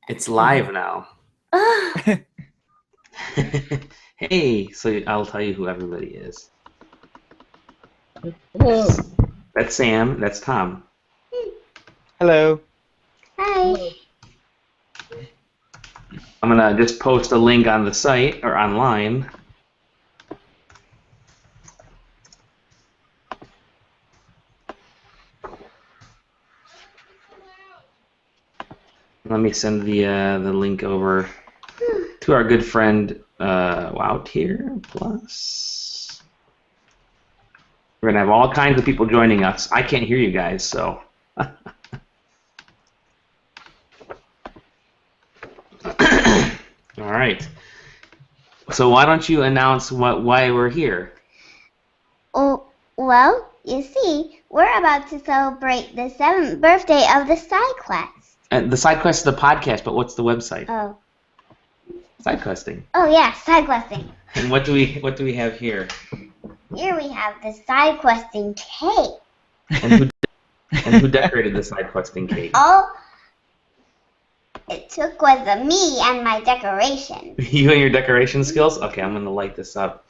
It's live now. Hey, so I'll tell you who everybody is. Hello. That's Sam. That's Tom. Hello. Hi. I'm gonna just post a link on the site or online. Let me send the link over to our good friend Wow Tier Plus. We're gonna have all kinds of people joining us. I can't hear you guys, so. All right. So why don't you announce why we're here? Oh, well, you see, we're about to celebrate the 7th birthday of the SideQuest. The SideQuest is the podcast, but what's the website? Oh. SideQuesting. Oh yeah, SideQuesting. And what do we have here? Here we have the SideQuesting cake. And who decorated the SideQuesting cake? All it took was me and my decorations. You and your decoration skills? Okay, I'm gonna light this up.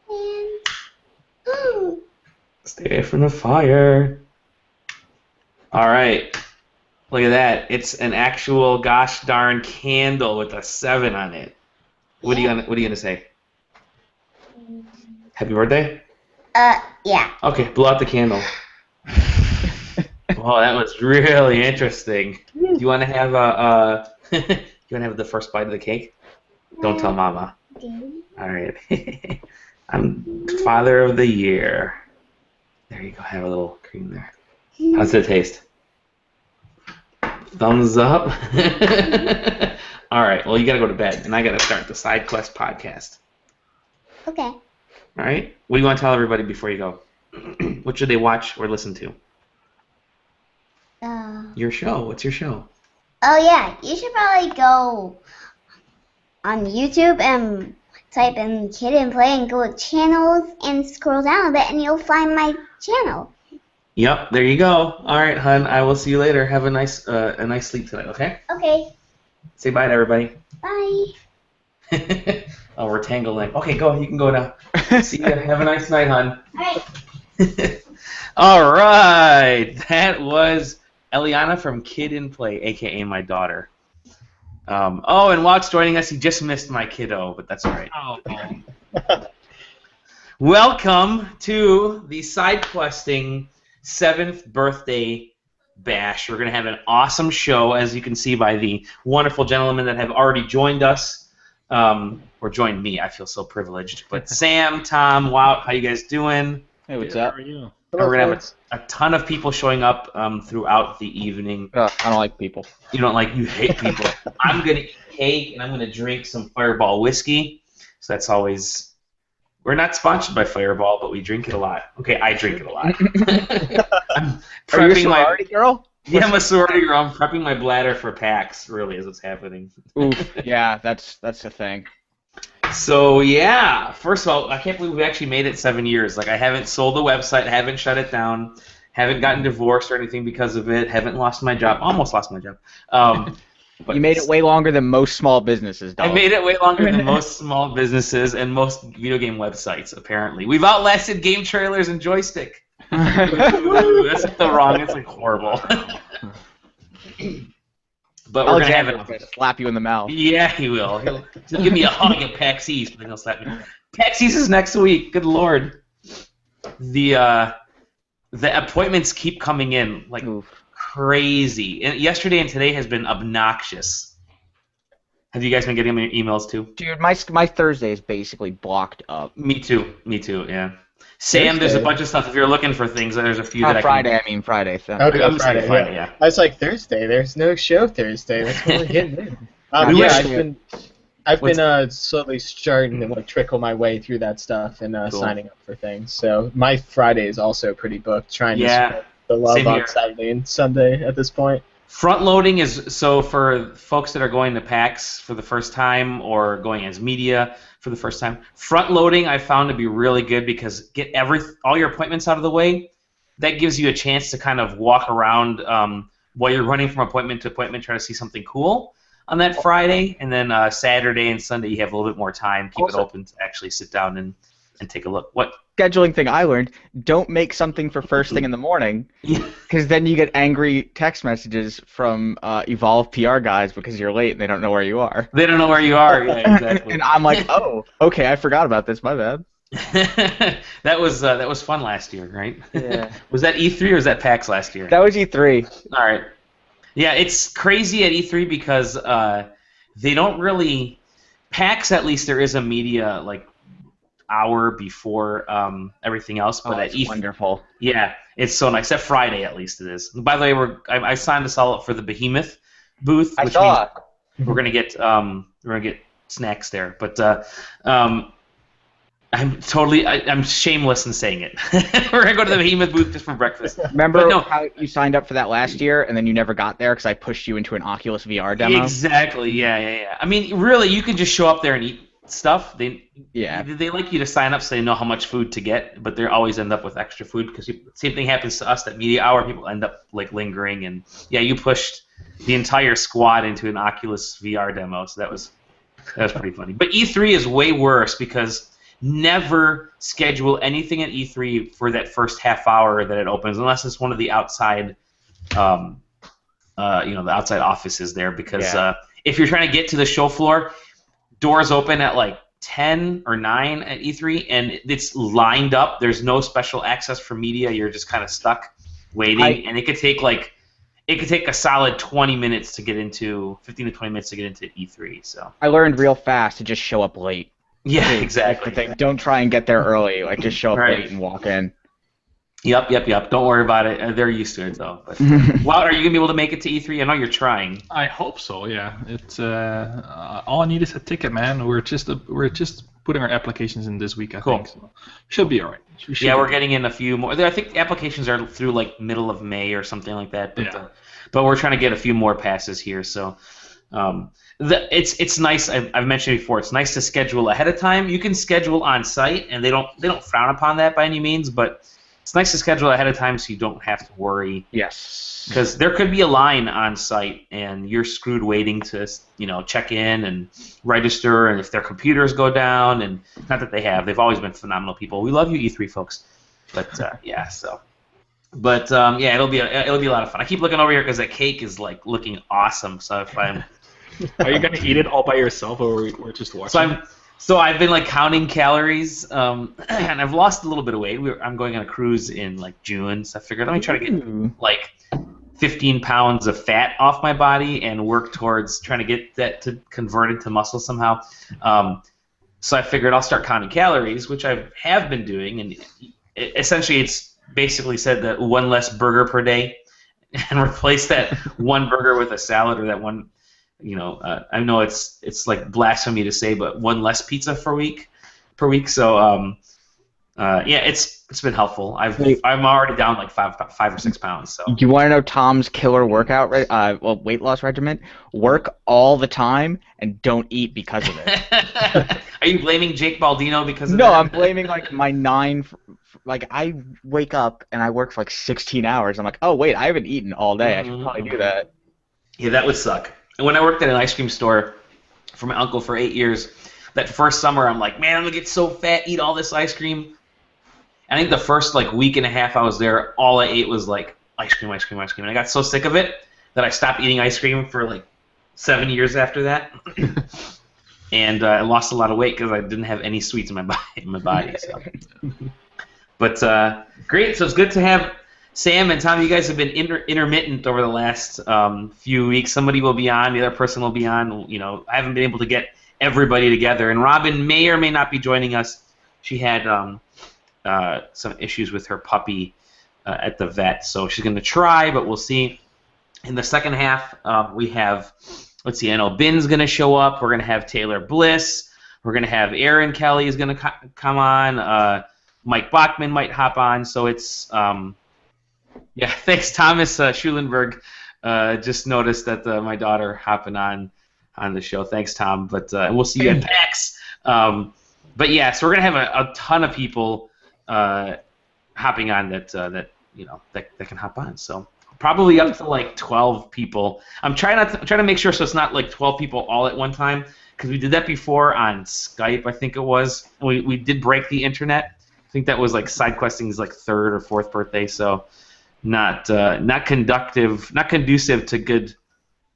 And Stay away from the fire. All right. Look at that. It's an actual gosh darn candle with a 7 on it. What are you gonna say? Happy birthday? yeah. Okay, blow out the candle. Wow, that was really interesting. Do you want to have the first bite of the cake? Don't tell Mama. All right. I'm Father of the Year. There you go. Have a little cream there. How's it taste? Thumbs up. All right. Well, you gotta go to bed, and I gotta start the SideQuest podcast. Okay. All right. What do you want to tell everybody before you go? What should they watch or listen to? Your show. What's your show? Oh yeah, you should probably go on YouTube and type in Kid and Play and go to channels and scroll down a bit and you'll find my channel. Yep. There you go. All right, hun. I will see you later. Have a nice sleep tonight. Okay. Okay. Say bye to everybody. Bye. Oh, we're tangling. Okay, go. You can go now. See ya. Have a nice night, hon. Alright. All right. That was Eliana from Kid and Play, a.k.a. my daughter. Oh, and Wout's joining us. He just missed my kiddo, but that's all right. Oh. Welcome to the SideQuesting 7th birthday bash. We're going to have an awesome show, as you can see by the wonderful gentlemen that have already joined us, or joined me. I feel so privileged. But Sam, Tom, Wout, how you guys doing? Hey, what's up? How are you? We're going to have a ton of people showing up throughout the evening. I don't like people. You hate people. I'm going to eat cake, and I'm going to drink some Fireball whiskey. So that's always... We're not sponsored by Fireball, but we drink it a lot. Okay, I drink it a lot. I'm Are you a sorority girl? Yeah, I'm a sorority girl. I'm prepping my bladder for PAX, really, is what's happening. Oof. Yeah, that's the thing. So, yeah, first of all, I can't believe we actually made it 7 years. Like, I haven't sold the website, haven't shut it down, haven't gotten divorced or anything because of it, haven't lost my job, almost lost my job. But You made it way longer than most small businesses, dog. I made it way longer than most small businesses and most video game websites, apparently. We've outlasted game trailers and joystick. That's like the wrong, it's like horrible. But we're going to have it. Gonna slap you in the mouth. Yeah, he will. He'll give me a hug at PAX East, but then he'll slap me. PAX East is next week. Good Lord. The appointments keep coming in like crazy. And yesterday and today has been obnoxious. Have you guys been getting my emails too? Dude, my Thursday is basically blocked up. Me too, yeah. Sam, there's a bunch of stuff. If you're looking for things, there's a few that Friday, I mean Friday. So. Okay, I'm saying Friday, Friday, yeah. I was like, Thursday. There's no show Thursday. That's when we're getting in. I've been slowly starting to trickle my way through that stuff and Cool. signing up for things. So my Friday is also pretty booked. Trying to spread the love Same on here. Saturday and Sunday at this point. Front loading is so for folks that are going to PAX for the first time or going as media for the first time. Front loading I found to be really good because get all your appointments out of the way. That gives you a chance to kind of walk around while you're running from appointment to appointment, try to see something cool. on that Friday, and then Saturday and Sunday you have a little bit more time. Keep it open to actually sit down and take a look. What? Scheduling thing I learned: don't make something for first thing in the morning, because then you get angry text messages from Evolve PR guys because you're late and they don't know where you are. They don't know where you are. Yeah, exactly. And I'm like, oh, okay, I forgot about this. My bad. That was fun last year, right? Yeah. Was that E3 or was that PAX last year? That was E3. All right. Yeah, it's crazy at E3 because they don't really. PAX, at least there is a media like hour before everything else, but at E3, wonderful. Yeah, it's so nice. Except Friday, at least it is. By the way, I signed us all up for the Behemoth booth, which means we're gonna get snacks there. But I'm shameless in saying it. We're gonna go to the Behemoth booth just for breakfast. Remember how you signed up for that last year and then you never got there because I pushed you into an Oculus VR demo? Exactly. Yeah. I mean, really, you can just show up there and eat stuff. They like you to sign up so they know how much food to get, but they always end up with extra food because same thing happens to us at media hour. People end up like lingering, and you pushed the entire squad into an Oculus VR demo, so that was pretty funny. But E3 is way worse because never schedule anything at E3 for that first half hour that it opens, unless it's one of the outside, the outside offices there. Because if you're trying to get to the show floor, doors open at like 10 or 9 at E3, and it's lined up. There's no special access for media. You're just kind of stuck waiting, and it could take a solid 20 minutes to get into 15 to 20 minutes to get into E3. So I learned real fast to just show up late. Yeah, exactly. Don't try and get there early. Like just show up late and walk in. Yep. Don't worry about it. They're used to it though. But Wout, are you gonna be able to make it to E3? I know you're trying. I hope so. Yeah. It's all I need is a ticket, man. We're just putting our applications in this week. I think so. Should be all right. We're getting in a few more. I think applications are through like middle of May or something like that. But, but we're trying to get a few more passes here. So. It's nice. I've mentioned before. It's nice to schedule ahead of time. You can schedule on site, and they don't frown upon that by any means. But it's nice to schedule ahead of time so you don't have to worry. Yes. Because there could be a line on site, and you're screwed waiting to check in and register, and if their computers go down, and not that they have. They've always been phenomenal people. We love you, E3 folks. But so. But it'll be a lot of fun. I keep looking over here because that cake is like looking awesome. So if I'm Are you gonna eat it all by yourself, or we're just watching? So I've been like counting calories, and I've lost a little bit of weight. I'm going on a cruise in like June, so I figured let me try to get like 15 pounds of fat off my body and work towards trying to get that to convert into muscle somehow. So I figured I'll start counting calories, which I have been doing, and essentially it's basically said that one less burger per day, and replace that one burger with a salad or that one. I know it's like blasphemy to say, but one less pizza per week. So it's been helpful. I'm already down like 5 or 6 pounds. So you want to know Tom's killer workout weight loss regimen? Work all the time and don't eat because of it. Are you blaming Jake Baldino because of that? No, I'm blaming like my 9. Like I wake up and I work for like 16 hours. I'm like, oh wait, I haven't eaten all day. I should probably do that. Yeah, that would suck. And when I worked at an ice cream store for my uncle for 8 years, that first summer I'm like, man, I'm gonna get so fat, eat all this ice cream. I think the first like week and a half I was there, all I ate was like ice cream. And I got so sick of it that I stopped eating ice cream for like 7 years after that. And I lost a lot of weight because I didn't have any sweets in my body. So. But great. So it's good to have Sam and Tom. You guys have been intermittent over the last few weeks. Somebody will be on, the other person will be on. I haven't been able to get everybody together. And Robin may or may not be joining us. She had some issues with her puppy at the vet, so she's going to try, but we'll see. In the second half, we have, let's see, I know Ben's going to show up. We're going to have Taylor Bliss. We're going to have Aaron Kelly is going to come on. Mike Bachman might hop on. So it's, thanks, Thomas Schulenberg. Just noticed that my daughter hopping on the show. Thanks, Tom. But we'll see you at PAX. But yeah, so we're going to have a ton of people hopping on that can hop on. So probably up to like 12 people. I'm trying to make sure so it's not like 12 people all at one time, because we did that before on Skype, I think it was. We did break the internet. I think that was like SideQuesting's like 3rd or 4th birthday, so not conducive to good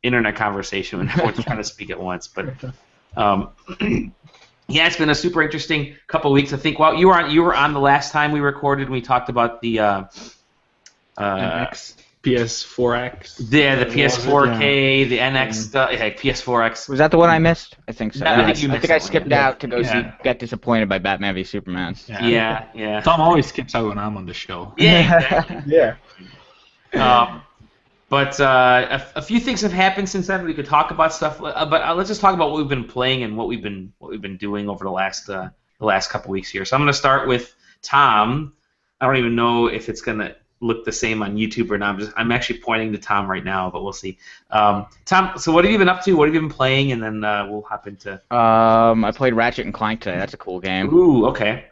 internet conversation when everyone's trying to speak at once. But yeah, it's been a super interesting couple weeks. I think you were on the last time we recorded. We talked about the NX, PS4X. Yeah, the PS4K, the NX, PS4X. Was that the one I missed? I think so. I think I skipped out to go get disappointed by Batman v Superman. Yeah. Tom always skips out when I'm on the show. Yeah, exactly. Yeah. But a few things have happened since then. We could talk about stuff, but let's just talk about what we've been playing and what we've been doing over the last couple weeks here. So I'm going to start with Tom. I don't even know if it's going to look the same on YouTube or not. I'm actually pointing to Tom right now, but we'll see. Tom, so what have you been up to? What have you been playing? And then we'll hop into. I played Ratchet and Clank today. That's a cool game. Ooh, okay.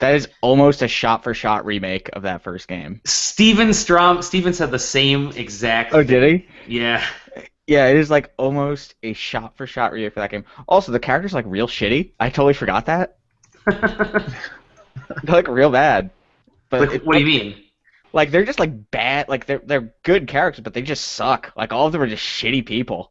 That is almost a shot-for-shot remake of that first game. Steven said the same exact. Oh, did he? Yeah. Yeah, it is like almost a shot-for-shot remake for that game. Also, the characters are like real shitty. I totally forgot that. They're like real bad. But what do you mean? Like they're just like bad. Like they're good characters, but they just suck. Like all of them are just shitty people.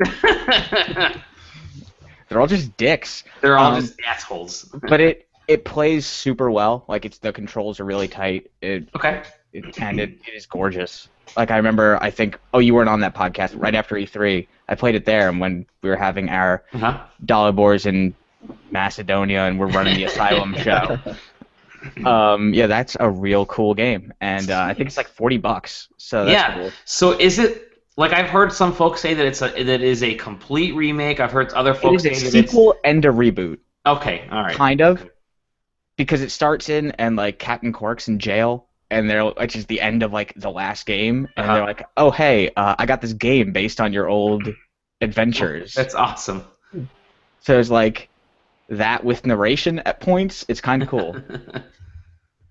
They're all just dicks. They're all just assholes. But it plays super well. Like the controls are really tight. It is gorgeous. Like I remember, I think you weren't on that podcast right after E3. I played it there, and when we were having our Dalibors in Macedonia, and we're running the Asylum show. Yeah, that's a real cool game, and I think it's like $40. So that's cool. So is it? Like I've heard some folks say that it is a complete remake. I've heard other folks say that it's a sequel and a reboot. Okay, all right. Kind of. Because it starts in and like Captain Cork's in jail, and which is the end of like the last game, and they're like, "Oh hey, I got this game based on your old adventures." That's awesome. So it's like that with narration at points. It's kind of cool.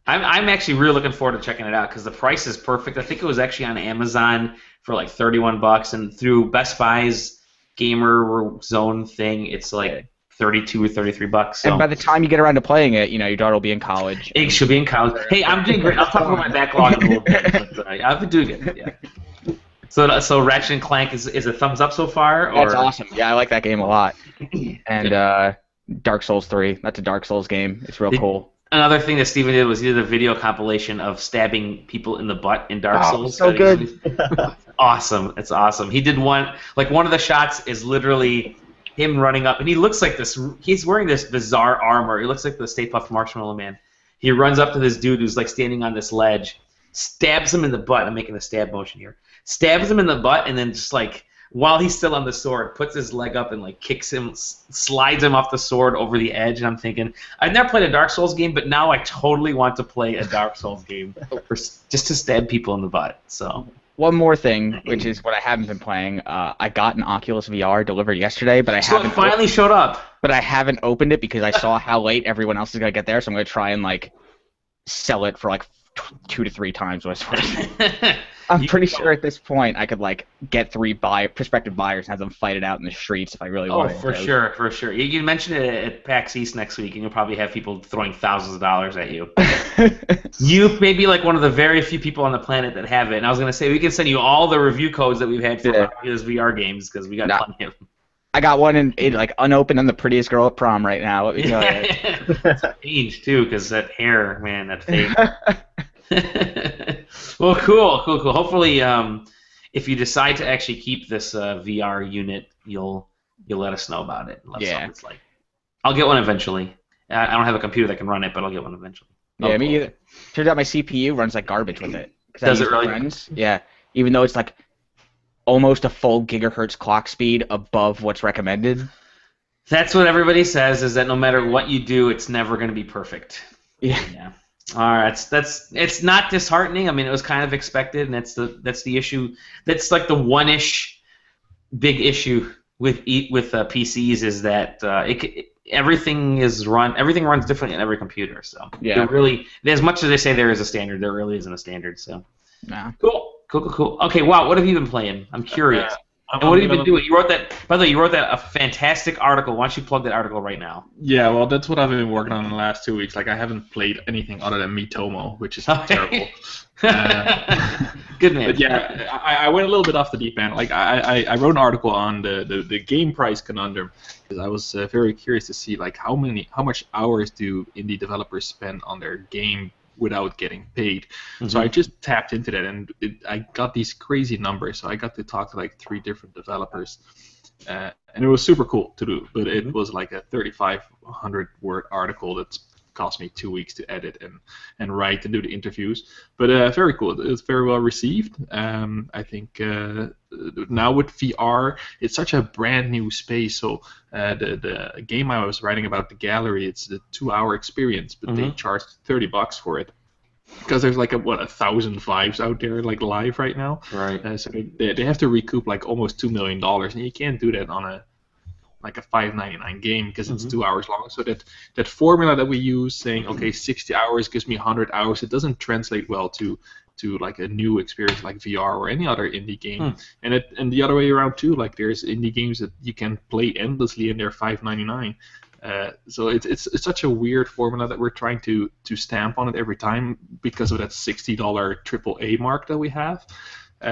I'm actually really looking forward to checking it out because the price is perfect. I think it was actually on Amazon for like $31, and through Best Buy's Gamer Zone thing, it's like $32 or $33. So. And by the time you get around to playing it, your daughter will be in college. She'll be in college. Hey, I'm doing great. I'll talk about my backlog in a little bit. But, I've been doing it. Yeah. So Ratchet and Clank is a thumbs up so far? Or? That's awesome. Yeah, I like that game a lot. And Dark Souls 3. That's a Dark Souls game. It's real cool. Another thing that Steven did was he did a video compilation of stabbing people in the butt in Dark Souls. So good. Awesome. It's awesome. He did one of the shots is literally him running up, and he looks like this. He's wearing this bizarre armor. He looks like the Stay Puft Marshmallow Man. He runs up to this dude who's like standing on this ledge, stabs him in the butt. I'm making a stab motion here. Stabs him in the butt, and then just like while he's still on the sword, puts his leg up and like kicks him, slides him off the sword over the edge. And I'm thinking, I've never played a Dark Souls game, but now I totally want to play a Dark Souls game just to stab people in the butt. So. One more thing, which is what I haven't been playing. I got an Oculus VR delivered yesterday, but it finally showed up. But I haven't opened it because I saw how late everyone else is gonna get there, so I'm gonna try and like sell it for like 2 to 3 times what it's worth. I'm pretty sure at this point I could like get 3 prospective buyers and have them fight it out in the streets if I really wanted to. Oh, for sure. You mentioned it at PAX East next week, and you'll probably have people throwing thousands of dollars at you. You may be like one of the very few people on the planet that have it. And I was going to say, we can send you all the review codes that we've had for those VR games, because we got plenty of them. I got one in like unopened. I'm the prettiest girl at prom right now. Let me tell you. It's age, too, because that hair, man, that fake. Well, cool. Hopefully, if you decide to actually keep this VR unit, you'll let us know about it. Let us know what it's like. I'll get one eventually. I don't have a computer that can run it, but I'll get one eventually. Yeah, me either. Turns out my CPU runs like garbage with it. Does it really? Friends. Yeah, even though it's like almost a full gigahertz clock speed above what's recommended. That's what everybody says, is that no matter what you do, it's never going to be perfect. Yeah. All right, it's not disheartening. I mean, it was kind of expected, and that's the issue. That's like the one-ish big issue with PCs is that everything runs differently on every computer. So there really, as much as they say there is a standard, there really isn't a standard. So Cool. Okay, wow. What have you been playing? I'm curious. And what have you been doing? You wrote that. By the way, you wrote that a fantastic article. Why don't you plug that article right now? Yeah, well, that's what I've been working on in the last 2 weeks. Like, I haven't played anything other than Miitomo, which is terrible. Good man. But yeah, I went a little bit off the deep end. Like, I wrote an article on the game price conundrum because I was very curious to see like how much hours do indie developers spend on their game without getting paid. Mm-hmm. So I just tapped into that, and I got these crazy numbers. So I got to talk to like 3 different developers, and it was super cool to do. But it was like a 3,500 word article that's cost me 2 weeks to edit and write and do the interviews. But very cool. It was very well received. I think now with VR, it's such a brand new space. So the game I was writing about, the gallery, it's a 2-hour experience, but they charge $30 for it. Because there's like 1,000 vibes out there like live right now. Right. So they have to recoup like almost $2 million, and you can't do that on a $5.99 game because it's 2 hours long. So that formula that we use, saying okay, 60 hours gives me 100 hours, it doesn't translate well to like a new experience like VR or any other indie game. And the other way around too. Like there's indie games that you can play endlessly and they're $5.99. So it's such a weird formula that we're trying to stamp on it every time because of that $60 AAA mark that we have.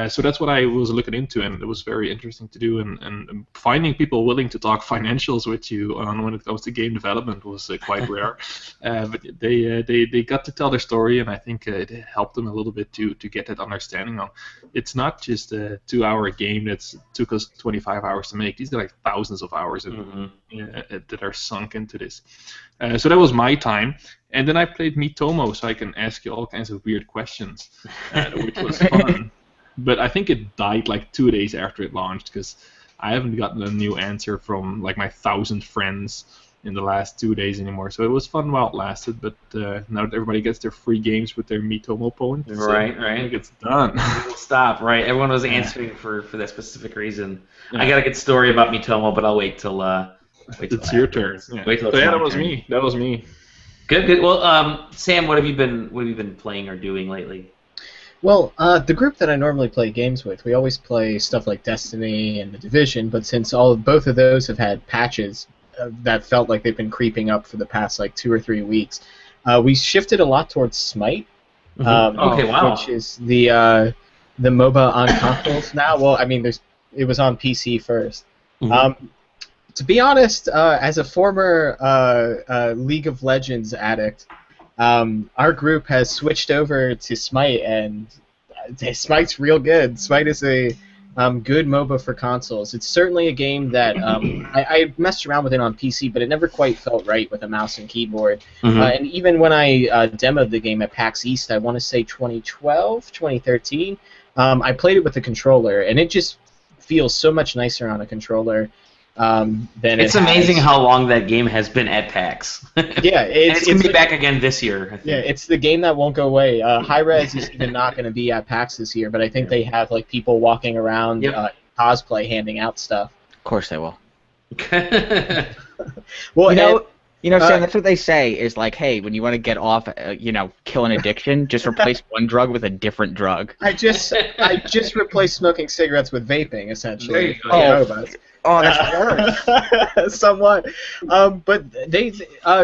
So that's what I was looking into, and it was very interesting to do. And finding people willing to talk financials with you when it comes to game development was quite rare. But they got to tell their story, and I think it helped them a little bit to get that understanding on. It's not just a 2-hour game that took us 25 hours to make. These are like thousands of hours that are sunk into this. So that was my time. And then I played Miitomo, so I can ask you all kinds of weird questions, which was fun. But I think it died like 2 days after it launched because I haven't gotten a new answer from like my 1,000 friends in the last 2 days anymore. So it was fun while it lasted, but now that everybody gets their free games with their Miitomo points, right, it's done. It'll stop, right? Everyone was answering for that specific reason. Yeah. I got a good story about Miitomo, but I'll wait till it's your turn. Yeah. Wait till that was me. That was me. Good. Well, Sam, what have you been playing or doing lately? Well, the group that I normally play games with, we always play stuff like Destiny and The Division, but since both of those have had patches that felt like they've been creeping up for the past like 2 or 3 weeks, we shifted a lot towards Smite, which is the MOBA on consoles now. Well, I mean, it was on PC first. To be honest, as a former League of Legends addict, our group has switched over to Smite, and Smite's real good. Smite is a good MOBA for consoles. It's certainly a game that I messed around with it on PC, but it never quite felt right with a mouse and keyboard. And even when I demoed the game at PAX East, I want to say 2012, 2013, I played it with a controller, and it just feels so much nicer on a controller. It's amazing how long that game has been at PAX. Yeah, it's going to be back again this year, I think. Yeah, it's the game that won't go away. Hi-Rez is even not going to be at PAX this year, but I think they have like people walking around cosplay handing out stuff. Of course they will. Well, Sam, that's what they say is like, hey, when you want to get off, kill an addiction, just replace one drug with a different drug. I just replaced smoking cigarettes with vaping, essentially. Oh, that's worse. Somewhat. But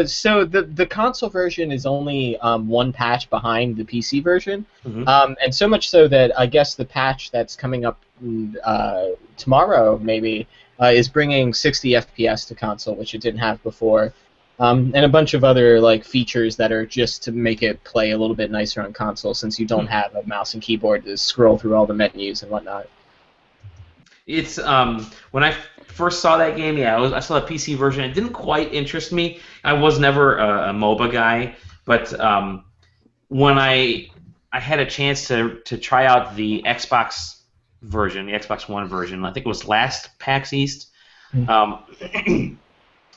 so the console version is only one patch behind the PC version, and so much so that I guess the patch that's coming up tomorrow maybe is bringing 60 FPS to console, which it didn't have before. And a bunch of other like features that are just to make it play a little bit nicer on console, since you don't have a mouse and keyboard to scroll through all the menus and whatnot. It's when I first saw that game, I saw the PC version. It didn't quite interest me. I was never a MOBA guy, but when I had a chance to try out the Xbox version, the Xbox One version, I think it was last PAX East.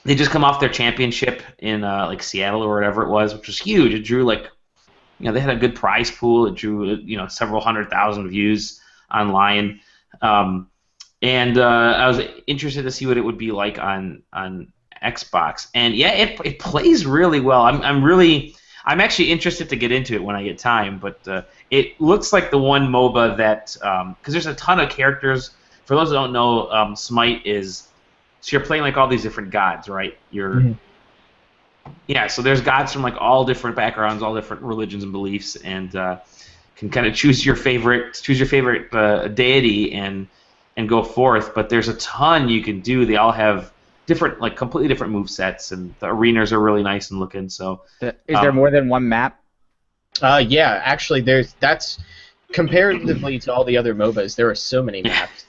They just come off their championship in like Seattle or whatever it was, which was huge. It drew like, they had a good prize pool. It drew several 100,000 views online. And I was interested to see what it would be like on Xbox. And yeah, it plays really well. I'm actually interested to get into it when I get time. But it looks like the one MOBA that because there's a ton of characters. For those who don't know, Smite is so you're playing like all these different gods, right? Yeah, so there's gods from like all different backgrounds, all different religions and beliefs, and can kind of choose your favorite deity and go forth. But there's a ton you can do. They all have different, like completely different move sets, and the arenas are really nice and looking. So, is there more than one map? Yeah, actually, that's comparatively to all the other MOBAs. There are so many maps.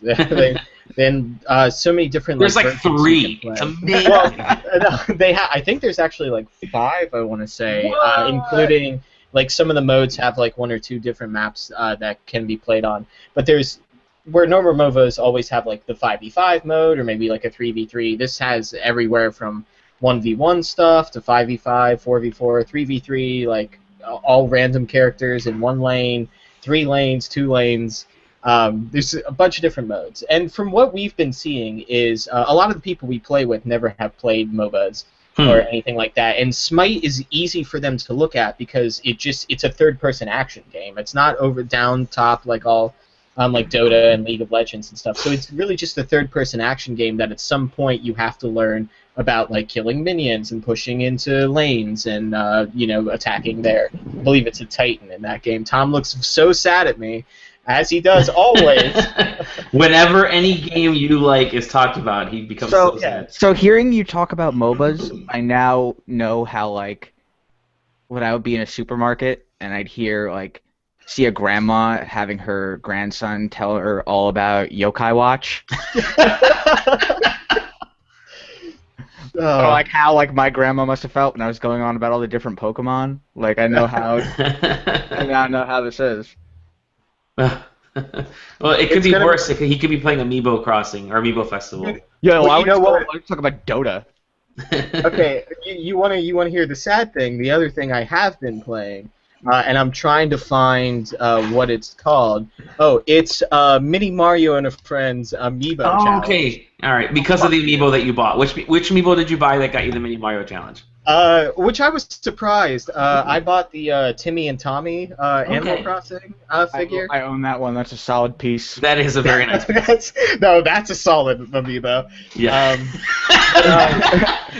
Then so many different. There's like 3. It's amazing. Well, I think there's actually like 5. I want to say, including like some of the modes have like 1 or 2 different maps that can be played on. But there's where normal MOBAs always have like the 5v5 mode or maybe like a 3v3. This has everywhere from 1v1 stuff to 5v5, 4v4, 3v3, like all random characters in 1 lane, 3 lanes, 2 lanes. There's a bunch of different modes. And from what we've been seeing is a lot of the people we play with never have played MOBAs or anything like that. And Smite is easy for them to look at because it's a third-person action game. It's not over down top like all like Dota and League of Legends and stuff. So it's really just a third-person action game that at some point you have to learn about like killing minions and pushing into lanes and attacking there. I believe it's a Titan in that game. Tom looks so sad at me, as he does always. Whenever any game you like is talked about, he becomes so sad. So hearing you talk about MOBAs, I now know how like when I would be in a supermarket and I'd see a grandma having her grandson tell her all about Yokai Watch. Or like how like my grandma must have felt when I was going on about all the different Pokemon. Like I know how I now know how this is. Well, it could be worse. He could be playing Amiibo Crossing or Amiibo Festival. Yeah, well, I was talking about Dota. Okay, you want to hear the sad thing? The other thing I have been playing, and I'm trying to find what it's called. Oh, it's Mini Mario and a Friends Amiibo challenge. Okay, all right. Because of the Amiibo that you bought, which Amiibo did you buy that got you the Mini Mario challenge? Which I was surprised. I bought the Timmy and Tommy Animal Crossing figure. I own that one. That's a solid piece. That is a very nice piece. That's a solid Amiibo. Yeah.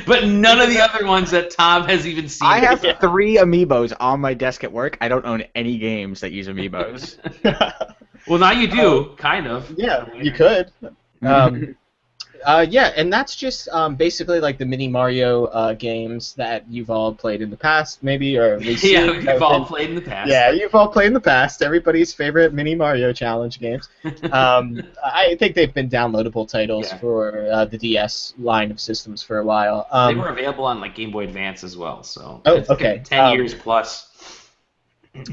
But none of the other ones that Tom has even seen. I have 3 Amiibos on my desk at work. I don't own any games that use Amiibos. Well, now you do, kind of. Yeah, you could. Yeah, and that's just basically like the Mini Mario games that you've all played in the past, maybe, or at least you've all played in the past. Yeah, you've all played in the past. Everybody's favorite Mini Mario challenge games. I think they've been downloadable titles for the DS line of systems for a while. They were available on like Game Boy Advance as well, so. Oh, okay. 10 years plus.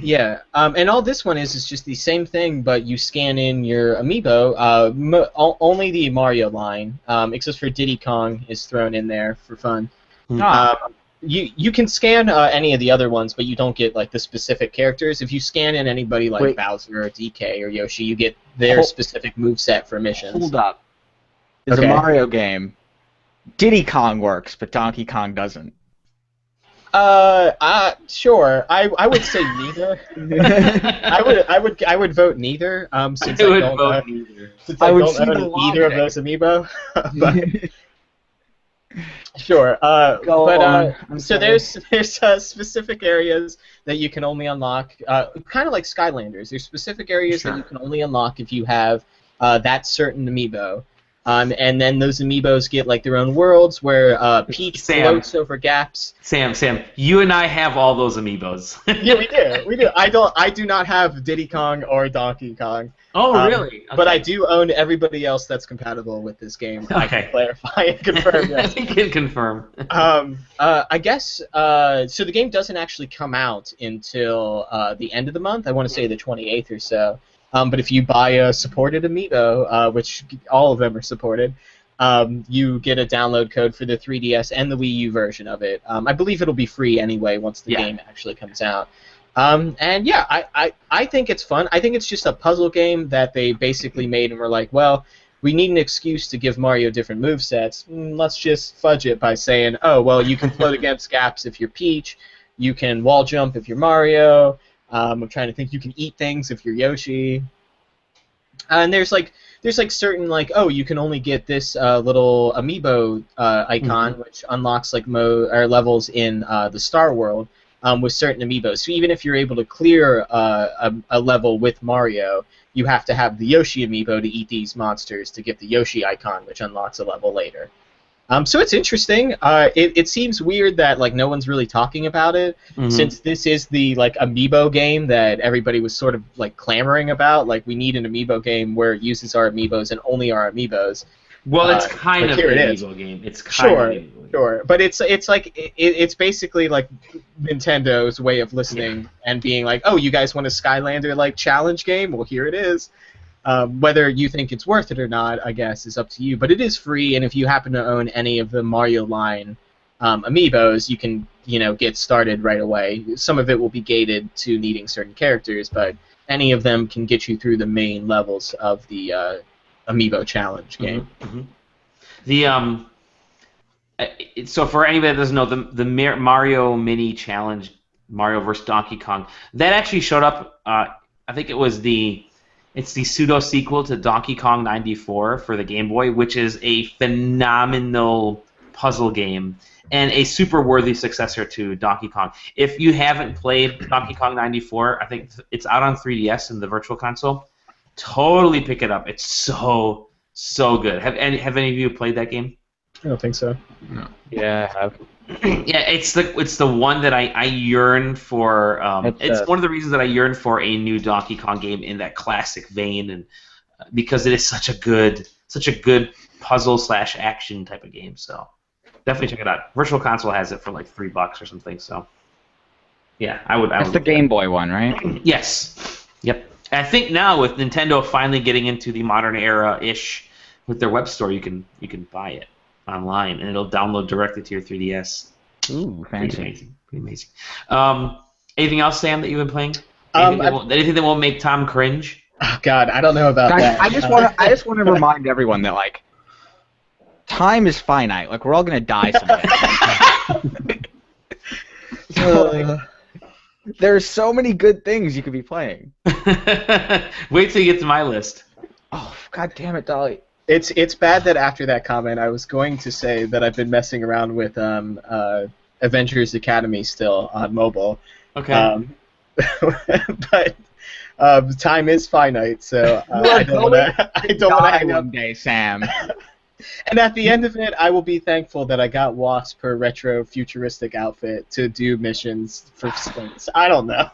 Yeah, and all this one is just the same thing, but you scan in your Amiibo. Only the Mario line, except for Diddy Kong, is thrown in there for fun. You can scan any of the other ones, but you don't get like the specific characters. If you scan in anybody like Bowser or DK or Yoshi, you get their specific moveset for missions. Hold up. It's a Mario game. Diddy Kong works, but Donkey Kong doesn't. Sure. I would say neither. I would vote neither. Since I don't own either of those Amiibo. But, sure. So there's specific areas that you can only unlock. Kind of like Skylanders. There's specific areas that you can only unlock if you have that certain Amiibo. And then those Amiibos get like their own worlds where Peach floats over gaps. Sam, you and I have all those Amiibos. Yeah, we do. I do not have Diddy Kong or Donkey Kong. Oh, really? Okay. But I do own everybody else that's compatible with this game. Okay. I can clarify and confirm. Yes. You can confirm. I guess so. The game doesn't actually come out until the end of the month. I want to say the 28th or so. But if you buy a supported Amiibo, which all of them are supported, you get a download code for the 3DS and the Wii U version of it. I believe it'll be free anyway once the game actually comes out. And yeah, I think it's fun. I think it's just a puzzle game that they basically made and were like, well, we need an excuse to give Mario different movesets. Let's just fudge it by saying, oh, well, you can float against gaps if you're Peach, you can wall jump if you're Mario, I'm trying to think. You can eat things if you're Yoshi. And there's certain you can only get this little amiibo icon, which unlocks like levels in the Star World with certain amiibos. So even if you're able to clear a level with Mario, you have to have the Yoshi amiibo to eat these monsters to get the Yoshi icon, which unlocks a level later. So it's interesting. It seems weird that like no one's really talking about it, since this is the like amiibo game that everybody was sort of like clamoring about. Like we need an amiibo game where it uses our amiibos and only our amiibos. Well, it's kind of an amiibo game. It's kind of an amiibo game. Sure, but it's basically like Nintendo's way of listening and being like, oh, you guys want a Skylander like challenge game? Well, here it is. Whether you think it's worth it or not, I guess, is up to you. But it is free, and if you happen to own any of the Mario line amiibos, you can, get started right away. Some of it will be gated to needing certain characters, but any of them can get you through the main levels of the amiibo challenge game. So for anybody that doesn't know, the Mario Mini Challenge, Mario vs. Donkey Kong, that actually showed up. I think it's the pseudo sequel to Donkey Kong 94 for the Game Boy, which is a phenomenal puzzle game and a super worthy successor to Donkey Kong. If you haven't played Donkey Kong 94, I think it's out on 3DS in the Virtual Console. Totally pick it up. It's so good. Have any of you played that game? I don't think so. No. Yeah, I have. Yeah, it's the one that I yearn for. It's one of the reasons that I yearn for a new Donkey Kong game in that classic vein, and because it is such a good puzzle / action type of game. So definitely check it out. Virtual Console has it for like $3 or something. So yeah, I would. That's the Game Boy one, right? Yes. Yep. And I think now with Nintendo finally getting into the modern era-ish with their web store, you can buy it online, and it'll download directly to your 3DS. Ooh, fancy. Pretty amazing. Anything else, Sam, that you've been playing? Anything that won't make Tom cringe? Oh God, I don't know about that. I just want to remind everyone that like time is finite. Like we're all gonna die someday. So, there's so many good things you could be playing. Wait till you get to my list. Oh, God damn it, Dolly. It's bad that after that comment, I was going to say that I've been messing around with Avengers Academy still on mobile. Okay. But time is finite, so I don't want to hang up. One day, Sam. And at the end of it, I will be thankful that I got Wasp her retro futuristic outfit to do missions for space. I don't know.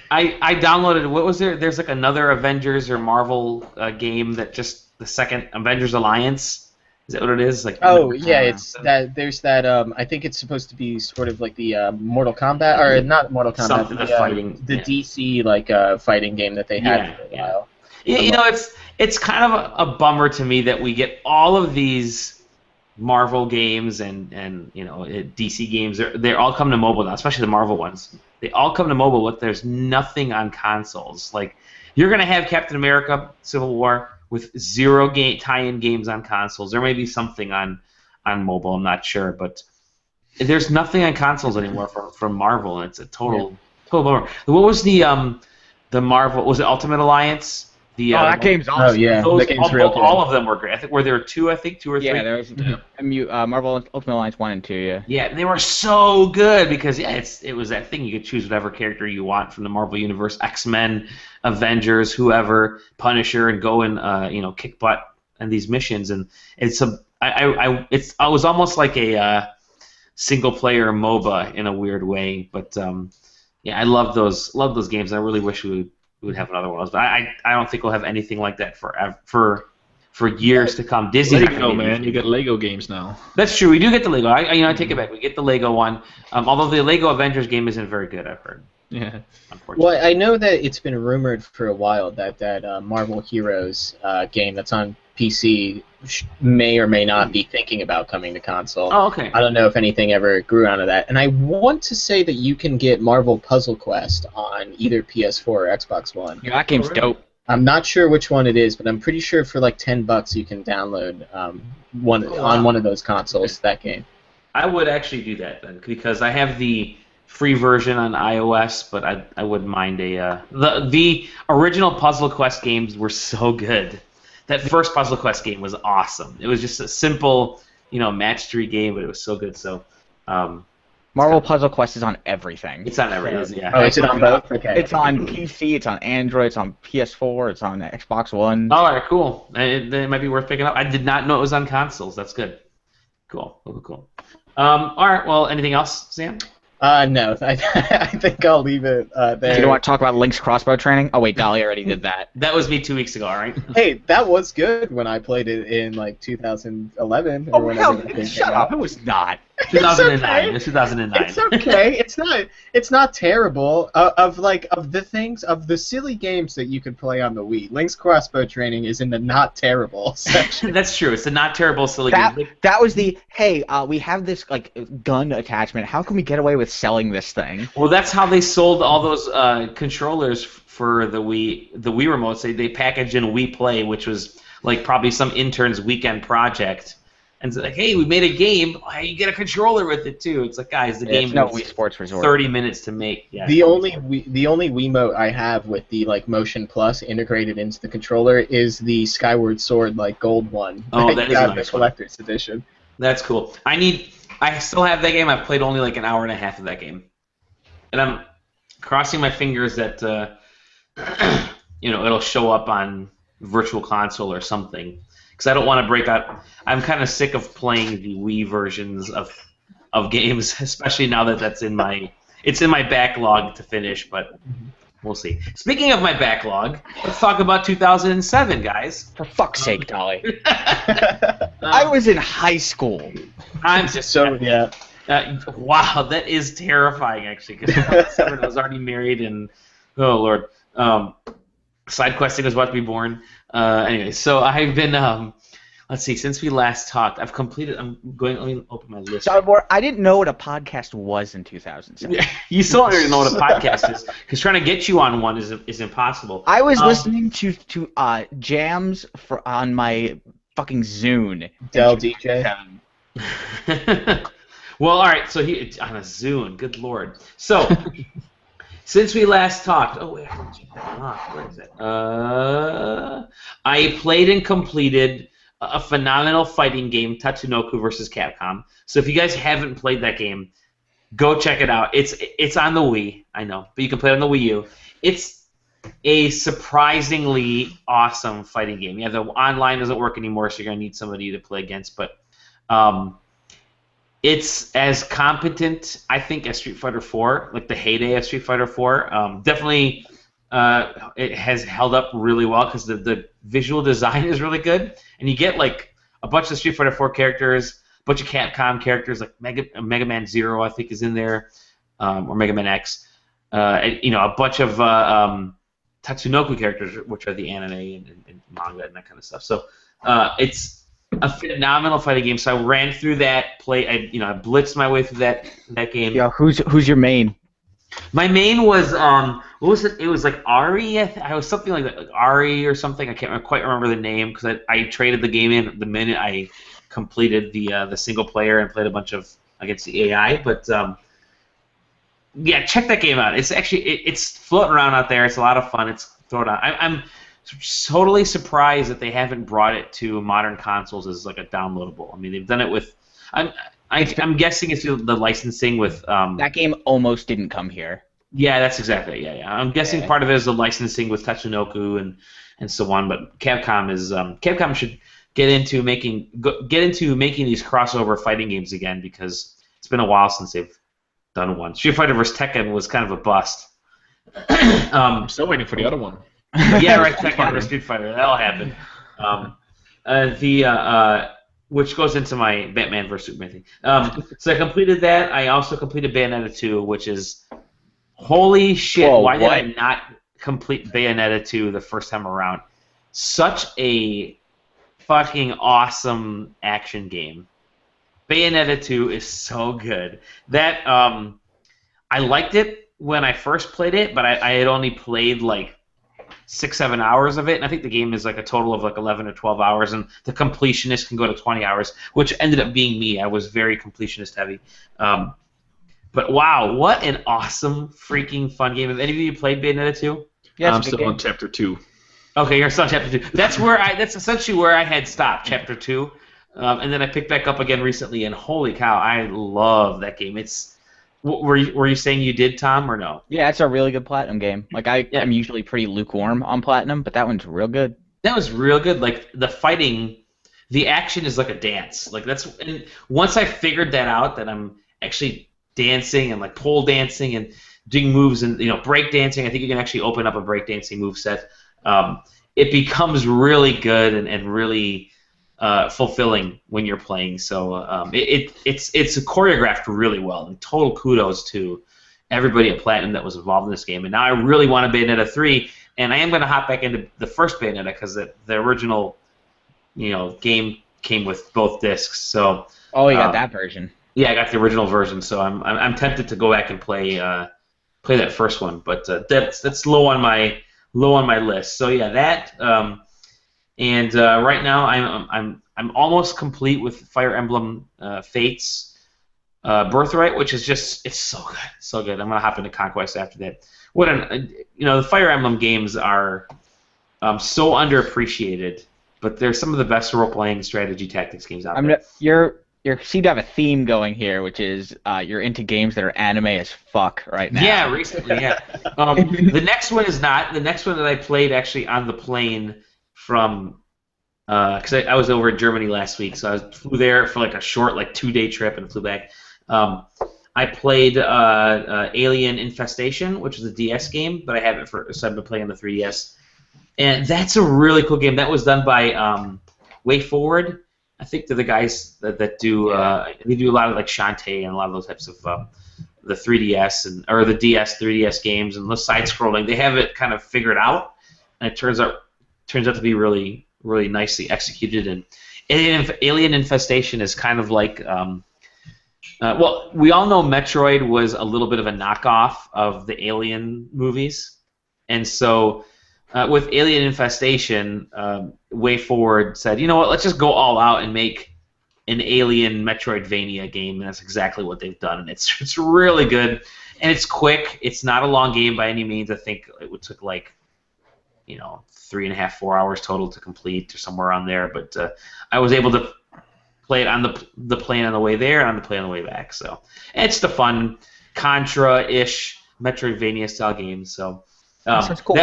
I downloaded. What was there? There's like another Avengers or Marvel game that just the second Avengers Alliance. Is that what it is? Like. Oh yeah, it's that. There's that. I think it's supposed to be sort of like the Mortal Kombat, or not Mortal Kombat. Something fighting. The DC like fighting game that they had for a while. You know, it's kind of a bummer to me that we get all of these Marvel games and DC games. They're all come to mobile now, especially the Marvel ones. They all come to mobile, but there's nothing on consoles. Like you're gonna have Captain America: Civil War with 0 tie-in games on consoles. There may be something on mobile. I'm not sure, but there's nothing on consoles anymore from Marvel, and it's a total bummer. What was the Marvel? Was it Ultimate Alliance? That game's awesome. Oh yeah, that game's real good. All of them were great. I think were there two or three. Yeah, there was Marvel Ultimate Alliance 1 and 2. Yeah. Yeah, they were so good because it was that thing you could choose whatever character you want from the Marvel universe, X-Men, Avengers, whoever, Punisher, and go and kick butt in these missions. And it's I was almost like a single player MOBA in a weird way, but yeah, I love those games. I really wish we would have another one of those, but I don't think we'll have anything like that for years to come. Disney. Lego, man, you get Lego games now. That's true. We do get the Lego. I take it back. We get the Lego one. Although the Lego Avengers game isn't very good, I've heard. Yeah. Well, I know that it's been rumored for a while that Marvel Heroes game that's on PC may or may not be thinking about coming to console. Oh, okay. I don't know if anything ever grew out of that. And I want to say that you can get Marvel Puzzle Quest on either PS4 or Xbox One. Yeah, that game's dope. I'm not sure which one it is, but I'm pretty sure for like $10 you can download one of those consoles that game. I would actually do that then because I have the free version on iOS, but I wouldn't mind the original Puzzle Quest games were so good. That first Puzzle Quest game was awesome. It was just a simple, match 3 game, but it was so good. So, Marvel Puzzle Quest is on everything. It's on everything. Yeah. Oh, is it on both? Okay. It's on PC. It's on Android. It's on PS4. It's on Xbox One. All right, cool. It might be worth picking up. I did not know it was on consoles. That's good. Cool. All right. Well, anything else, Sam? No. I think I'll leave it there. You don't want to talk about Link's crossbow training? Oh wait, Dolly already did that. That was me 2 weeks ago. All right. Hey, that was good when I played it in like 2011. Oh hell! Shut up! It was not. 2009. It was 2009. It's okay. It's not terrible. Of the silly games that you could play on the Wii, Link's crossbow training is in the not terrible section. That's true. It's a not terrible silly game. That was the hey. We have this gun attachment. How can we get away with selling this thing? Well, that's how they sold all those controllers for the Wii remotes. They packaged in Wii Play, which was like probably some intern's weekend project. And it's like, hey, we made a game. Hey, you get a controller with it too. It's like, guys, the game no Wii Sports Resort. 30 minutes to make. Yeah, the only Wiimote I have with the Motion Plus integrated into the controller is the Skyward Sword gold one. Oh, that is a nice the collector's edition. That's cool. I still have that game. I've played only an hour and a half of that game, and I'm crossing my fingers that it'll show up on Virtual Console or something. Because I don't want to break out. I'm kind of sick of playing the Wii versions of games, especially now that it's in my backlog to finish. But we'll see. Speaking of my backlog, let's talk about 2007, guys. For fuck's sake, Dolly. I was in high school. I'm just so yeah. Wow, that is terrifying, actually. Because 2007 I was already married, and oh lord, SideQuesting was about to be born. Anyway, so I've been, let's see, since we last talked, I've completed, let me open my list. I didn't know what a podcast was in 2007. You still don't even know what a podcast is, because trying to get you on one is impossible. I was listening to jams on my fucking Zune. Dell DJ. Well, all right, so on a Zune, good lord. So... Since we last talked, oh wait, I have to check that one off. Where is it? I played and completed a phenomenal fighting game, Tatsunoko vs. Capcom. So if you guys haven't played that game, go check it out. It's on the Wii, I know, but you can play it on the Wii U. It's a surprisingly awesome fighting game. Yeah, the online doesn't work anymore, so you're gonna need somebody to play against, but it's as competent, I think, as Street Fighter 4, like the heyday of Street Fighter 4. Definitely, it has held up really well because the visual design is really good, and you get a bunch of Street Fighter 4 characters, a bunch of Capcom characters, like Mega Man Zero, I think, is in there, or Mega Man X. A bunch of Tatsunoko characters, which are the anime and manga and that kind of stuff. So it's a phenomenal fighting game. So I ran through that, I blitzed my way through that game. Yeah, who's your main? My main was what was it? It was like Ari. I was something like that, like Ari or something. I can't quite remember the name because I traded the game in the minute I completed the single player and played a bunch of against the AI. But yeah, check that game out. It's actually it's floating around out there. It's a lot of fun. It's thrown out. I'm totally surprised that they haven't brought it to modern consoles as a downloadable. I mean, they've done it with. I'm guessing it's the licensing with. That game almost didn't come here. Yeah, that's exactly it. Yeah. I'm guessing part of it is the licensing with Tatsunoko and so on. But Capcom should get into making these crossover fighting games again because it's been a while since they've done one. Street Fighter vs. Tekken was kind of a bust. I'm still waiting for the other one. Yeah, right. Tekken vs. Street Fighter. That'll happen. Which goes into my Batman vs. Superman thing. So I completed that. I also completed Bayonetta 2, which is holy shit. Whoa, why did I not complete Bayonetta 2 the first time around? Such a fucking awesome action game. Bayonetta 2 is so good. That I liked it when I first played it, but I had only played 6-7 hours of it, and I think the game is a total of 11 or 12 hours, and the completionist can go to 20 hours, which ended up being me. I was very completionist heavy. But wow, what an awesome freaking fun game! Have any of you played Bayonetta 2? Yeah, I'm still on chapter 2. Okay, you're still on chapter 2. That's essentially where I had stopped, chapter 2. And then I picked back up again recently, and holy cow, I love that game. Were you saying you did, Tom, or no? Yeah, it's a really good Platinum game. Like I'm usually pretty lukewarm on Platinum, but that one's real good. That was real good. Like the fighting, the action is like a dance. And once I figured that out, that I'm actually dancing and like pole dancing and doing moves and break dancing. I think you can actually open up a break dancing move set. It becomes really good and really fulfilling when you're playing. So it's choreographed really well. And total kudos to everybody at Platinum that was involved in this game. And now I really want to Bayonetta 3, and I am going to hop back into the first Bayonetta because the original game came with both discs. So you got that version. Yeah, I got the original version. So I'm tempted to go back and play that first one, but that's low on my list. So yeah, that and right now I'm almost complete with Fire Emblem Fates Birthright, which is it's so good. I'm gonna hop into Conquest after that. The Fire Emblem games are so underappreciated, but they're some of the best role-playing strategy tactics games out there. You seem to have a theme going here, which is you're into games that are anime as fuck right now. Yeah, recently, yeah. The next one is not. The next one that I played actually on the plane from, because I was over in Germany last week, so I flew there for like a short 2-day trip and flew back. I played Alien Infestation, which is a DS game, but I have it so I've been playing on the 3DS. And that's a really cool game. That was done by Way Forward. I think they're the guys that do they do a lot of like Shantae and a lot of those types of the 3DS or the DS 3DS games and the side scrolling. They have it kind of figured out, and it turns out to be really really nicely executed. And Alien Infestation is kind of like well, we all know Metroid was a little bit of a knockoff of the Alien movies, and so. With Alien Infestation, Way Forward said, you know what, let's just go all out and make an Alien Metroidvania game, and that's exactly what they've done. And it's really good, and it's quick. It's not a long game by any means. I think it took 3.5, 4 hours total to complete, or somewhere around there. But I was able to play it on the plane on the way there and on the plane on the way back. So it's the fun Contra-ish Metroidvania style game. So sounds cool.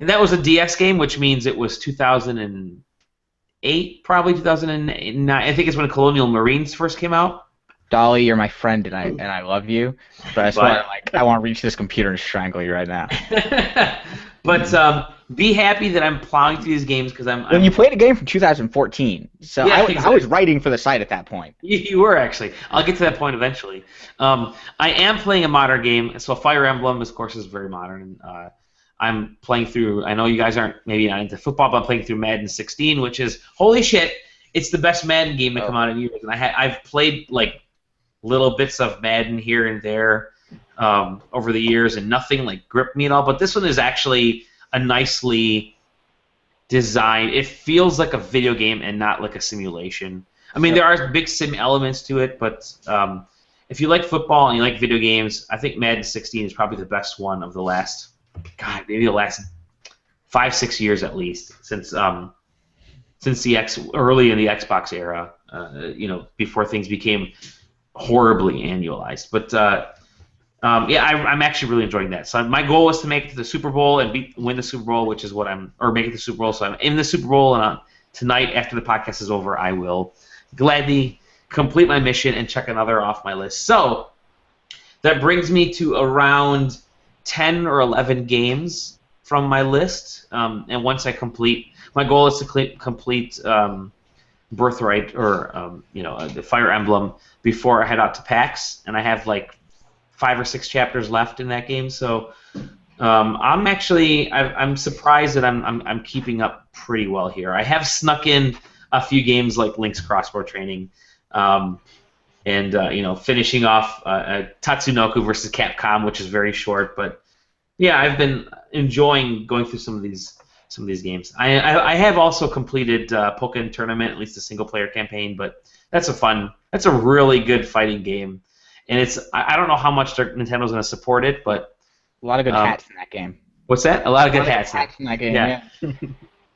And that was a DS game, which means it was 2008, probably 2009. I think it's when Colonial Marines first came out. Dolly, you're my friend, and I love you, but I want to reach this computer and strangle you right now. But be happy that I'm plowing through these games because I'm. You played a game from 2014, so yeah, I was writing for the site at that point. You were actually. I'll get to that point eventually. I am playing a modern game, so Fire Emblem, of course, is very modern. I'm playing through. I know you guys aren't maybe not into football, but I'm playing through Madden 16, which is holy shit. It's the best Madden game to come out in years, and I've played little bits of Madden here and there over the years, and nothing gripped me at all. But this one is actually a nicely designed. It feels like a video game and not like a simulation. I mean, there are big sim elements to it, but if you like football and you like video games, I think Madden 16 is probably the best one of the last. God, maybe the last 5-6 years at least since early in the Xbox era, before things became horribly annualized. But I'm actually really enjoying that. So my goal is to make it to the Super Bowl and win the Super Bowl, which is what make it to the Super Bowl. So I'm in the Super Bowl, and tonight after the podcast is over, I will gladly complete my mission and check another off my list. So that brings me to around 10 or 11 games from my list, and once I complete, my goal is to complete Birthright or the Fire Emblem before I head out to PAX, and I have 5 or 6 chapters left in that game. So I'm surprised that I'm keeping up pretty well here. I have snuck in a few games like Link's Crossbow Training, and finishing off Tatsunoko versus Capcom, which is very short. But yeah, I've been enjoying going through some of these games. I have also completed Pokken Tournament, at least the single player campaign. But that's a really good fighting game. and I don't know how much Nintendo's going to support it, but a lot of good hats in that game. What's that? A lot of good hats in that game. Yeah.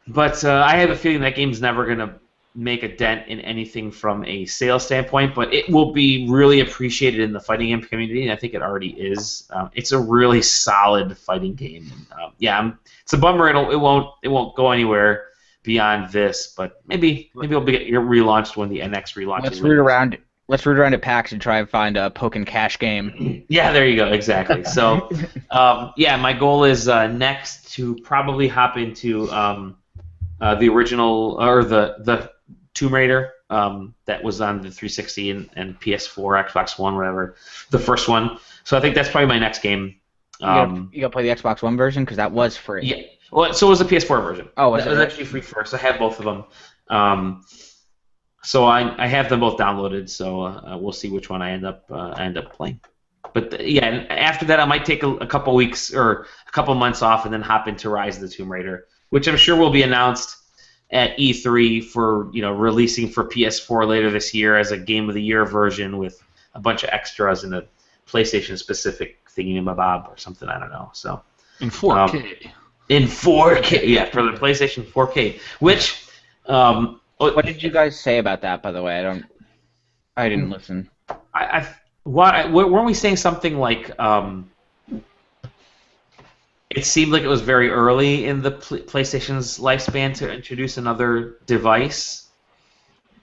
But I have a feeling that game's never going to make a dent in anything from a sales standpoint, but it will be really appreciated in the fighting game community, and I think it already is. It's a really solid fighting game. It's a bummer it won't go anywhere beyond this, but maybe it'll get relaunched when the NX relaunches. Let's root around at PAX and try and find a poke and cash game. Yeah, there you go. Exactly. So, my goal is next to probably hop into the original or the Tomb Raider that was on the 360 and PS4, Xbox One, whatever, the first one. So I think that's probably my next game. You gotta play the Xbox One version because that was free. Yeah. Well, so was the PS4 version. Oh, it was actually free first. I have both of them. So I have them both downloaded. So we'll see which one I end up playing. But after that I might take a couple weeks or a couple months off and then hop into Rise of the Tomb Raider, which I'm sure will be announced at E3 for releasing for PS4 later this year as a Game of the Year version with a bunch of extras and a PlayStation specific thingamabob or something. I don't know. So in 4K. In 4K, yeah, for the PlayStation 4K. Which what did you guys say about that? By the way, I didn't listen. Weren't we saying something like? It seemed like it was very early in the PlayStation's lifespan to introduce another device.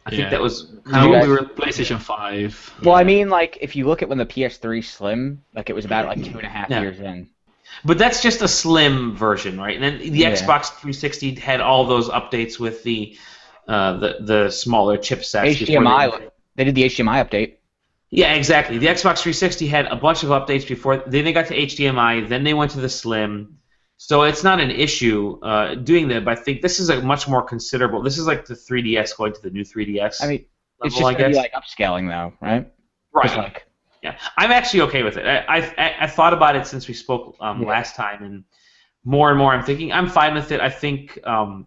I think that was kind of when we were PlayStation 5. Well, I mean, like, if you look at when the PS3 Slim, like, it was about, 2.5 years in. But that's just a slim version, right? And then the Xbox 360 had all those updates with the smaller chipsets. HDMI. They did the HDMI update. Yeah, exactly. The Xbox 360 had a bunch of updates before. Then they got to HDMI. Then they went to the Slim. So it's not an issue doing that. But I think this is a much more considerable. This is like the 3DS going to the new 3DS. I mean, it's just going to be like upscaling, though, right? Right. Yeah, I'm actually okay with it. I thought about it since we spoke last time, and more I'm thinking I'm fine with it. I think a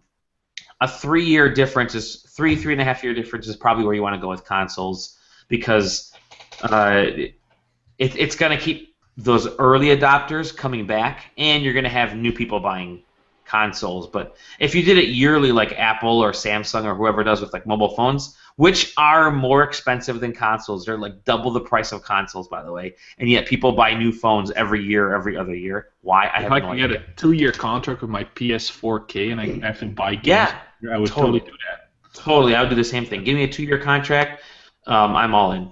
3-year difference is 3.5 year difference is probably where you want to go with consoles because it's going to keep those early adopters coming back, and you're going to have new people buying consoles. But if you did it yearly like Apple or Samsung or whoever does with like mobile phones, which are more expensive than consoles, they're like double the price of consoles, by the way, and yet people buy new phones every year, every other year. Why? If I can get a 2-year contract with my PS4K and I have to buy games, I would totally do that. Totally, I would do the same thing. Give me a 2-year contract, I'm all in.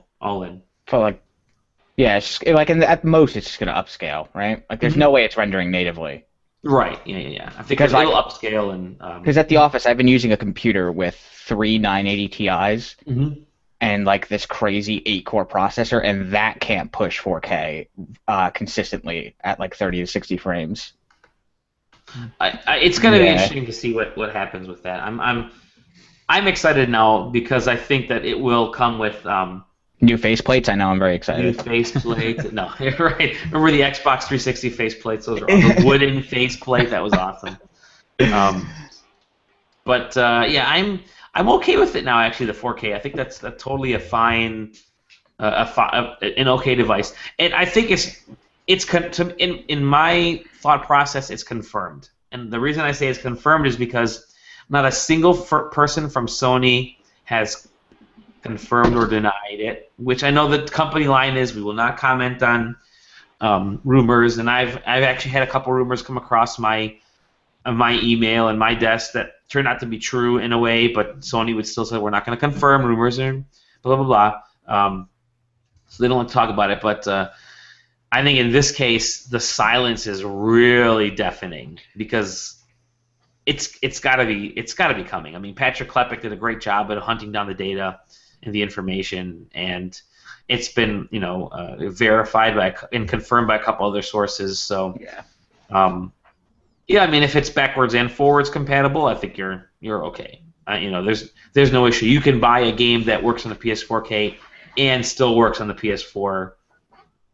So at most it's just gonna upscale, right? Like there's no way it's rendering natively. Right. Yeah. I think it'll upscale and. Because at the office, I've been using a computer with 3 980 Ti's and like this crazy 8-core processor, and that can't push 4K consistently at like 30 to 60 frames. It's going to be interesting to see what happens with that. I'm excited now because I think that it will come with. New faceplates? I know, I'm very excited. New faceplates? No, right. Remember the Xbox 360 faceplates? Those are the wooden faceplate. That was awesome. I'm okay with it now. Actually, the 4K. I think that's totally a fine, an okay device. And I think in my thought process, it's confirmed. And the reason I say it's confirmed is because not a single person from Sony has confirmed or denied it, which I know the company line is we will not comment on rumors, and I've actually had a couple rumors come across my email and my desk that turned out to be true in a way, but Sony would still say we're not going to confirm rumors and blah blah blah. So they don't want to talk about it, but I think in this case the silence is really deafening because it's got to be coming. I mean, Patrick Klepek did a great job at hunting down the data and the information, and it's been verified and confirmed by a couple other sources. So I mean, if it's backwards and forwards compatible, I think you're okay. There's no issue. You can buy a game that works on the PS4K and still works on the PS4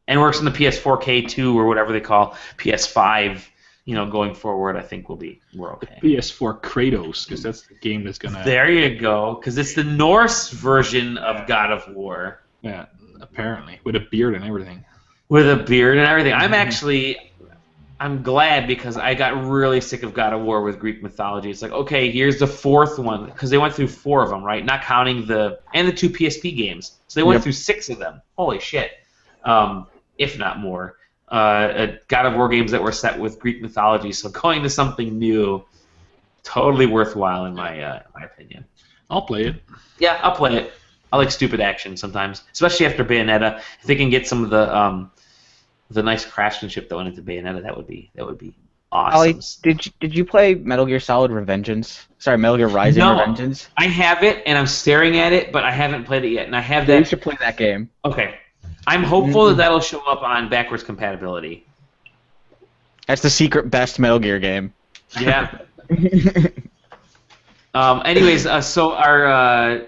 and works on the PS4K 2 or whatever they call PS5. Going forward, I think we're okay. PS4 Kratos, because that's the game that's gonna. There you go, because it's the Norse version of God of War. Yeah, apparently, with a beard and everything. With a beard and everything. I'm glad because I got really sick of God of War with Greek mythology. It's like, okay, here's the fourth one because they went through 4 of them, right? Not counting the 2 PSP games. So they went through 6 of them. Holy shit, if not more. God of War games that were set with Greek mythology. So going to something new, totally worthwhile in my opinion. I'll play it. Yeah, I'll play it. I like stupid action sometimes, especially after Bayonetta. If they can get some of the nice craftsmanship that went into Bayonetta, that would be awesome. Ollie, did you play Metal Gear Solid Revengeance? Sorry, Metal Gear Rising Revengeance? I have it, and I'm staring at it, but I haven't played it yet. And I have that. You should play that game. Okay. I'm hopeful that that'll show up on backwards compatibility. That's the secret best Metal Gear game. Yeah. Anyways, so our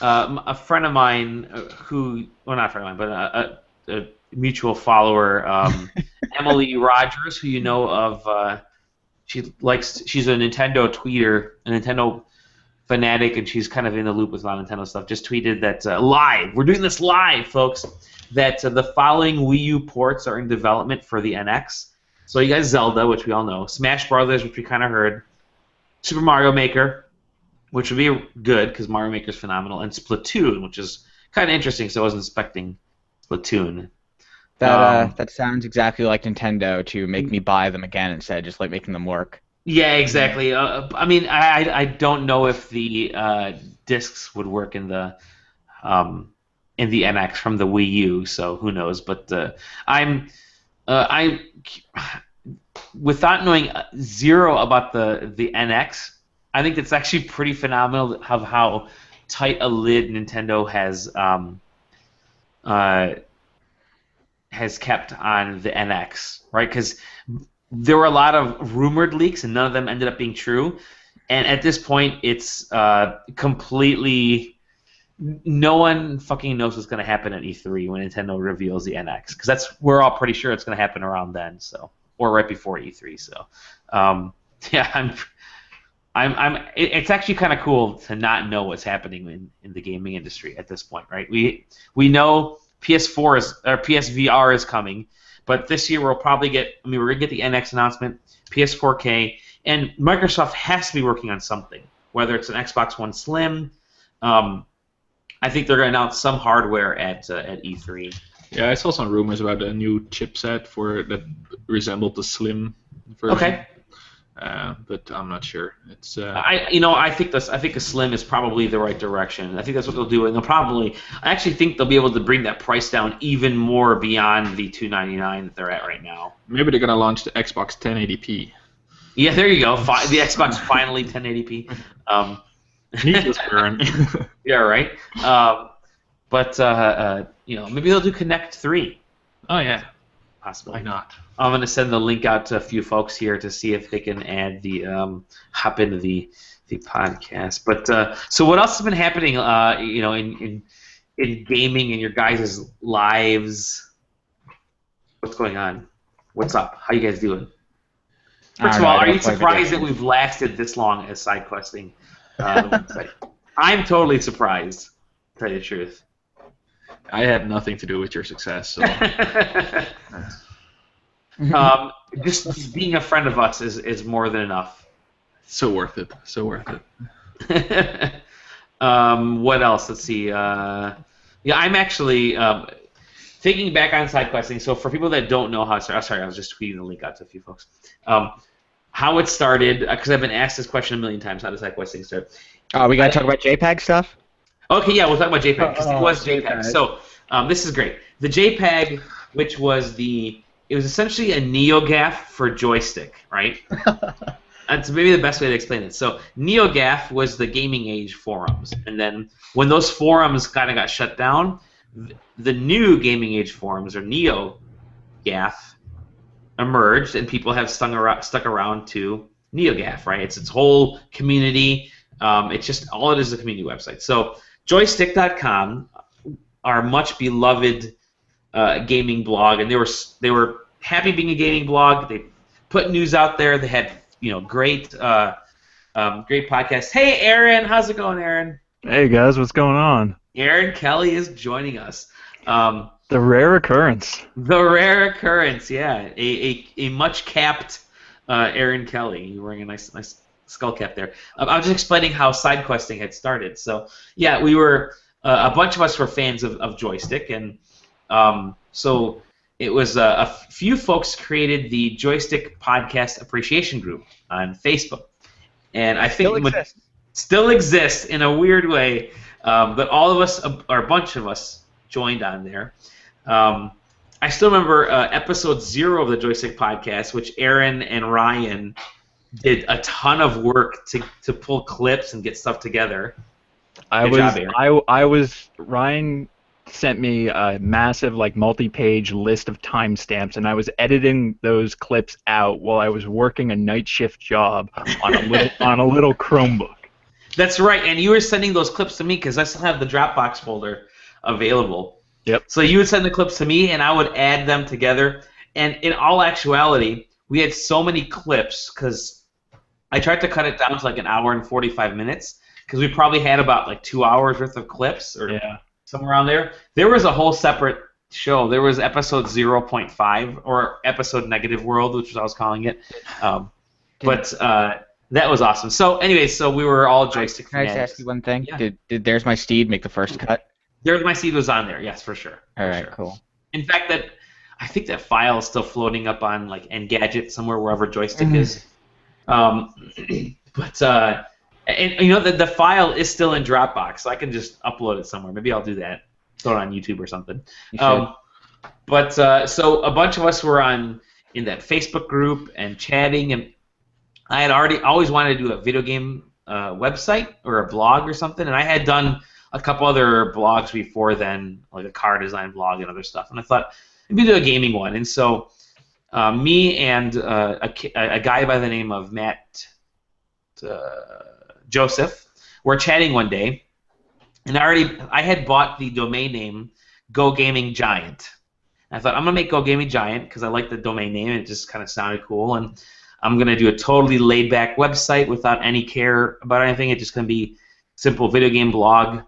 a friend of mine not a friend of mine, but a mutual follower, Emily Rogers, who you know of, she's a Nintendo tweeter, a Nintendo fanatic, and she's kind of in the loop with a lot of Nintendo stuff. Just tweeted that live, we're doing this live, folks. That the following Wii U ports are in development for the NX. So you got Zelda, which we all know, Smash Brothers, which we kind of heard, Super Mario Maker, which would be good because Mario Maker's phenomenal, and Splatoon, which is kind of interesting. So I wasn't expecting Splatoon. That sounds exactly like Nintendo to make me buy them again instead of just like making them work. Yeah, exactly. I mean, I don't know if the discs would work in the NX from the Wii U, so who knows? But without knowing zero about the NX, I think it's actually pretty phenomenal of how tight a lid Nintendo has kept on the NX, right? Because there were a lot of rumored leaks, and none of them ended up being true. And at this point, it's completely... No one fucking knows what's going to happen at E3 when Nintendo reveals the NX, because we're all pretty sure it's going to happen around then, so, or right before E3. So, yeah, it's actually kind of cool to not know what's happening in the gaming industry at this point, right? We know PSVR is coming, but this year we're going to get the NX announcement, PS4K, and Microsoft has to be working on something, whether it's an Xbox One Slim. I think they're going to announce some hardware at E3. Yeah, I saw some rumors about a new chipset that resembled the Slim version. Okay. But I'm not sure. It's I think a Slim is probably the right direction. I think that's what they'll do, and I actually think they'll be able to bring that price down even more beyond the $299 that they're at right now. Maybe they're gonna launch the Xbox 1080p. Yeah, there you go. The Xbox finally 1080p. Needless burn. Yeah, right. But maybe they'll do Connect 3. Oh yeah. Possibly. Why not? I'm going to send the link out to a few folks here to see if they can add hop into the podcast. But so what else has been happening? In gaming in your guys' lives. What's going on? What's up? How you guys doing? First of all, are you surprised that we've lasted this long as side questing? I'm totally surprised, to tell you the truth. I had nothing to do with your success. So. Just being a friend of us is more than enough. So worth it. So worth it. What else? Let's see. I'm actually thinking back on side questing. So for people that don't know how it started, sorry, I was just tweeting the link out to a few folks. How it started, because I've been asked this question a million times. How does side questing start? We gotta talk about JPEG stuff. Okay, yeah, we'll talk about JPEG because it was JPEG. So this is great. The JPEG, which was it was essentially a NeoGAF for joystick, right? That's maybe the best way to explain it. So NeoGAF was the gaming age forums, and then when those forums kind of got shut down, the new gaming age forums, or NeoGAF, emerged, and people have stuck around to NeoGAF, right? It's its whole community. It's just all it is a community website. So joystick.com, our much beloved gaming blog, and they were happy being a gaming blog. They put news out there. They had great podcasts. Hey, Aaron, how's it going, Aaron? Hey guys, what's going on? Aaron Kelly is joining us. The rare occurrence. The rare occurrence, yeah. A much capped Aaron Kelly. You're wearing a nice skull cap there. I was just explaining how side questing had started. So yeah, we were a bunch of us were fans of Joystick, and so it was a few folks created the Joystick Podcast Appreciation Group on Facebook, and I think still exists in a weird way. But all of us, or a bunch of us, joined on there. I still remember episode 0 of the Joystick Podcast, which Aaron and Ryan did a ton of work to pull clips and get stuff together. Ryan sent me a massive multi-page list of timestamps, and I was editing those clips out while I was working a night shift job on a little Chromebook. That's right, and you were sending those clips to me because I still have the Dropbox folder available. Yep. So you would send the clips to me, and I would add them together. And in all actuality, we had so many clips because I tried to cut it down to an hour and 45 minutes because we probably had about 2 hours worth of clips or somewhere around there. There was a whole separate show. There was episode 0.5 or episode Negative World, which I was calling it. But that was awesome. So anyway, so we were all Joystick fans. Can I just ask you one thing? Yeah. Did There's My Steed make the first cut? There's My Steed was on there, yes, for sure. All right, cool. In fact, I think that file is still floating up on Engadget somewhere, wherever Joystick is. And the file is still in Dropbox, so I can just upload it somewhere. Maybe I'll do that. Throw it on YouTube or something. So a bunch of us were in that Facebook group and chatting, and I had always wanted to do a video game website or a blog or something, and I had done a couple other blogs before then, like a car design blog and other stuff, and I thought maybe do a gaming one. And so me and a guy by the name of Matt Joseph were chatting one day, and I had bought the domain name Go Gaming Giant. I thought I'm gonna make Go Gaming Giant because I like the domain name, and it just kind of sounded cool, and I'm going to do a totally laid-back website without any care about anything. It's just going to be simple video game blog,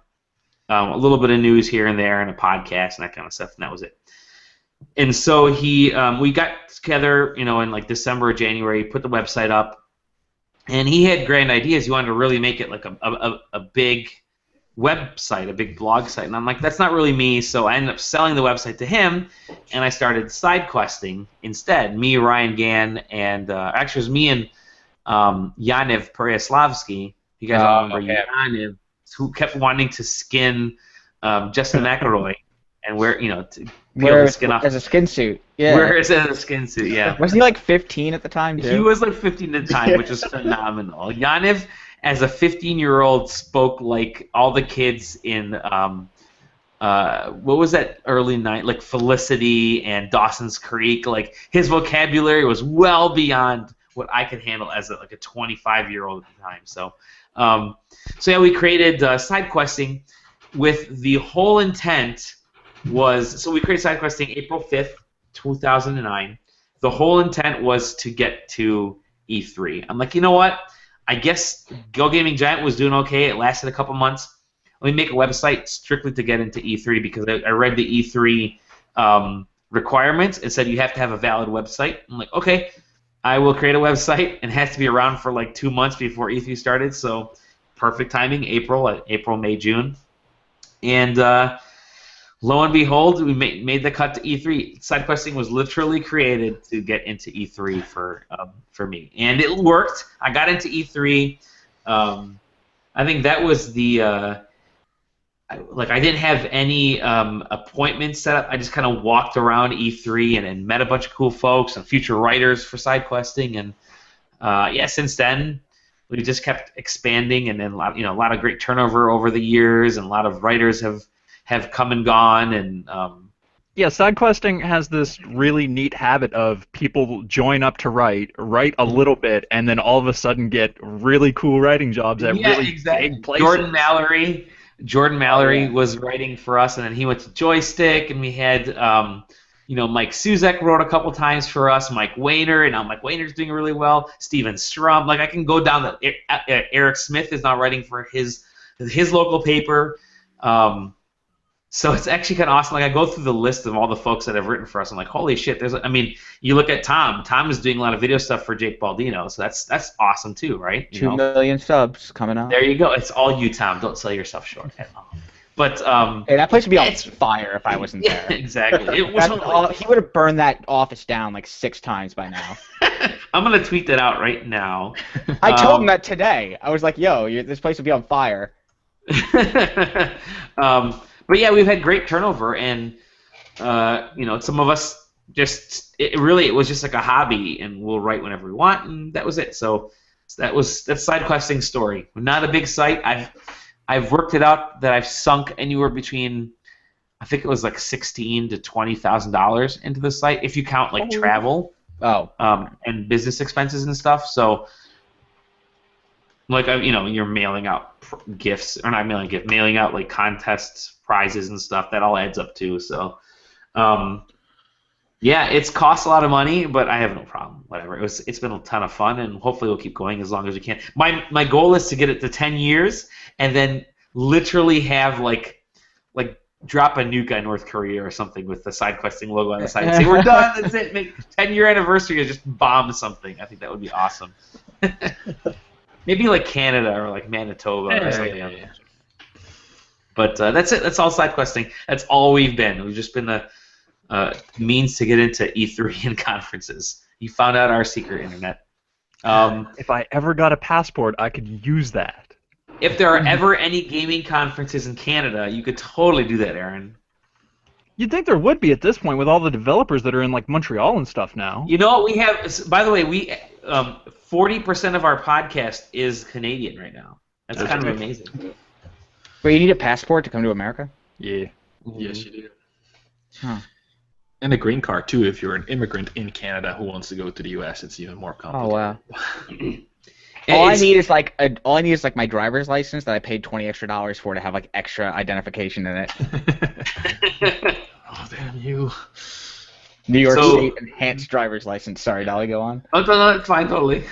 a little bit of news here and there, and a podcast and that kind of stuff, and that was it. And so we got together, in December or January, put the website up, and he had grand ideas. He wanted to really make it like a big website, a big blog site, and I'm like, that's not really me. So I ended up selling the website to him, and I started side questing instead. Me, Ryan Gann, and actually it was me and Yaniv Pereslavsky. You guys all remember Yaniv, who kept wanting to skin Justin McElroy and wear the skin off as a skin suit. Yeah. Wear it as a skin suit. Yeah. Wasn't he 15 at the time too? He was 15 at the time, which is phenomenal. Yaniv, as a 15-year-old, spoke like all the kids in what was that early night, Felicity and Dawson's Creek. His vocabulary was well beyond what I could handle as a 25-year-old at the time. So yeah, we created side questing with the whole intent was, so we created side questing April 5th, 2009. The whole intent was to get to E3. I'm like, you know what? I guess Go Gaming Giant was doing okay. It lasted a couple months. Let me make a website strictly to get into E3 because I read the E3 requirements. It said you have to have a valid website. I'm like, okay, I will create a website, and it has to be around for 2 months before E3 started. So perfect timing, April, May, June. And lo and behold, we made the cut to E3. Side questing was literally created to get into E3 for me, and it worked. I got into E3. I think that was the I didn't have any appointments set up. I just kind of walked around E3 and met a bunch of cool folks and future writers for side questing, and since then we just kept expanding, and then a lot of great turnover over the years, and a lot of writers have come and gone, and side questing has this really neat habit of people join up to write a little bit, and then all of a sudden get really cool writing jobs at really big places. Jordan Mallory was writing for us, and then he went to Joystick, and we had Mike Suzek wrote a couple times for us, Mike Wayner, and now Mike Wayner's doing really well. Steven Strum, I can go down Eric Smith is now writing for his local paper. So it's actually kind of awesome. Like I go through the list of all the folks that have written for us. I'm like, holy shit! I mean, you look at Tom. Tom is doing a lot of video stuff for Jake Baldino, so that's awesome too, right? 2 million subs coming up. There you go. It's all you, Tom. Don't sell yourself short at all. But hey, that place would be on fire if I wasn't there. Exactly. He would have burned that office down like 6 times by now. I'm gonna tweet that out right now. I told him that today. I was like, "Yo, this place would be on fire." But yeah, we've had great turnover, and some of us it was just like a hobby, and we'll write whenever we want, and that was it. So that's SideQuesting's story. We're not a big site. I've worked it out that I've sunk anywhere between, I think it was like $16,000 to $20,000 into the site if you count like travel, and business expenses and stuff. So. Like you're mailing out gifts, or not mailing gifts, mailing out like contests, prizes, and stuff. That all adds up too. So, yeah, it's cost a lot of money, but I have no problem. Whatever. It's been a ton of fun, and hopefully we'll keep going as long as we can. My goal is to get it to 10 years, and then literally have like drop a nuke on North Korea or something with the SideQuesting logo on the side and say we're done. That's it. Make 10-year anniversary and just bomb something. I think that would be awesome. Maybe like Canada or like Manitoba or something. Yeah. But that's it. That's all SideQuesting. That's all we've been. We've just been the means to get into E3 and conferences. You found out our secret, Internet. If I ever got a passport, I could use that. If there are ever any gaming conferences in Canada, you could totally do that, Aaron. You'd think there would be at this point with all the developers that are in like Montreal and stuff now. You know what we have? By the way, 40% of our podcast is Canadian right now. That's kind of amazing. But you need a passport to come to America? Yeah. Mm-hmm. Yes, you do. Huh. And a green card too. If you're an immigrant in Canada who wants to go to the U.S., it's even more complicated. Oh wow. All I need is like my driver's license that I paid $20 extra for to have like extra identification in it. Oh damn you! New York State enhanced driver's license. Sorry, Dolly, go on. Oh, no, it's fine, totally.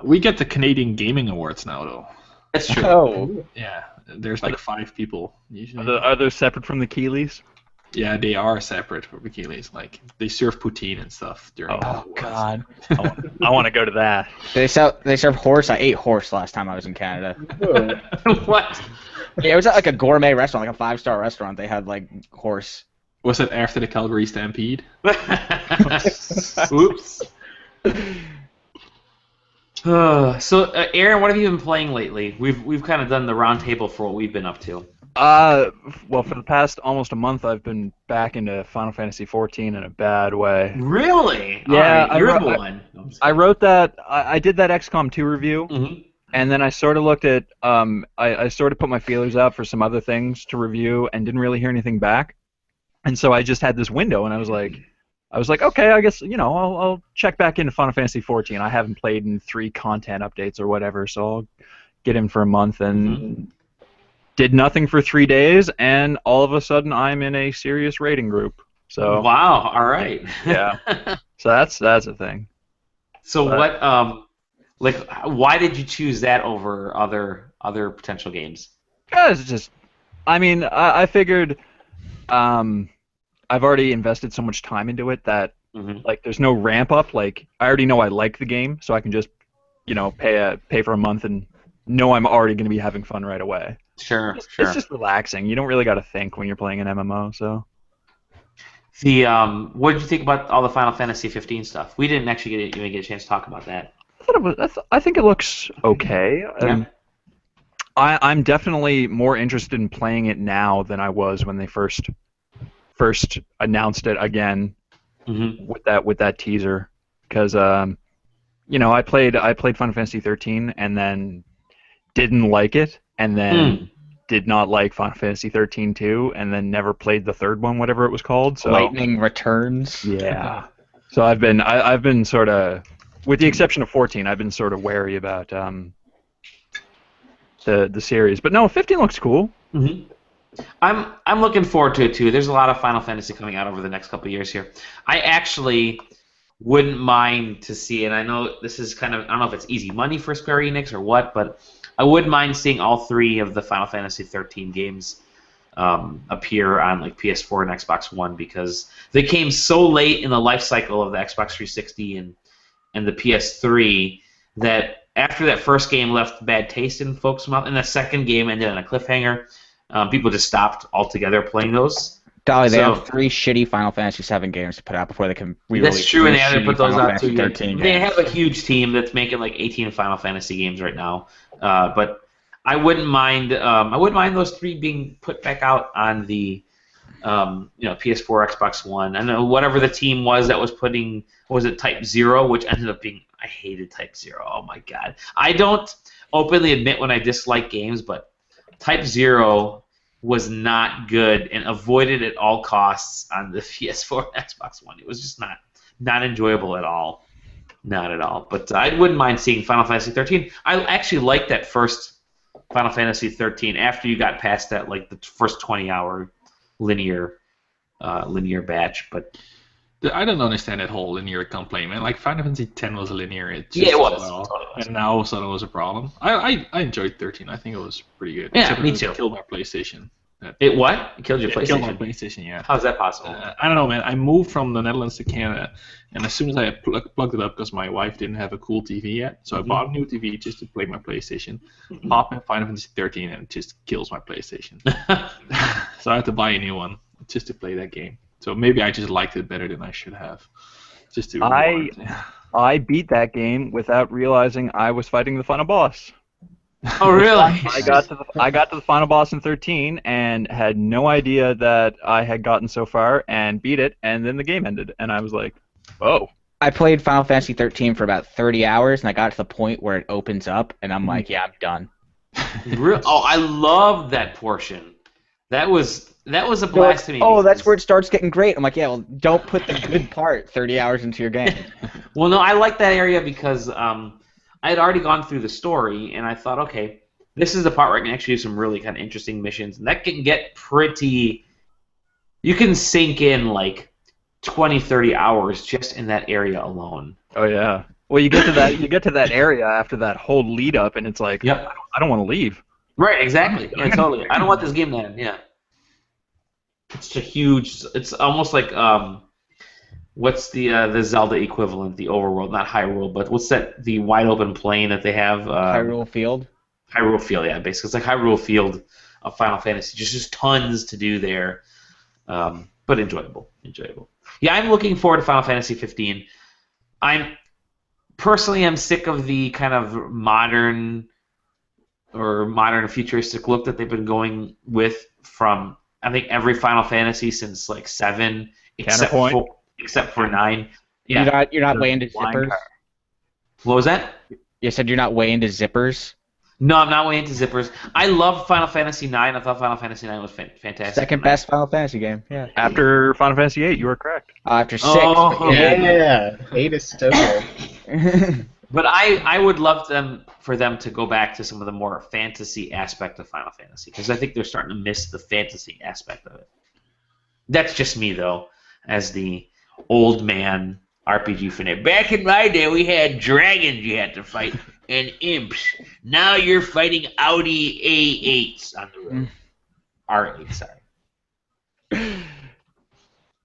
We get the Canadian Gaming Awards now, though. That's true. Oh. Yeah, there's like 5 people usually. Are those separate from the Keeleys? Yeah, they are separate from the Keeleys. Like they serve poutine and stuff during. Oh God. I want to go to that. They serve horse. I ate horse last time I was in Canada. What? Yeah, it was at like a gourmet restaurant, like a 5-star restaurant. They had like horse. Was it after the Calgary Stampede? Oops. So, Aaron, what have you been playing lately? We've kind of done the round table for what we've been up to. Well, for the past almost a month, I've been back into Final Fantasy XIV in a bad way. Really? Yeah, right, you're the one. I wrote that. I did that XCOM 2 review, and then I sort of looked at. I sort of put my feelers out for some other things to review, and didn't really hear anything back. And so I just had this window, and I was like, okay, I guess I'll check back into Final Fantasy XIV. I haven't played in 3 content updates or whatever, so I'll get in for a month and did nothing for 3 days, and all of a sudden I'm in a serious rating group. So wow, all right. Yeah. So that's a thing. So what why did you choose that over other potential games? It's just, I figured. I've already invested so much time into it that like there's no ramp up. Like I already know I like the game, so I can just pay for a month and know I'm already going to be having fun right away. Sure. It's just relaxing. You don't really got to think when you're playing an MMO. So what did you think about all the Final Fantasy 15 stuff? We didn't actually even get a chance to talk about that. I think it looks okay. Yeah. I'm definitely more interested in playing it now than I was when they first announced it again with that teaser, because I played Final Fantasy 13 and then didn't like it, and then did not like Final Fantasy 13 2, and then never played the third one, whatever it was called. So Lightning Returns. Yeah. So I've been sort of, with the exception of 14, I've been sort of wary about the series. But no, 15 looks cool. I'm looking forward to it too. There's a lot of Final Fantasy coming out over the next couple of years here. I actually wouldn't mind to see, and I know this is kind of, I don't know if it's easy money for Square Enix or what, but I wouldn't mind seeing all 3 of the Final Fantasy 13 games appear on like PS4 and Xbox One, because they came so late in the life cycle of the Xbox 360 and the PS3 that after that first game left bad taste in folks' mouth, and the second game ended on a cliffhanger, people just stopped altogether playing those. Dolly, they have 3 shitty Final Fantasy 7 games to put out before they can re-release. That's true, and they haven't put those out too yet. They have a huge team that's making like 18 Final Fantasy games right now, but I wouldn't mind. I wouldn't mind those 3 being put back out on the, PS4, Xbox One, and whatever the team was that was putting. What was it, Type 0, which ended up being. I hated Type 0. Oh my god. I don't openly admit when I dislike games, but Type 0 was not good and avoided at all costs on the PS4 and Xbox One. It was just not enjoyable at all. Not at all. But I wouldn't mind seeing Final Fantasy 13. I actually liked that first Final Fantasy 13 after you got past that, like the first 20-hour linear batch. But I don't understand that whole linear complaint, man. Like Final Fantasy X was linear. It was. Well, and now all of a sudden it was a problem. I enjoyed 13. I think it was pretty good. Yeah, me too. It killed my PlayStation. It what? It killed your PlayStation? It killed my PlayStation, yeah. How's that possible? I don't know, man. I moved from the Netherlands to Canada, and as soon as I plugged it up, because my wife didn't have a cool TV yet, so I bought a new TV just to play my PlayStation. Pop in Final Fantasy 13, and it just kills my PlayStation. So I had to buy a new one just to play that game. So maybe I just liked it better than I should have. Just to I beat that game without realizing I was fighting the final boss. Oh really? I got to the final boss in 13 and had no idea that I had gotten so far and beat it, and then the game ended, and I was like, oh. I played Final Fantasy 13 for about 30 hours, and I got to the point where it opens up, and I'm like, yeah, I'm done. Oh, I loved that portion. That was a blast to me. Oh, that's where it starts getting great. I'm like, yeah, well, don't put the good part 30 hours into your game. Well, no, I like that area because I had already gone through the story, and I thought, okay, this is the part where I can actually do some really kind of interesting missions, and that can get pretty. You can sink in like 20, 30 hours just in that area alone. Oh yeah. Well, you get to that area after that whole lead up, and it's like, yep. I don't want to leave. Right, exactly. Yeah, totally. I don't want this game to end. Yeah. It's a huge. It's almost like what's the Zelda equivalent, the overworld, not Hyrule, but what's that? The wide open plain that they have. Hyrule Field. Hyrule Field, yeah, basically it's like Hyrule Field of Final Fantasy. Just tons to do there, but enjoyable. Yeah, I'm looking forward to Final Fantasy 15. I'm sick of the kind of modern futuristic look that they've been going with from I think every Final Fantasy since like 7, except for 9. Yeah. You're not way into zippers. What was that? You said you're not way into zippers. No, I'm not way into zippers. I love Final Fantasy 9. I thought Final Fantasy 9 was fantastic. Second best Final Fantasy game. Yeah. After Final Fantasy 8, you were correct. After 6. Oh, yeah. 8 is still good. But I would love for them to go back to some of the more fantasy aspect of Final Fantasy, because I think they're starting to miss the fantasy aspect of it. That's just me, though, as the old man RPG fanatic. Back in my day, we had dragons you had to fight and imps. Now you're fighting Audi A8s on the road. R8, sorry.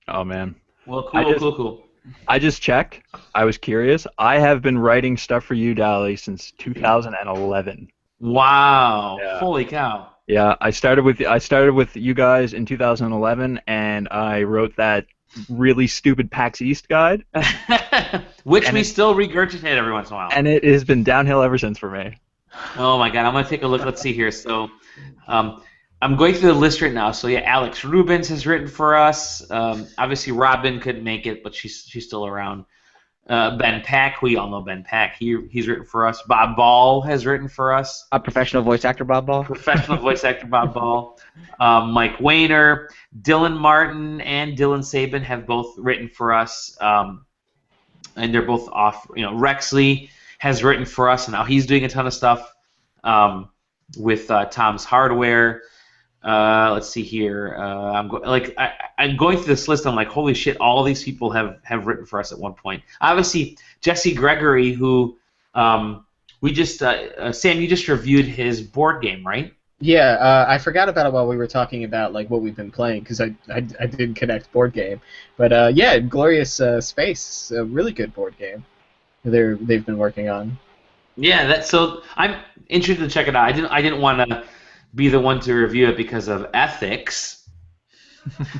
Oh, man. Well, cool. I just checked. I was curious. I have been writing stuff for you, Dally, since 2011. Wow! Yeah. Holy cow! Yeah, I started with you guys in 2011, and I wrote that really stupid PAX East guide, which we still regurgitate every once in a while. And it has been downhill ever since for me. Oh my god! I'm gonna take a look. Let's see here. So, I'm going through the list right now. So yeah, Alex Rubens has written for us. Obviously, Robin couldn't make it, but she's still around. Ben Pack, we all know Ben Pack. He's written for us. Bob Ball has written for us. A professional voice actor, Bob Ball. Professional voice actor, Bob Ball. Mike Wayner, Dylan Martin, and Dylan Sabin have both written for us, and they're both off. Rexley has written for us, and now he's doing a ton of stuff with Tom's Hardware. Let's see here. I'm going through this list. I'm like, holy shit! All these people have written for us at one point. Obviously, Jesse Gregory, who we just Sam, you just reviewed his board game, right? Yeah, I forgot about it while we were talking about like what we've been playing because I did connect board game, but yeah, Glorious Space, a really good board game. They've been working on. Yeah, so I'm interested to check it out. I didn't want to be the one to review it because of ethics,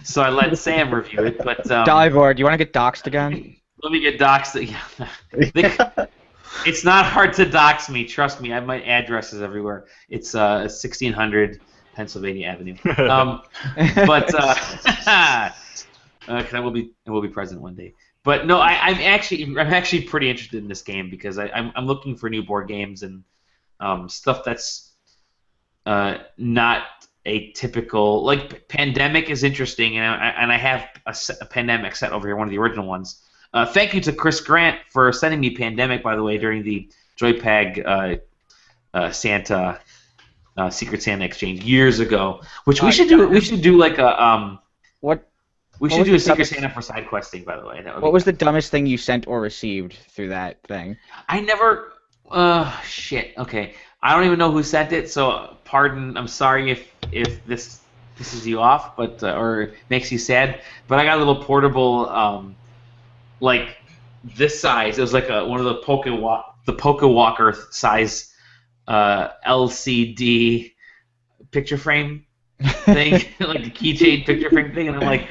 so I let Sam review it. But Divor, do you want to get doxxed again? let me get doxed. Yeah. It's not hard to dox me. Trust me, I have my addresses everywhere. It's 1600 Pennsylvania Avenue. But cause I will be president one day. But no, I'm actually pretty interested in this game because I'm looking for new board games and stuff that's not a typical, like Pandemic is interesting, and I have a Pandemic set over here, one of the original ones. Thank you to Chris Grant for sending me Pandemic, by the way, during the Joypag Santa Secret Santa exchange years ago. Which we should do. We should do like a What? We should do a Secret Santa for side questing, by the way. What was the dumbest thing you sent or received through that thing? I never. Shit. Okay, I don't even know who sent it, so pardon. I'm sorry if this pisses you off, but or makes you sad. But I got a little portable. Like this size. It was like one of the Poke Walker size LCD picture frame thing, like a keychain picture frame thing, and I'm like,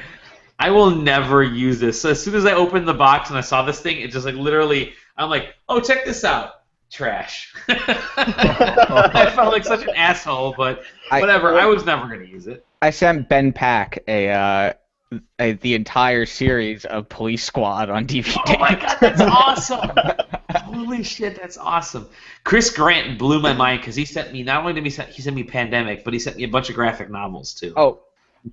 I will never use this. So as soon as I opened the box and I saw this thing, it just like literally, I'm like, oh, check this out, trash. I felt like such an asshole, but whatever. I was never gonna use it. I sent Ben Pack the entire series of Police Squad on DVD. Oh my god, that's awesome! Holy shit, that's awesome. Chris Grant blew my mind because he sent me, not only did he send me Pandemic, but he sent me a bunch of graphic novels too. Oh,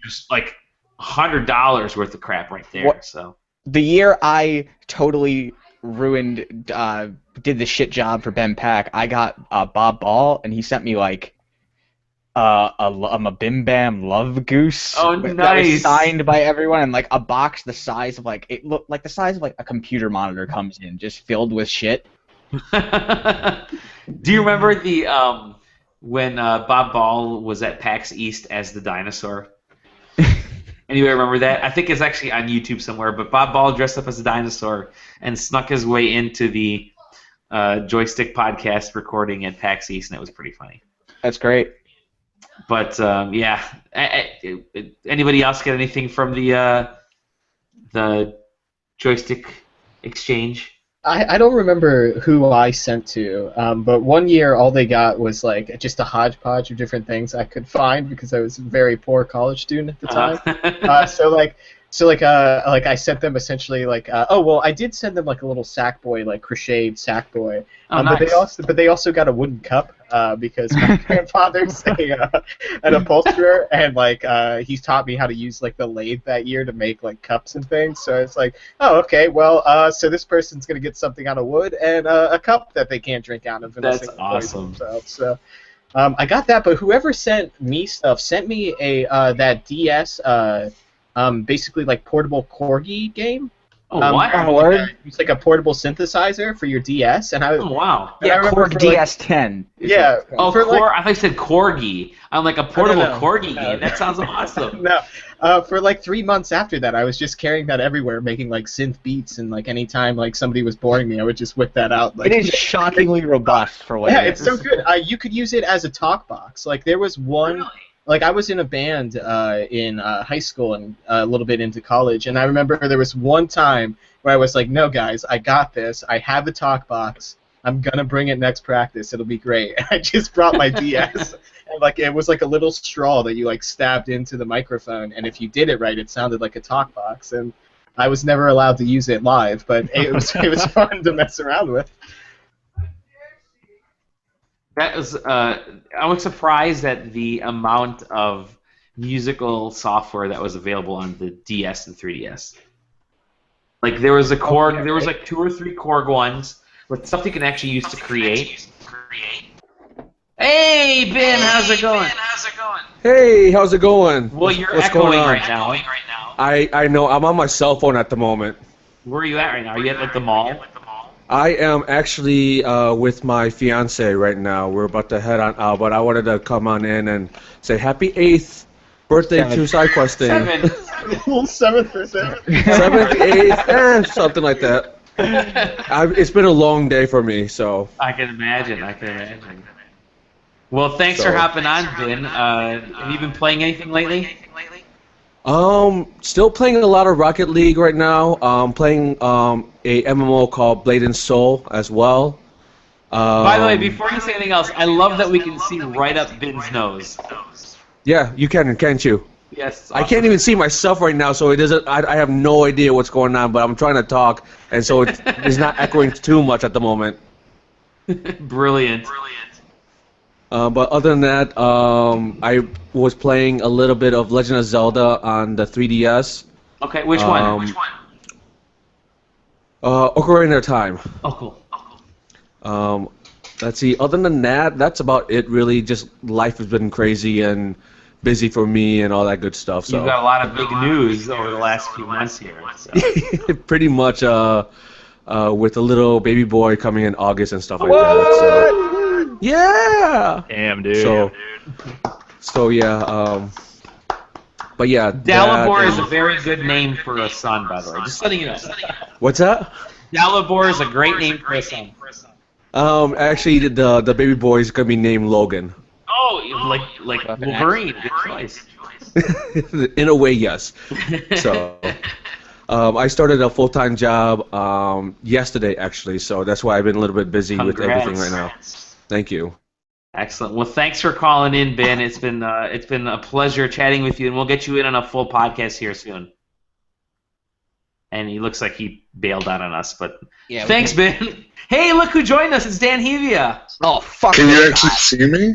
just like $100 worth of crap right there. What? So the year I totally ruined, did the shit job for Ben Pack, I got Bob Ball, and he sent me like a Bim Bam Love Goose. Oh, that nice. was signed by everyone, and like a box the size of like, it looked like the size of like a computer monitor comes in, just filled with shit. Do you remember the when Bob Ball was at PAX East as the dinosaur? Anybody remember that? I think it's actually on YouTube somewhere. But Bob Ball dressed up as a dinosaur and snuck his way into the Joystick podcast recording at PAX East, and it was pretty funny. That's great. But yeah, anybody else get anything from the Joystick exchange? I don't remember who I sent to, but one year all they got was like just a hodgepodge of different things I could find because I was a very poor college student at the time. So I sent them essentially like I did send them like a little Sackboy, like crocheted Sackboy, nice. but they also got a wooden cup because my grandfather's an upholsterer, and like he's taught me how to use like the lathe that year to make like cups and things. So it's like, oh, okay, well so this person's gonna get something out of wood and a cup that they can't drink out of. That's awesome. So I got that, but whoever sent me stuff sent me a that DS basically like portable corgi game. Oh, what? It's like a portable synthesizer for your DS, and oh wow. Yeah, Korg DS10. Yeah. Oh, I thought you said corgi. I'm like a portable corgi game. That sounds awesome. No, for like 3 months after that, I was just carrying that everywhere, making like synth beats, and like anytime like somebody was boring me, I would just whip that out. Like, it is shockingly robust for what. Yeah, it it's so good. You could use it as a talk box. Like there was one. Really? Like I was in a band in high school and a little bit into college, and I remember there was one time where I was like, "No, guys, I got this. I have a talk box. I'm gonna bring it next practice. It'll be great." And I just brought my DS, and like it was like a little straw that you like stabbed into the microphone, and if you did it right, it sounded like a talk box. And I was never allowed to use it live, but it was fun to mess around with. That was. I was surprised at the amount of musical software that was available on the DS and 3DS. Like there was a Korg, there was like 2 or 3 Korg ones with stuff you can actually use to create. Hey Ben, how's it going? Hey, how's it going? Well, you're What's echoing going on? right now. I know. I'm on my cell phone at the moment. Where are you at right now? Are you at like the mall? I am actually with my fiance right now. We're about to head on out, but I wanted to come on in and say happy 8th birthday to SideQuesting. 7th birthday. 7th, 8th, something like that. It's been a long day for me, so. I can imagine. Well, thanks for hopping on, Ben. Have you been playing anything lately? Still playing a lot of Rocket League right now. Playing a MMO called Blade and Soul as well. By the way, before you say anything else, I love that we can see right up Ben's nose. Yeah, you can, can't you? Yes. I can't even see myself right now, so it doesn't. I have no idea what's going on, but I'm trying to talk, and so it's not echoing too much at the moment. Brilliant. But other than that, I was playing a little bit of Legend of Zelda on the 3DS. Okay, which one? Ocarina of Time. Oh, cool. Let's see. Other than that, that's about it. Really, just life has been crazy and busy for me and all that good stuff. So you've got a lot of big news over the last few months here. So. Pretty much, with a little baby boy coming in August and stuff like that. So yeah. Damn, dude. So yeah. But yeah. Dalibor is a very good name for a son, by the way. Just letting you know. What's that? Dalibor is a great name for a son. Actually, the baby boy is gonna be named Logan. Oh, like Wolverine. Good choice. In a way, yes. So, I started a full-time job yesterday, actually. So that's why I've been a little bit busy with everything right now. Thank you. Excellent. Well, thanks for calling in, Ben. It's been a pleasure chatting with you, and we'll get you in on a full podcast here soon. And he looks like he bailed out on us, but yeah, thanks, Ben. Hey, look who joined us. It's Dan Hevia. Oh, fuck. Can you actually see me?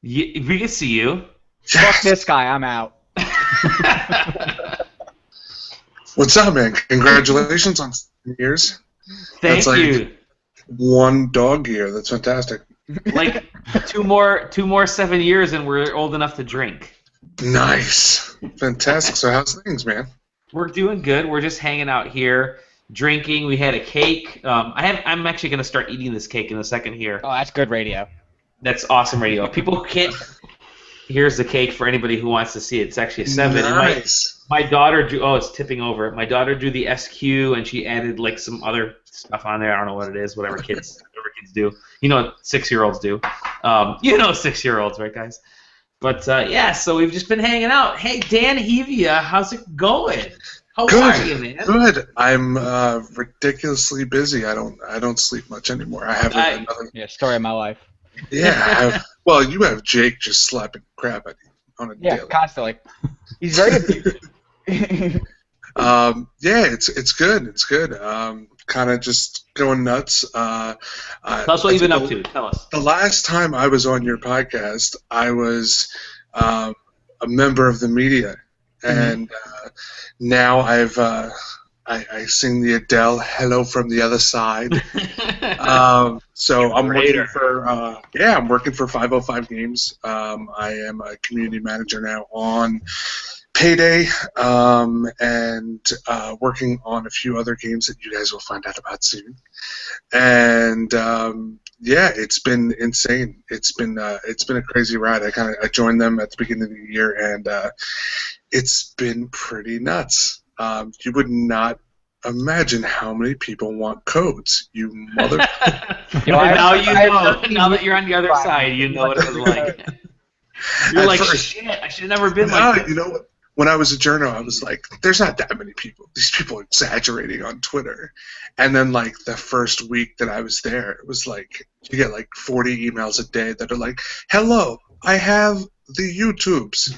We can see you. Yes. Fuck this guy. I'm out. What's up, man? Congratulations on 7 years. Thank you. One dog year. That's fantastic. Like two more 7 years, and we're old enough to drink. Nice. Fantastic. So how's things, man? We're doing good. We're just hanging out here, drinking. We had a cake. I'm actually going to start eating this cake in a second here. Oh, that's good radio. That's awesome radio. People who can't... Here's the cake for anybody who wants to see it. It's actually a 7. Nice. My daughter drew... Oh, it's tipping over. My daughter drew the SQ, and she added like some other stuff on there. I don't know what it is. Whatever kids do. You know what 6-year-olds do. You know 6-year-olds, right, guys? But, yeah, so we've just been hanging out. Hey, Dan Hevia, how's it going? How are you, man? Good. I'm ridiculously busy. I don't sleep much anymore. I have another... Yeah, story of my life. Yeah. Well, you have Jake just slapping crap at you on a daily. Yeah, constantly. He's very abusive. Yeah, it's good. It's good. Kind of just going nuts. Tell us what you've been up to. Tell us. The last time I was on your podcast, I was a member of the media, and now I sing the Adele "Hello from the Other Side." So I'm working for I'm working for 505 Games. I am a community manager now on Payday, and working on a few other games that you guys will find out about soon. And yeah, it's been insane. It's been a crazy ride. I joined them at the beginning of the year, and it's been pretty nuts. You would not imagine how many people want codes. You mother. Now you know. Now that you're on the other side, you know what it was like. You're like, shit, I should have never been like this. You know what? When I was a journo, I was like, there's not that many people. These people are exaggerating on Twitter. And then, like, the first week that I was there, it was like, you get like 40 emails a day that are like, hello, I have the YouTubes.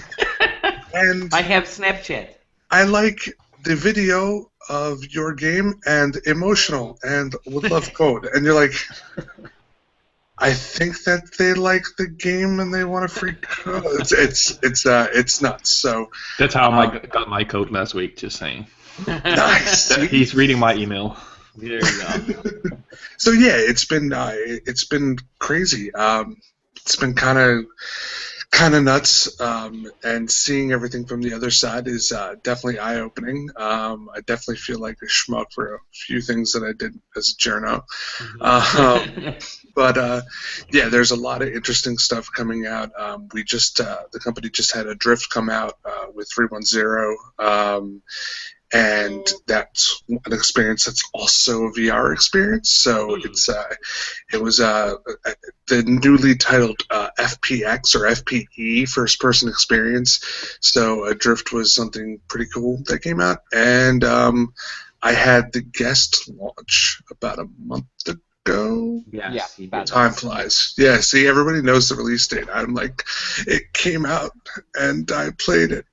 And I have Snapchat. I like the video of your game and emotional and would love code. And you're like, I think that they like the game and they want to free code. It's nuts. So that's how I got my code last week. Just saying. Nice. He's reading my email. There you go. So yeah, it's been crazy. It's been kind kind of nuts, and seeing everything from the other side is definitely eye-opening. I definitely feel like a schmuck for a few things that I did as a journo. But yeah, there's a lot of interesting stuff coming out. We just the company just had a Drift come out with 310. And that's an experience that's also a VR experience. So it was the newly titled FPX or FPE, first person experience. So Drift was something pretty cool that came out, and I had the guest launch about a month ago. Yes, yeah, Time flies. Yeah, see, everybody knows the release date. I'm like, it came out, and I played it.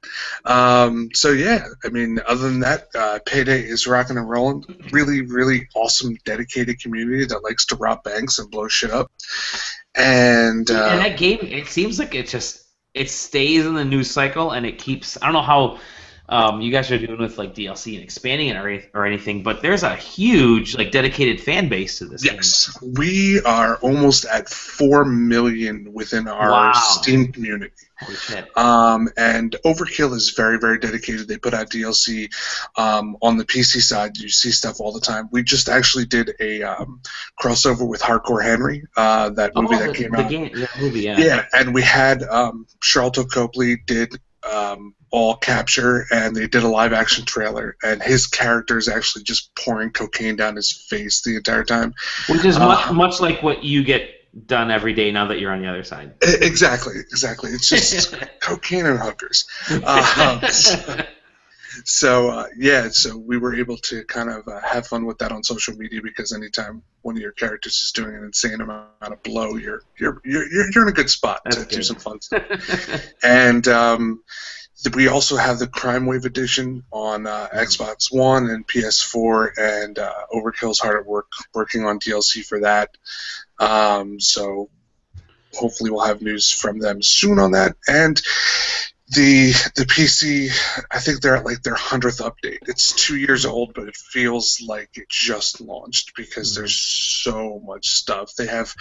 So yeah, I mean, other than that, Payday is rocking and rolling. Really, really awesome, dedicated community that likes to rob banks and blow shit up. And that game, it seems like it stays in the news cycle, and it keeps. I don't know how you guys are doing with like DLC and expanding it or anything, but there's a huge like dedicated fan base to this game. Yes, we are almost at 4 million within our Steam community. Holy shit. And Overkill is very, very dedicated. They put out DLC on the PC side. You see stuff all the time. We just actually did a crossover with Hardcore Henry, that movie that came out. Yeah, and we had Charlton Copley did all capture, and they did a live action trailer, and his character is actually just pouring cocaine down his face the entire time. Which is much like what you get done every day now that you're on the other side. Exactly. It's just cocaine and hookers. So we were able to kind of have fun with that on social media, because anytime one of your characters is doing an insane amount of blow, you're in a good spot to do some fun stuff. And we also have the Crime Wave edition on Xbox One and PS4, and Overkill's hard at work working on DLC for that. So hopefully we'll have news from them soon on that. And the PC, I think they're at like their 100th update. It's 2 years old, but it feels like it just launched, because there's so much stuff. They have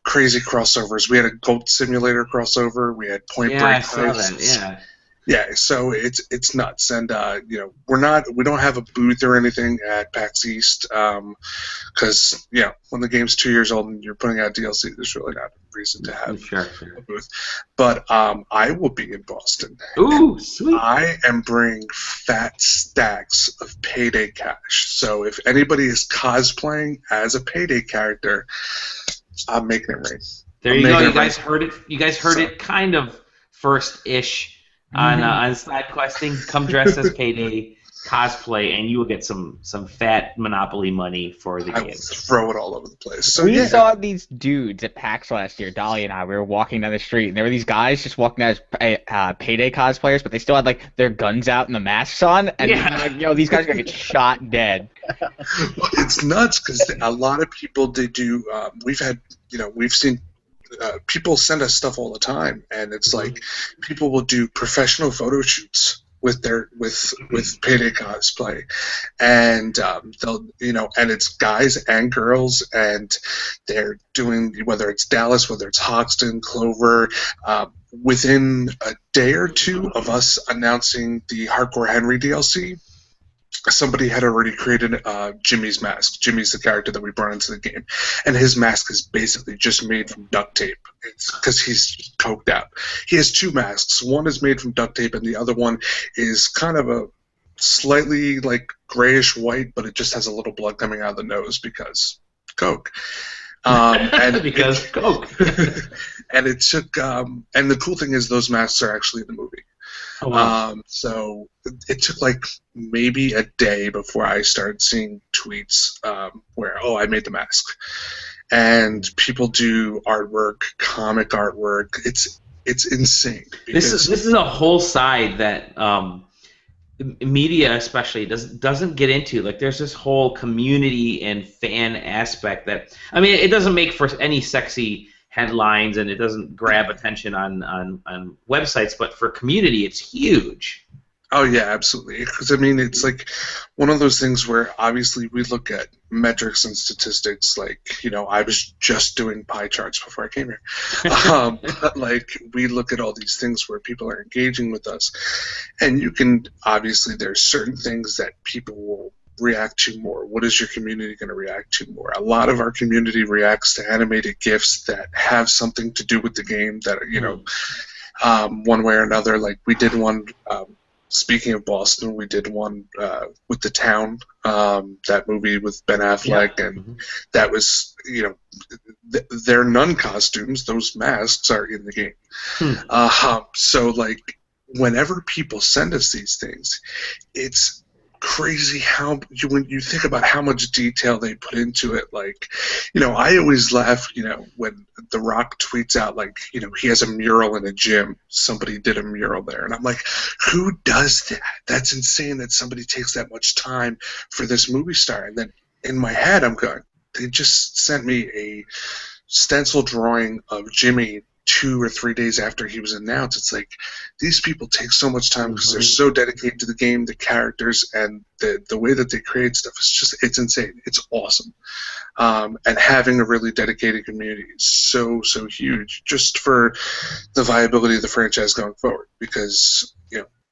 crazy crossovers. We had a Goat Simulator crossover. We had Point Break. I saw that. Yeah. Yeah, so it's nuts, and we don't have a booth or anything at PAX East, because when the game's 2 years old and you're putting out DLC, there's really not a reason to have a booth. But I will be in Boston. Ooh, sweet! I am bringing fat stacks of Payday cash. So if anybody is cosplaying as a Payday character, I'm making it rain. There you go. You guys heard it. You guys heard it kind of first-ish. On SideQuesting, come dressed as Payday, cosplay, and you will get some fat Monopoly money for the game. I will throw it all over the place. So, we saw these dudes at PAX last year, Dolly and I. We were walking down the street, and there were these guys just walking out as Payday cosplayers, but they still had like their guns out and the masks on, and these guys are gonna get shot dead. It's nuts, because a lot of people do. We've seen. People send us stuff all the time, and it's like people will do professional photo shoots with Payday cosplay, and they'll and it's guys and girls, and they're doing, whether it's Dallas, whether it's Hoxton, Clover. Within a day or two of us announcing the Hardcore Henry DLC, somebody had already created Jimmy's mask. Jimmy's the character that we brought into the game, and his mask is basically just made from duct tape. It's because he's coked out. He has two masks. One is made from duct tape, and the other one is kind of a slightly like grayish white, but it just has a little blood coming out of the nose because coke. And because coke. And it took. And the cool thing is, those masks are actually in the movie. Oh, wow. So it took like maybe a day before I started seeing tweets where, I made the mask. And people do artwork, comic artwork. It's insane. This is a whole side that media especially doesn't get into. Like, there's this whole community and fan aspect that, I mean, it doesn't make for any sexy headlines, and it doesn't grab attention on websites, but for community, it's huge. Oh yeah, absolutely. Because I mean, it's like one of those things where obviously we look at metrics and statistics. Like, I was just doing pie charts before I came here, but like we look at all these things where people are engaging with us, and you can obviously there's certain things that people will react to more. What is your community going to react to more? A lot of our community reacts to animated GIFs that have something to do with the game that one way or another. Like we did one. Speaking of Boston, we did one with The Town, that movie with Ben Affleck, and that was, they're nun costumes. Those masks are in the game. So, like, whenever people send us these things, it's crazy when you think about how much detail they put into it. Like, I always laugh, when The Rock tweets out, like, he has a mural in a gym. Somebody did a mural there. And I'm like, who does that? That's insane that somebody takes that much time for this movie star. And then in my head, I'm going, they just sent me a stencil drawing of Jimmy 2 or 3 days after he was announced. It's like these people take so much time because they're so dedicated to the game, the characters, and the way that they create stuff. It's insane. It's awesome. And having a really dedicated community is so huge just for the viability of the franchise going forward. Because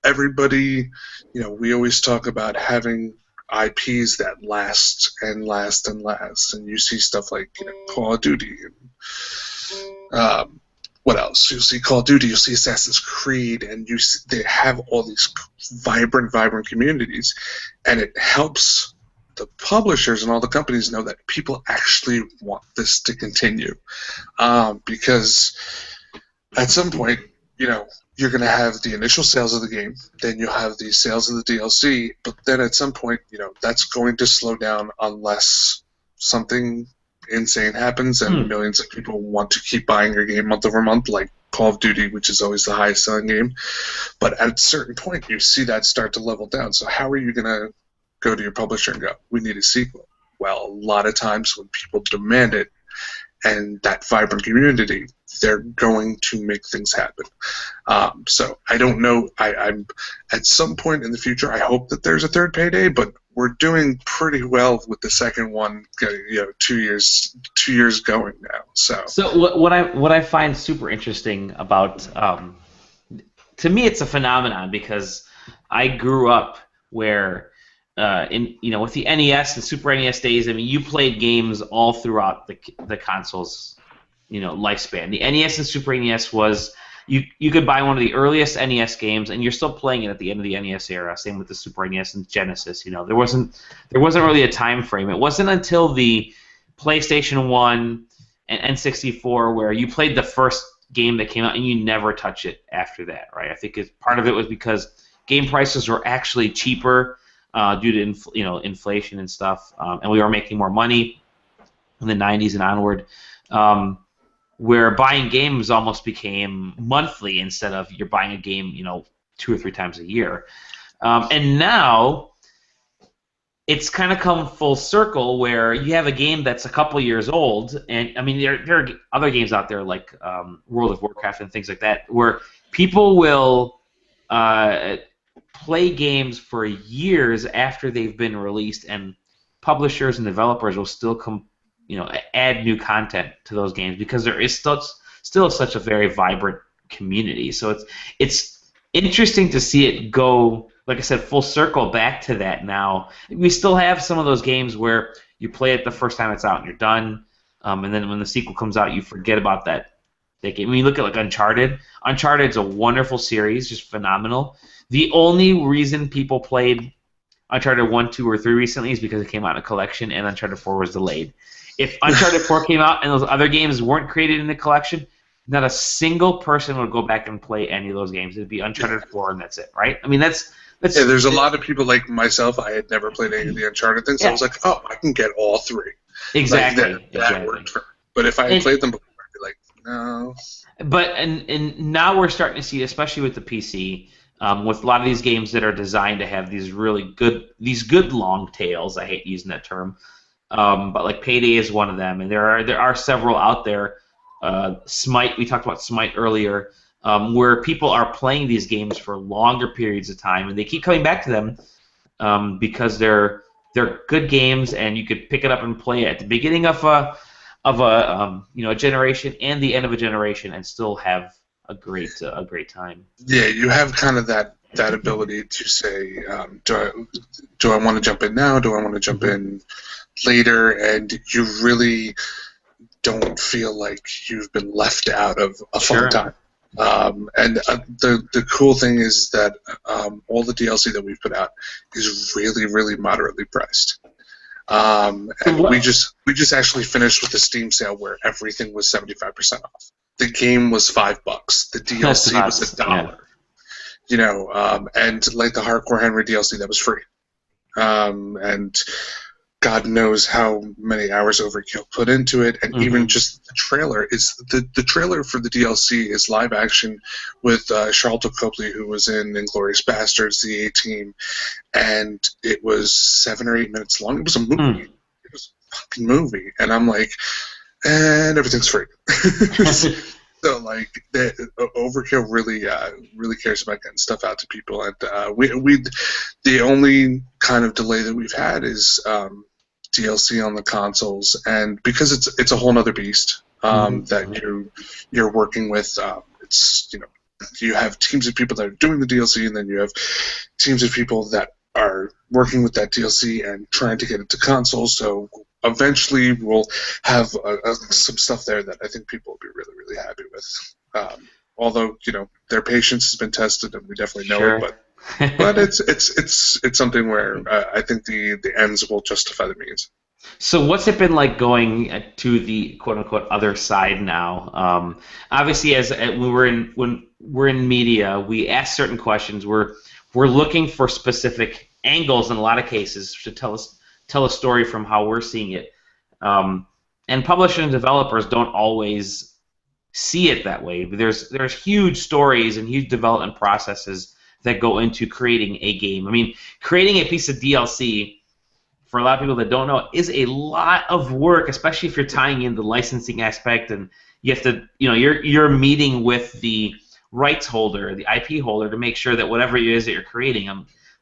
everybody, we always talk about having IPs that last and last and last, and you see stuff like Call of Duty and what else? You'll see Call of Duty, you'll see Assassin's Creed, and they have all these vibrant communities, and it helps the publishers and all the companies know that people actually want this to continue, because at some point, you're going to have the initial sales of the game, then you'll have the sales of the DLC, but then at some point, that's going to slow down unless something insane happens and millions of people want to keep buying your game month over month, like Call of Duty, which is always the highest selling game. But at a certain point, you see that start to level down. So how are you going to go to your publisher and go, we need a sequel? Well, a lot of times when people demand it and that vibrant community, they're going to make things happen. So I don't know. I'm at some point in the future, I hope that there's a third payday, but we're doing pretty well with the second one. 2 years going now. So what I find super interesting about, to me, it's a phenomenon because I grew up where with the NES and Super NES days, I mean, you played games all throughout the console's lifespan. The NES and Super NES was you could buy one of the earliest NES games and you're still playing it at the end of the NES era. Same with the Super NES and Genesis. There wasn't really a time frame. It wasn't until the PlayStation 1 and N64 where you played the first game that came out and you never touch it after that, right? I think part of it was because game prices were actually cheaper due to inflation and stuff, and we were making more money in the 90s and onward, where buying games almost became monthly instead of you're buying a game 2 or 3 times a year. And now it's kind of come full circle where you have a game that's a couple years old, and I mean there are other games out there like World of Warcraft and things like that where people will play games for years after they've been released, and publishers and developers will still add new content to those games because there is still such a very vibrant community. So it's interesting to see it go, like I said, full circle back to that now. We still have some of those games where you play it the first time it's out and you're done, and then when the sequel comes out, you forget about that game. When you look at like Uncharted's a wonderful series, just phenomenal. The only reason people played Uncharted 1, 2, or 3 recently is because it came out in a collection and Uncharted 4 was delayed. If Uncharted 4 came out and those other games weren't created in the collection, not a single person would go back and play any of those games. It'd be Uncharted 4 and that's it, right? I mean, that's there's a lot of people like myself. I had never played any of the Uncharted things. So I was like, oh, I can get all 3. Exactly. Like that worked for me. But if I had played them before, I'd be like, no. But and now we're starting to see, especially with the PC, with a lot of these games that are designed to have these good long tails. I hate using that term, but like Payday is one of them, and there are several out there. Smite, we talked about Smite earlier. where people are playing these games for longer periods of time, and they keep coming back to them because they're good games, and you could pick it up and play it at the beginning of a generation and the end of a generation, and still have a great time. Yeah, you have kind of that ability to say, do I want to jump in now? Do I want to jump in later? And you really don't feel like you've been left out of a fun time. And the cool thing is that all the DLC that we've put out is really, really moderately priced. And we just actually finished with the Steam sale where everything was 75% off. The game was $5. The DLC was $1. Yeah. You know, and like the Hardcore Henry DLC, that was free. And God knows how many hours Overkill put into it, and even just the trailer is the trailer for the DLC is live action with Charlton Copley, who was in Inglourious Basterds, the A-Team, and it was 7 or 8 minutes long. It was a movie. It was a fucking movie, and I'm like, and everything's free. So like, Overkill really cares about getting stuff out to people, and the only kind of delay that we've had is DLC on the consoles, and because it's a whole other beast that you're working with. It's you have teams of people that are doing the DLC, and then you have teams of people that are working with that DLC and trying to get it to consoles. So eventually we'll have some stuff there that I think people will be really, really happy with. Although their patience has been tested, and we definitely know it, but it's something where I think the ends will justify the means. So what's it been like going to the quote unquote other side now? Obviously, when we're in media, we ask certain questions. We're looking for specific angles in a lot of cases to tell a story from how we're seeing it. And publishers and developers don't always see it that way. There's huge stories and huge development processes that go into creating a game. I mean, creating a piece of DLC, for a lot of people that don't know, is a lot of work, especially if you're tying in the licensing aspect, and you have to, you're meeting with the rights holder, the IP holder, to make sure that whatever it is that you're creating,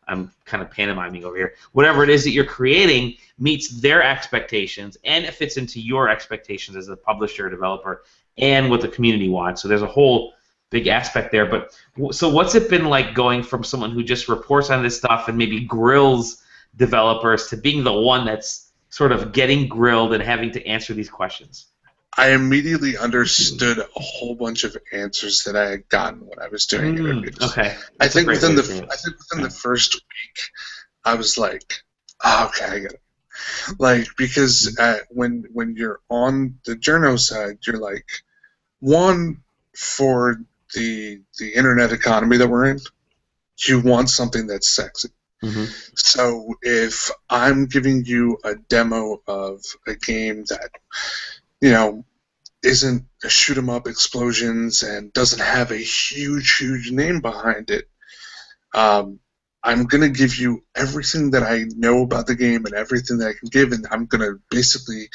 I'm kind of pantomiming over here, whatever it is that you're creating meets their expectations, and it fits into your expectations as a publisher or developer, and what the community wants. So there's a whole big aspect there. But so what's it been like going from someone who just reports on this stuff and maybe grills developers to being the one that's sort of getting grilled and having to answer these questions? I immediately understood a whole bunch of answers that I had gotten when I was doing interviews. Okay. I think within the first week, I was like, oh, okay, I get it. Like, because when you're on the journo side, you're like, one, for the internet economy that we're in, you want something that's sexy. So if I'm giving you a demo of a game that, isn't a shoot 'em up explosions and doesn't have a huge name behind it, I'm gonna give you everything that I know about the game and everything that I can give, and I'm gonna basically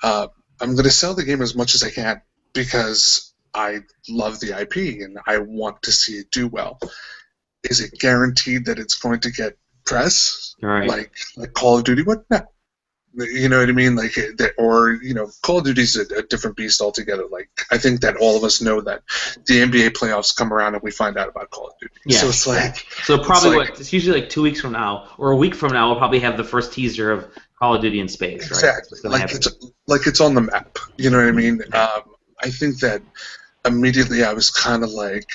I'm gonna sell the game as much as I can because I love the IP and I want to see it do well. Is it guaranteed that it's going to get press? Right. Like Call of Duty? What? No. You know what I mean? Like, or Call of Duty's a different beast altogether. Like, I think that all of us know that the NBA playoffs come around and we find out about Call of Duty. Yeah. So it's like, so probably it's usually like 2 weeks from now or a week from now we'll probably have the first teaser of Call of Duty in space. Exactly. Right? It's on the map. You know what I mean? I think that immediately I was kind of like,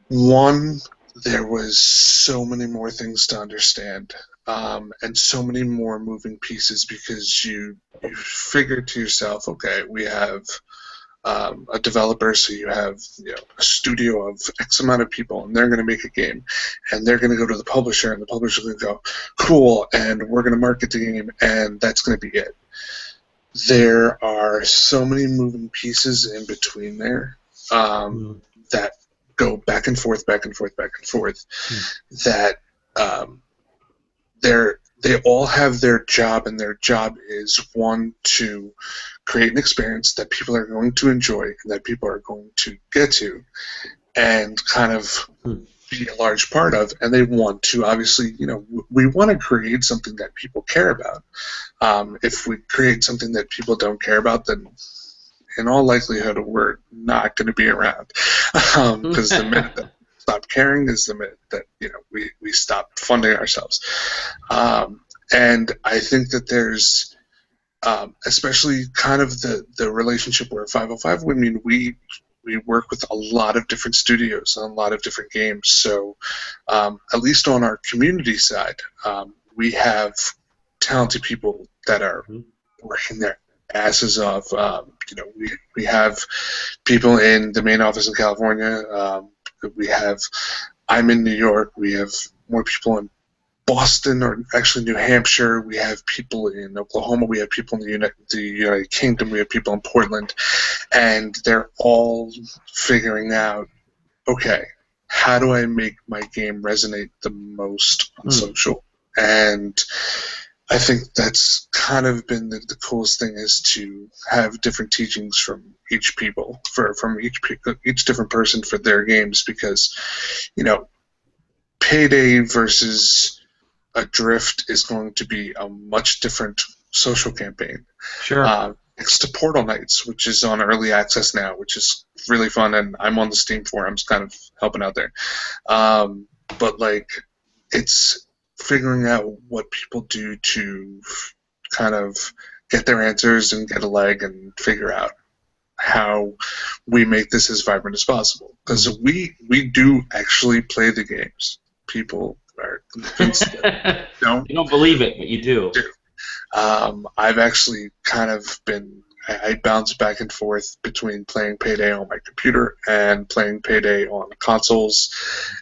one, there was so many more things to understand, and so many more moving pieces, because you figure to yourself, okay, we have a developer, so you have a studio of X amount of people, and they're going to make a game, and they're going to go to the publisher, and the publisher's going to go, cool, and we're going to market the game, and that's going to be it. There are so many moving pieces in between there that go back and forth, that they all have their job, and their job is, one, to create an experience that people are going to enjoy and that people are going to get to and kind of be a large part of. And they want to, obviously, we want to create something that people care about. If we create something that people don't care about, then in all likelihood we're not going to be around, because the minute that we stop caring is the minute that we stop funding ourselves. And I think that there's especially kind of the relationship where 505, I mean, we work with a lot of different studios and a lot of different games. So at least on our community side, we have talented people that are working their asses off. We have people in the main office in California. I'm in New York. We have more people in Boston, or actually New Hampshire. We have people in Oklahoma. We have people in the United Kingdom. We have people in Portland. And they're all figuring out, okay, how do I make my game resonate the most on social? And I think that's kind of been the coolest thing, is to have different teachings from each people, from each different person for their games, because, Payday versus Adrift is going to be a much different social campaign. Sure. Next to Portal Nights, which is on early access now, which is really fun, and I'm on the Steam forums kind of helping out there. But it's figuring out what people do to kind of get their answers and get a leg and figure out how we make this as vibrant as possible. Because we do actually play the games. People are convinced that don't. You don't believe it, but you do. I've actually kind of been, I bounce back and forth between playing Payday on my computer and playing Payday on consoles,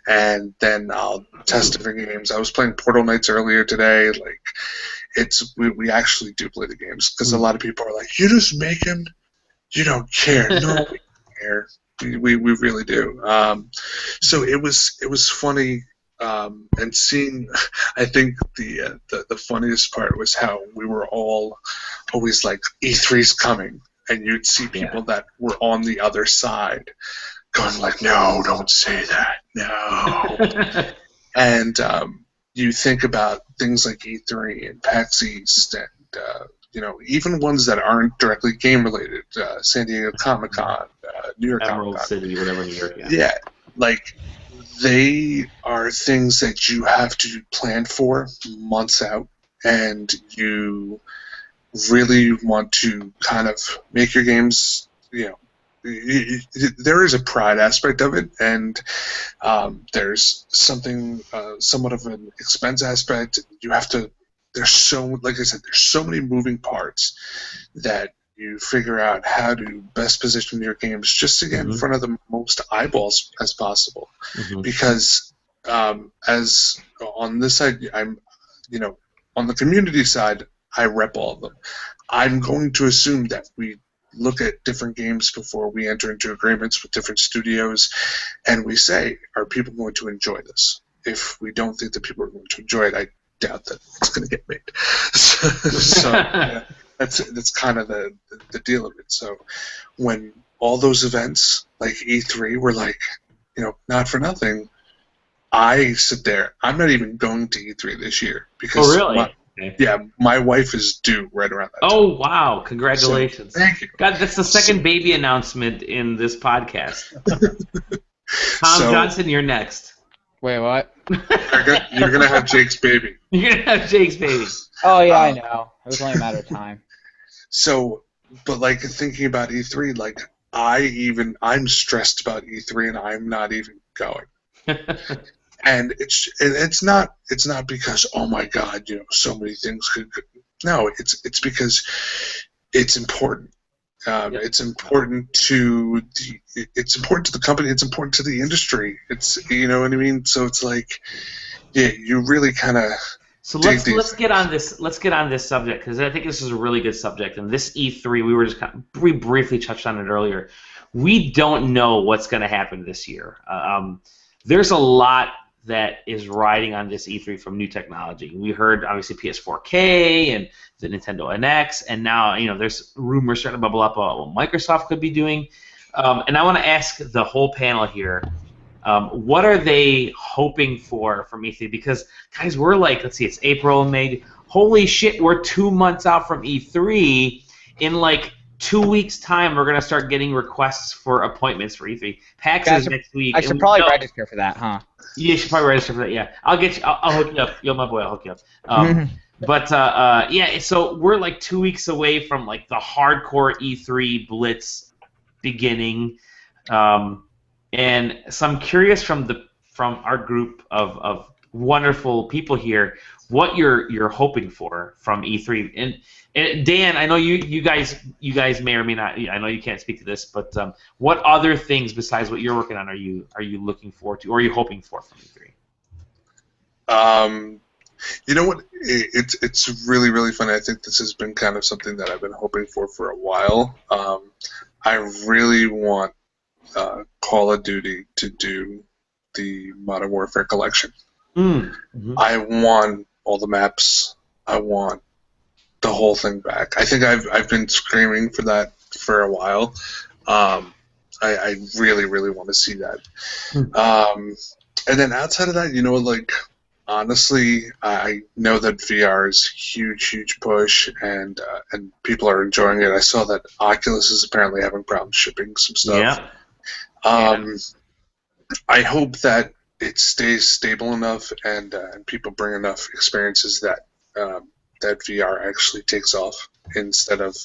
and then I'll test different games. I was playing Portal Nights earlier today. We actually do play the games, because a lot of people are like, you just make them, you don't care. No, we care. We really do. So it was funny. And seeing, I think the funniest part was how we were all always like, E3's coming, and you'd see people that were on the other side going like, no, don't say that, no. And you think about things like E3 and PAX East, and even ones that aren't directly game related, San Diego Comic-Con, New York Emerald Comic-Con. City, whatever, New York. Yeah, they are things that you have to plan for months out, and you really want to kind of make your games, there is a pride aspect of it, and there's something, somewhat of an expense aspect. You have to, like I said, there's so many moving parts that you figure out how to best position your games just to get in front of the most eyeballs as possible. Because as on this side, I'm, on the community side, I rep all of them. I'm going to assume that we look at different games before we enter into agreements with different studios, and we say, are people going to enjoy this? If we don't think that people are going to enjoy it, I doubt that it's going to get made. So yeah. That's kind of the deal of it. So when all those events like E3 were like, not for nothing, I sit there. I'm not even going to E3 this year because my wife is due right around that time. Oh wow! Congratulations! So, thank you. God, that's the second baby announcement in this podcast. Tom Johnson, you're next. Wait, what? You're gonna have Jake's baby. You're gonna have Jake's baby. Oh yeah, I know. It was only a matter of time. So, but thinking about E3, I'm stressed about E3, and I'm not even going. And it's not because, oh my God, so many things could. No, it's because it's important. It's important to the company. It's important to the industry. It's what I mean. So it's like, you really kind of. So let's get on this. Let's get on this subject, because I think this is a really good subject. And this E3, we briefly touched on it earlier. We don't know what's going to happen this year. There's a lot that is riding on this E3 from new technology. We heard obviously PS4K and the Nintendo NX, and now there's rumors starting to bubble up about what Microsoft could be doing. And I want to ask the whole panel here, what are they hoping for from E3? Because guys, we're like, let's see, it's April, May. Holy shit, we're 2 months out from E3. In like 2 weeks' time, we're gonna start getting requests for appointments for E3. PAX is next week. I should probably register for that, huh? Yeah, you should probably register for that. Yeah, I'll get you. I'll hook you up. You're my boy. I'll hook you up. But yeah, so we're like 2 weeks away from like the hardcore E3 blitz beginning, and so I'm curious from our group of wonderful people here, what you're hoping for from E3. And Dan, I know you guys may or may not. I know you can't speak to this, but what other things besides what you're working on are you looking forward to, or are you hoping for from E3? You know what? It's really, really funny. I think this has been kind of something that I've been hoping for a while. I really want Call of Duty to do the Modern Warfare collection. Mm-hmm. I want all the maps. I want the whole thing back. I think I've been screaming for that for a while. I really, really want to see that. And then outside of that, like, honestly, I know that VR is huge push, and people are enjoying it. I saw that Oculus is apparently having problems shipping some stuff. Yeah. I hope that it stays stable enough, and people bring enough experiences that that VR actually takes off instead of,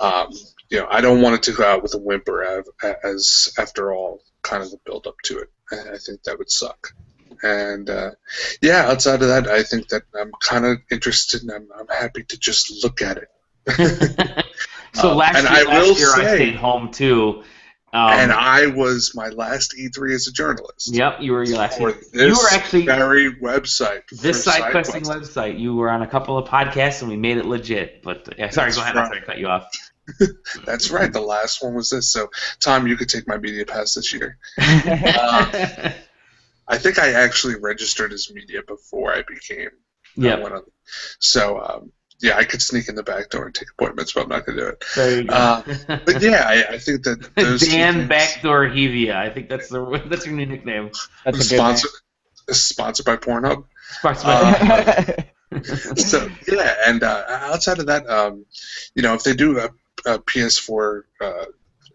I don't want it to go out with a whimper as after all, kind of the build up to it. I think that would suck. And outside of that, I think that I'm kind of interested, and I'm happy to just look at it. So last year I stayed home too. And I was my last E3 as a journalist. Yep, you were your last for E3. This you were actually very website. This SideQuesting website. You were on a couple of podcasts, and we made it legit. But sorry, go ahead. I'm sorry to cut you off. That's right. The last one was this. So, Tom, you could take my media pass this year. I think I actually registered as media before I became one of them. So, I could sneak in the back door and take appointments, but I'm not going to do it. There you go. But yeah, I think that those Dan Backdoor Hevia. I think that's your new nickname. That's sponsored by Pornhub. Sponsored by So yeah, and outside of that, if they do a PS4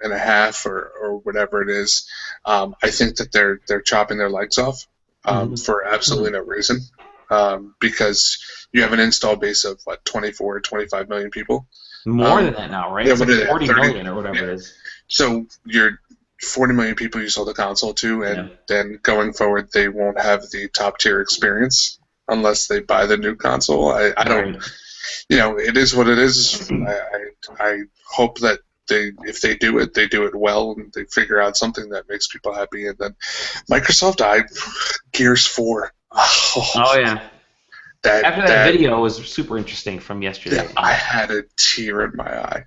and a half or whatever it is, I think that they're chopping their legs off for absolutely no reason, because you have an install base of 24 or 25 million people. More than that now, right? Yeah, it's like 40 million or whatever it is. So you're 40 million people you sold the console to, and then going forward they won't have the top tier experience unless they buy the new console. I don't, it is what it is. I hope that if they do it well, and they figure out something that makes people happy. And then Microsoft, Gears 4. Oh yeah. After that video was super interesting from yesterday. Yeah, I had a tear in my eye.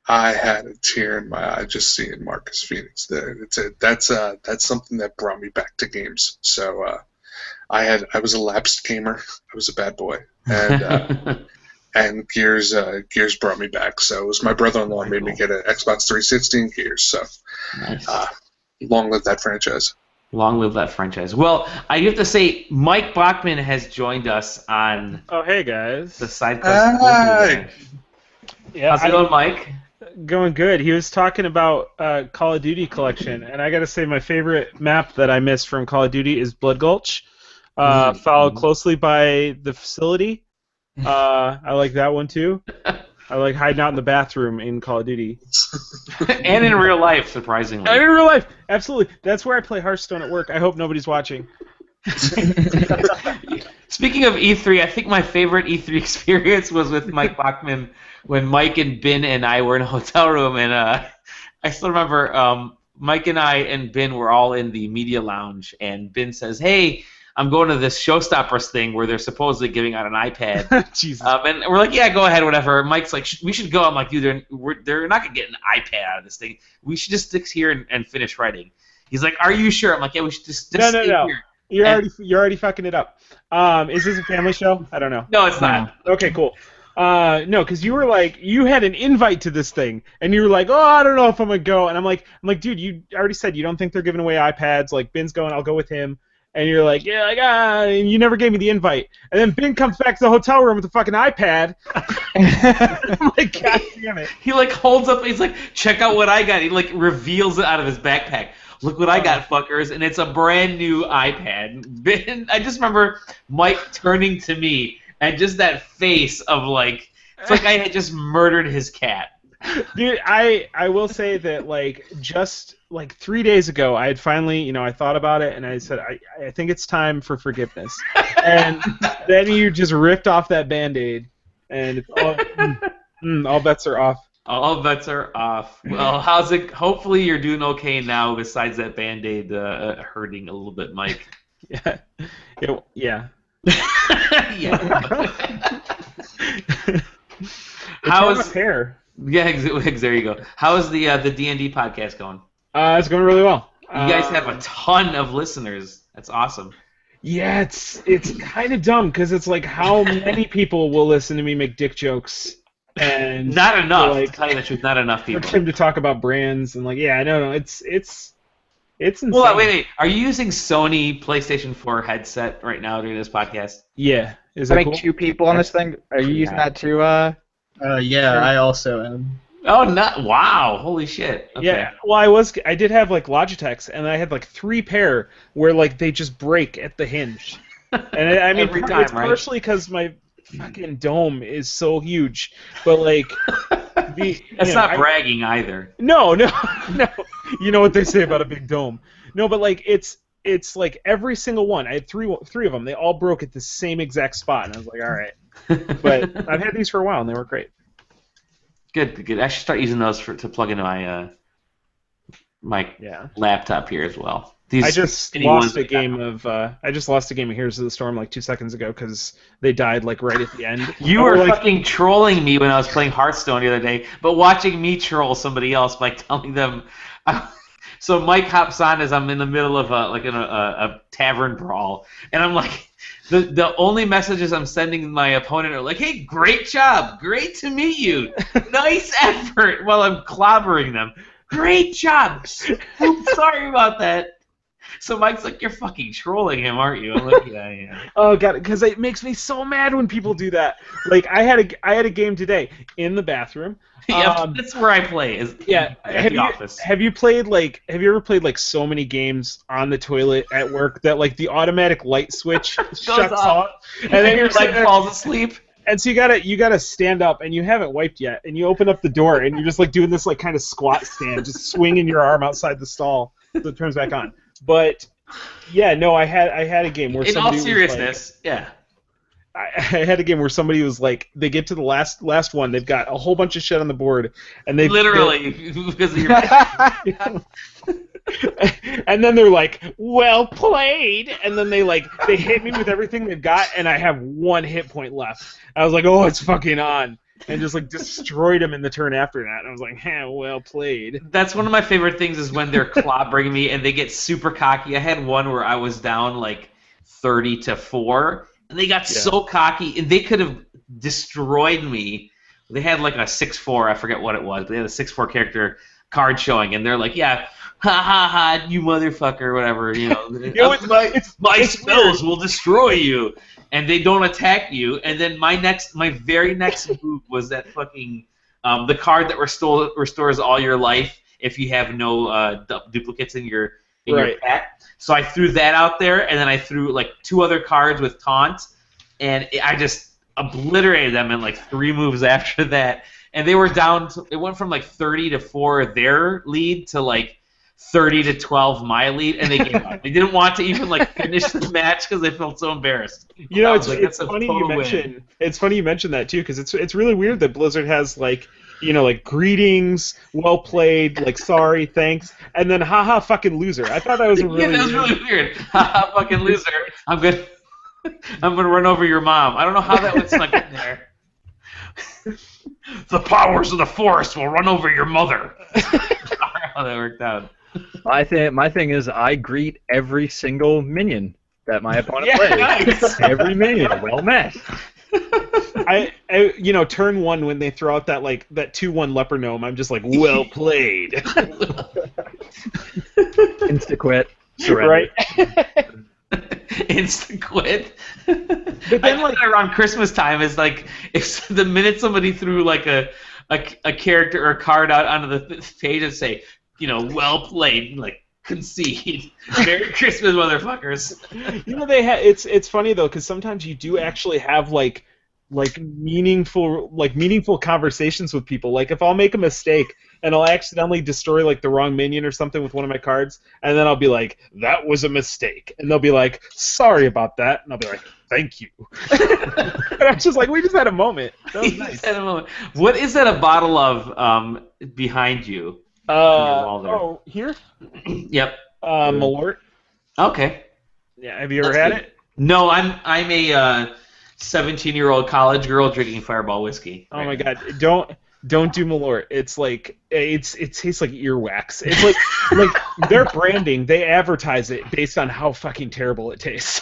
I had a tear in my eye just seeing Marcus Phoenix there. That's something that brought me back to games. So I was a lapsed gamer. I was a bad boy, and and Gears brought me back. So it was my brother-in-law made me get an Xbox 360 and Gears. So nice. Long live that franchise. Long live that franchise. Well, I have to say, Mike Bachman has joined us on. Oh, hey guys. The SideQuest. Hi. Yeah, how's it going, Mike? Going good. He was talking about Call of Duty collection, and I got to say, my favorite map that I missed from Call of Duty is Blood Gulch, followed closely by the Facility. I like that one too. I like hiding out in the bathroom in Call of Duty. And in real life, surprisingly. And in real life, absolutely. That's where I play Hearthstone at work. I hope nobody's watching. Speaking of E3, I think my favorite E3 experience was with Mike Bachman when Mike and Ben and I were in a hotel room, and I still remember Mike and I and Ben were all in the media lounge, and Ben says, "Hey, I'm going to this Showstoppers thing where they're supposedly giving out an iPad." Jesus. And we're like, "Yeah, go ahead, whatever." Mike's like, "We should go." I'm like, "Dude, they're not going to get an iPad out of this thing. We should just stick here and finish writing." He's like, "Are you sure?" I'm like, "Yeah, we should just stay here." You're already fucking it up. Is this a family show? I don't know. No, it's not. Okay, cool. No, because you were like, you had an invite to this thing, and you were like, oh, I don't know if I'm gonna go, and I'm like, dude, you already said you don't think they're giving away iPads. Like, Ben's going, I'll go with him, and you're like, yeah, and you never gave me the invite, and then Ben comes back to the hotel room with a fucking iPad. I'm like, God damn it. He like holds up, he's like, check out what I got. He like reveals it out of his backpack. Look what I got, fuckers, and it's a brand new iPad. Ben, I just remember Mike turning to me and just that face of like, it's like I had just murdered his cat. Dude, I will say that like just like 3 days ago, I had finally, I thought about it and I said I think it's time for forgiveness, and then you just ripped off that Band-Aid, and it's all bets are off. All bets are off. Well, how's it? Hopefully you're doing okay now. Besides that Band-Aid hurting a little bit, Mike. Yeah. Yeah. Yeah. How's hair? Yeah, there you go. How is the D&D podcast going? It's going really well. You guys have a ton of listeners. That's awesome. Yeah, it's kind of dumb because it's like how many people will listen to me make dick jokes, and not enough. Like, to tell you the truth, not enough people. For him to talk about brands and like, yeah, I don't know. It's insane. Well, wait. Are you using Sony PlayStation 4 headset right now during this podcast? Yeah. Is that cool? 2 people on this thing? Are you using that too? Yeah, I also am. Oh, wow! Holy shit! Okay. Yeah. Well, I did have like Logitechs, and I had like 3 pair where like they just break at the hinge. And I mean, every time, it's partially because my fucking dome is so huge, but like, that's not bragging either. No. You know what they say about a big dome. No, but like it's like every single one. I had three of them. They all broke at the same exact spot, and I was like, all right. But I've had these for a while, and they work great. Good. I should start using those to plug into my laptop here as well. I just lost a game of Heroes of the Storm like 2 seconds ago because they died like right at the end. You were fucking trolling me when I was playing Hearthstone the other day, but watching me troll somebody else by telling them. So Mike hops on as I'm in the middle of a tavern brawl, and I'm like, the only messages I'm sending my opponent are like, hey, great job, great to meet you, nice effort, while I'm clobbering them. Great job. Oops, sorry about that. So Mike's like, you're fucking trolling him, aren't you? I'm like, yeah. Oh god, because it makes me so mad when people do that. Like I had a game today in the bathroom. Yeah, that's where I play. At the office. Have you ever played like so many games on the toilet at work that like the automatic light switch shuts off, and then your leg falls asleep? And so you gotta stand up, and you haven't wiped yet, and you open up the door, and you're just like doing this like kind of squat stand, just swinging your arm outside the stall so it turns back on. But yeah, no, I had a game where in all seriousness, I had a game where somebody was like, they get to the last one, they've got a whole bunch of shit on the board, and they literally because of your and then they're like, well played, and then they hit me with everything they've got, and I have 1 hit point left. I was like, oh, it's fucking on. And just like destroyed him in the turn after that. And I was like, well played. That's one of my favorite things is when they're clobbering me and they get super cocky. I had one where I was down like 30-4, and they got so cocky, and they could have destroyed me. They had like a 6/4, I forget what it was, but they had a 6/4 character card showing, and they're like, yeah, ha, you motherfucker, whatever, my spells will destroy you. And they don't attack you, and then my very next move was that fucking the card that restores all your life if you have no duplicates in your pack. So I threw that out there, and then I threw like 2 other cards with taunt, and I just obliterated them in like 3 moves after that. And they were down. It went from like 30-4 their lead to like 30-12 my lead, and they gave up. They didn't want to even like finish the match because they felt so embarrassed. It's funny you mention. It's funny you mention that too, because it's really weird that Blizzard has like greetings, well played, like sorry, thanks, and then haha fucking loser. I thought that was really that was really weird. Haha fucking loser. I'm gonna run over your mom. I don't know how that would snuck in there. The powers of the forest will run over your mother. How that worked out. My thing is I greet every single minion that my opponent Yeah, plays. nice. Every minion, well met. Turn one when they throw out that 2/1 leper gnome, I'm just like, well played. Insta quit. Surrender. Right? Instant quit. But then, around Christmas time is like if the minute somebody threw like a character or a card out onto the page and say, well played, like concede. Merry Christmas, motherfuckers. It's funny though, because sometimes you do actually have meaningful conversations with people. Like if I'll make a mistake and I'll accidentally destroy like the wrong minion or something with one of my cards, and then I'll be like, that was a mistake, and they'll be like, sorry about that, and I'll be like, thank you. And I'm just like, we just had a moment. That was nice. Had a moment. What is that a bottle of behind you? Here? Yep. Malort. Okay. Yeah, have you ever had it? No, I'm a 17-year-old college girl drinking Fireball whiskey. Oh my God! Don't do Malort. It's like it tastes like earwax. It's like their branding. They advertise it based on how fucking terrible it tastes.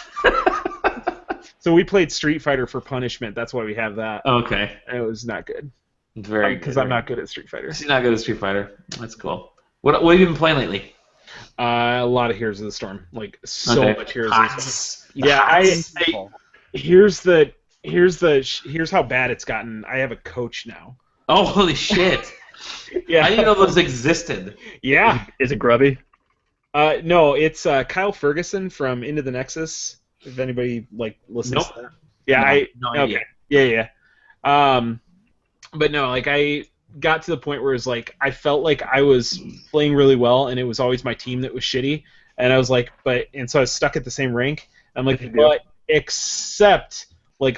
So we played Street Fighter for punishment. That's why we have that. Okay. And it was not good. Very good. Because I'm not good at Street Fighter. She's not good at Street Fighter. That's cool. What have you been playing lately? A lot of Heroes of the Storm. Like so much Heroes of the Storm. Yeah, here's how bad it's gotten. I have a coach now. Oh, holy shit! Yeah, I didn't know those existed. Yeah, is it Grubby? No, it's Kyle Ferguson from Into the Nexus. If anybody listens to that. Yeah, no idea. Okay. Yeah. But no, I got to the point where it was like I felt like I was playing really well, and it was always my team that was shitty, and I was like, so I was stuck at the same rank. I'm like, but except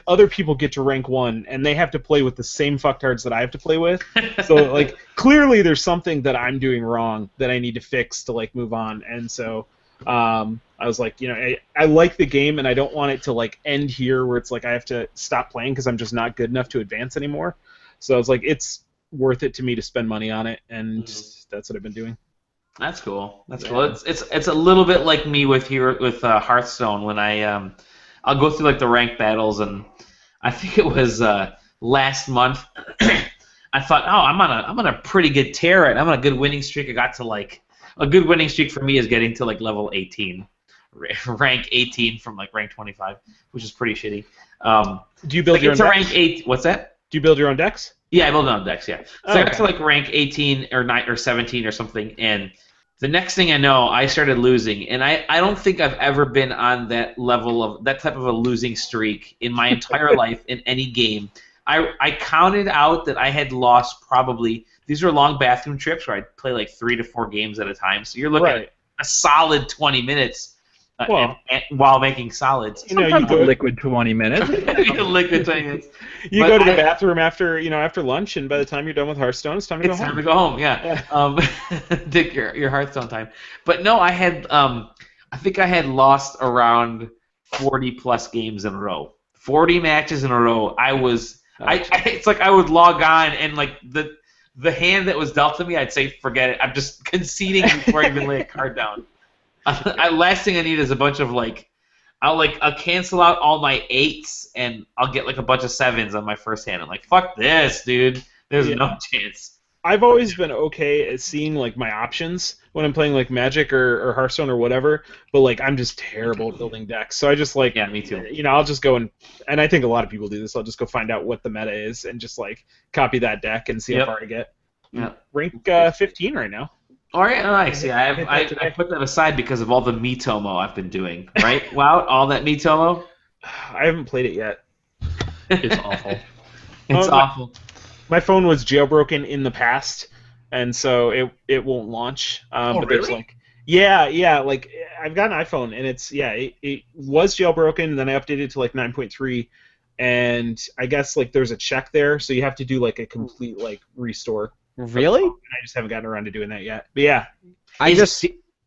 other people get to rank 1, and they have to play with the same fucktards that I have to play with. So clearly there's something that I'm doing wrong that I need to fix to move on. And so I was like, I like the game, and I don't want it to end here where it's like I have to stop playing because I'm just not good enough to advance anymore. So I was like, it's worth it to me to spend money on it, and that's what I've been doing. That's cool. That's cool. It's a little bit like me with Hearthstone when I'll go through the ranked battles, and I think it was last month. I thought, I'm on a pretty good tear, right? I'm on a good winning streak. I got to a good winning streak for me is getting to level 18, rank 18 from rank 25, which is pretty shitty. Do you build your own decks? Rank 8. What's that? Do you build your own decks? Yeah, I build my own decks. Yeah. So I got to rank 18 or 9 or 17 or something, and the next thing I know, I started losing, and I don't think I've ever been on that level of that type of a losing streak in my entire life in any game. I counted out that I had lost probably, these were long bathroom trips where I'd play 3 to 4 games at a time, so you're looking at a solid 20 minutes while making solids. You go liquid 20 minutes. Liquid 20 minutes. You go to the bathroom after lunch, and by the time you're done with Hearthstone, it's time to go home. It's time to go home, yeah. Take your Hearthstone time. But no, I had I think I had lost around 40 plus games in a row. 40 matches in a row. It's like I would log on and the hand that was dealt to me, I'd say forget it. I'm just conceding before I even lay a card down. Last thing I need is a bunch of I'll cancel out all my 8s and I'll get a bunch of 7s on my first hand. I'm like, fuck this, dude. There's no chance. I've always been okay at seeing my options when I'm playing Magic or Hearthstone or whatever, but I'm just terrible at building decks. So I just yeah, me too. I'll just go and I think a lot of people do this. I'll just go find out what the meta is and just copy that deck and see how far I get. Yeah. Rank 15 right now. All right, nice. Yeah, I put that aside because of all the Miitomo I've been doing. Right? Wow, all that Miitomo. I haven't played it yet. It's awful. It's awful. My phone was jailbroken in the past, and so it won't launch. But really? There's I've got an iPhone, and it was jailbroken, and then I updated to 9.3, and I guess there's a check there, so you have to do a complete restore. Really? And I just haven't gotten around to doing that yet. But yeah.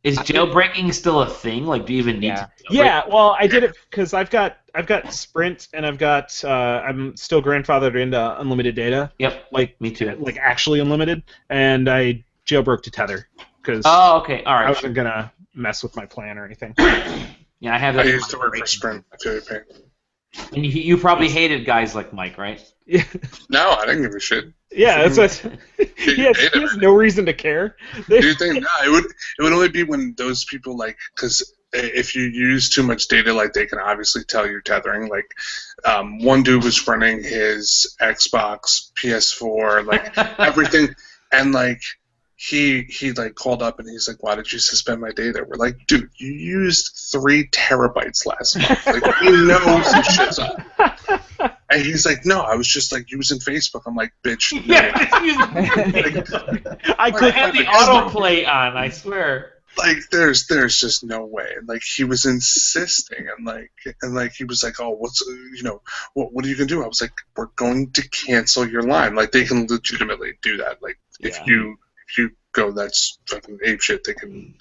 Is jailbreaking still a thing? Do you even need to? Yeah, well, I did it because I've got Sprint, and I've got I'm still grandfathered into unlimited data. Yep. Me too. Actually unlimited, and I jailbroke to Tether because okay, all right. I wasn't gonna mess with my plan or anything. Yeah, I have that. I used to work for Sprint. I feel your pain. And you probably hated guys like Mike, right? Yeah. No, I didn't give a shit. Yeah, that's what. He has no reason to care. Do you think? No, it would only be when those people because if you use too much data, they can obviously tell you're tethering. One dude was running his Xbox, PS4, everything, and he called up and he's like, "Why did you suspend my data?" We're like, "Dude, you used 3 terabytes last month. We know some shit's up." And he's like, "No, I was just using Facebook." I'm like, "Bitch." Yeah, I could have the autoplay on. I swear. There's just no way. He was insisting, and he was like, "Oh, what's what are you gonna do?" I was like, "We're going to cancel your line." They can legitimately do that. If you go, that's fucking ape shit. They can.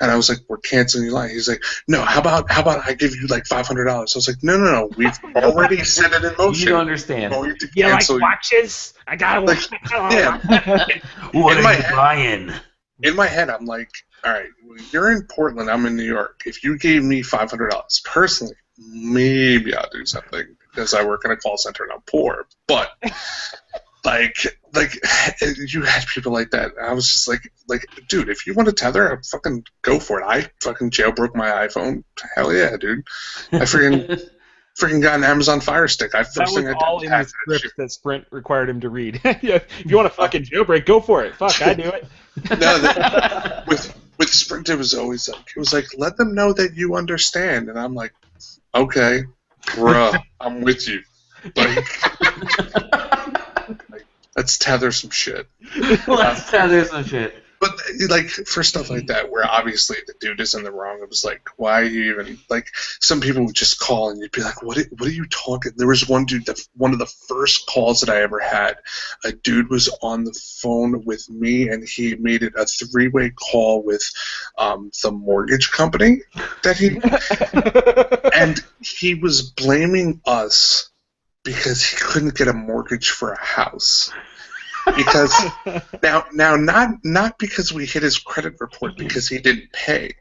And I was like, "We're canceling your line." He's like, "No, how about I give you $500?" I was like, "No, we've already set it in motion." You don't understand. You like watches? I gotta watch. Yeah. What are you buying? In my head, I'm like, all right, you're in Portland, I'm in New York. If you gave me $500 personally, maybe I'll do something because I work in a call center and I'm poor. But you had people like that. I was just like, dude, if you want to tether, I'll fucking go for it. I fucking jailbroke my iPhone. Hell yeah, dude. I freaking got an Amazon Fire Stick. That was all in the script that Sprint required him to read. Yeah, if you want to fucking jailbreak, go for it. Fuck, I do it. No, with Sprint, it was always let them know that you understand, and I'm like, okay, bruh, I'm with you. Let's tether some shit. Let's tether some shit. But for stuff like that, where obviously the dude is in the wrong, it was why are you even some people would just call and you'd be like, what are you talking? There was one dude one of the first calls that I ever had, a dude was on the phone with me and he made it a 3-way call with the mortgage company that and he was blaming us because he couldn't get a mortgage for a house. Because now not because we hit his credit report because he didn't pay,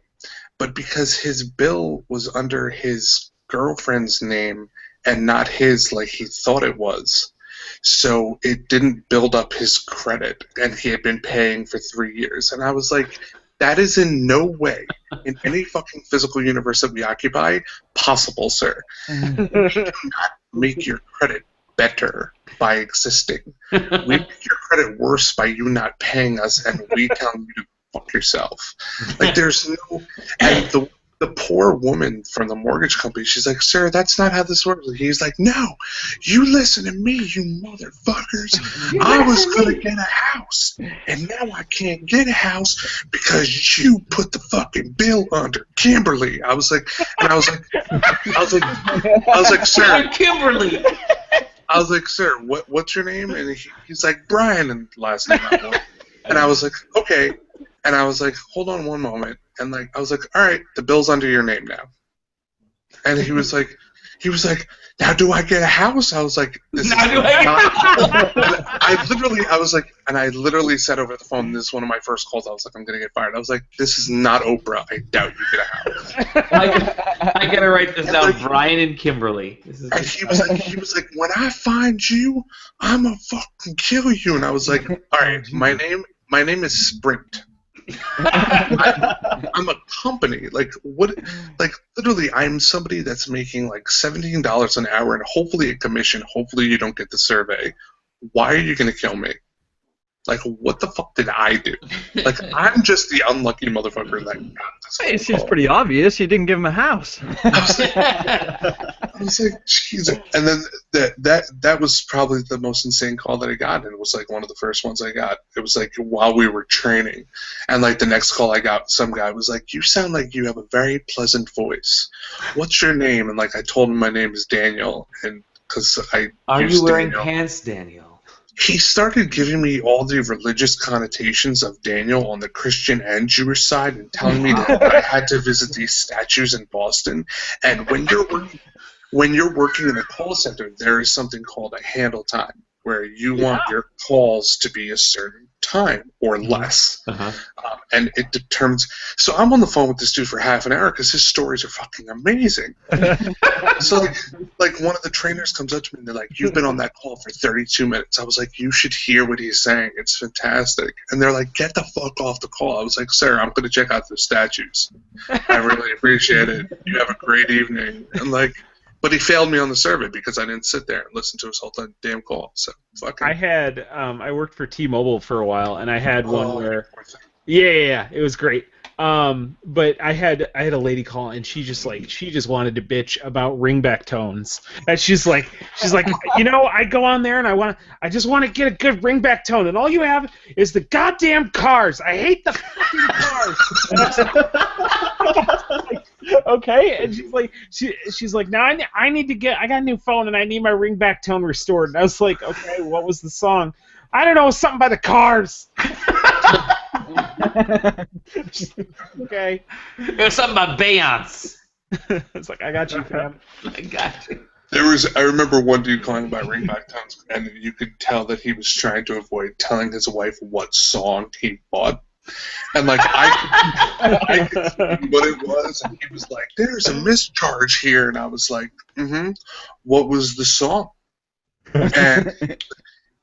but because his bill was under his girlfriend's name and not his like he thought it was. So it didn't build up his credit, and he had been paying for 3 years. And I was like, that is in no way, in any fucking physical universe that we occupy, possible, sir. We do not make your credit better by existing. We make your credit worse by you not paying us and we telling you to fuck yourself. There's no... And the poor woman from the mortgage company, she's like, sir, that's not how this works. He's like, no, you listen to me, you motherfuckers. I was going to get a house, and now I can't get a house because you put the fucking bill under Kimberly. I was like, sir. Kimberly. I was like, sir, what's your name? And he's like, Brian, and last name I want. And I was like, okay. And I was like, hold on one moment. And I was like, all right, the bill's under your name now. And he was like, now do I get a house? I was like, this is not. I literally said over the phone, this is one of my first calls. I was like, I'm gonna get fired. I was like, this is not Oprah. I doubt you get a house. I gotta write this down. Brian and Kimberly. And he was like, when I find you, I'm gonna fucking kill you. And I was like, all right, my name is Sprint. I'm a company. Literally, I'm somebody that's making $17 an hour and hopefully a commission. Hopefully, you don't get the survey. Why are you gonna kill me? What the fuck did I do? I'm just the unlucky motherfucker that got this. It seems pretty obvious. You didn't give him a house. I was like, Jesus. And then that was probably the most insane call that I got, and it was one of the first ones I got. It was while we were training, and the next call I got, some guy was like, you sound like you have a very pleasant voice. What's your name? And I told him my name is Daniel, and because Are you wearing pants, Daniel? He started giving me all the religious connotations of Daniel on the Christian and Jewish side and telling me that I had to visit these statues in Boston. And when you're working in a call center, there is something called a handle time, where you want your calls to be a certain time or less. And it determines. So I'm on the phone with this dude for half an hour because his stories are fucking amazing. So like one of the trainers comes up to me and they're like, "You've been on that call for 32 minutes." I was like, "You should hear what he's saying. It's fantastic." And they're like, "Get the fuck off the call." I was like, "Sir, I'm going to check out the statues. I really appreciate it. You have a great evening." And like, but he failed me on the survey because I didn't sit there and listen to his whole damn call. So fucking. I worked for T-Mobile for a while, and I had one where. Yeah, it was great. But I had a lady call, and she just wanted to bitch about ringback tones, and she's like, I go on there and I just want to get a good ringback tone, and all you have is the goddamn cars. I hate the fucking cars. And I was like, okay, and she's like, now I got a new phone and I need my ringback tone restored. And I was like, okay, what was the song? I don't know, something by the Cars. Okay. It was something about Beyonce. It's like, I got you, fam. I got you. I remember one dude calling about ringback tones, and you could tell that he was trying to avoid telling his wife what song he bought. And like I could see what it was, and he was like, "There's a mischarge here," and I was like, "What was the song?" And he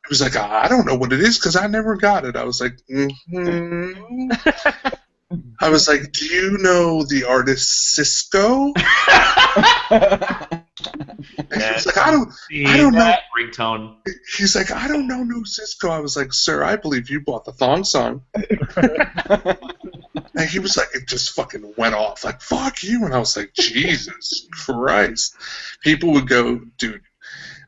was like, "I don't know what it is because I never got it." I was like, I was like, "Do you know the artist Cisco?" And he was like, I don't know. Ringtone. He's like, "I don't know no Cisco." I was like, "Sir, I believe you bought the thong song." And he was like, it just fucking went off. Like, "Fuck you." And I was like, Jesus Christ. People would go, dude,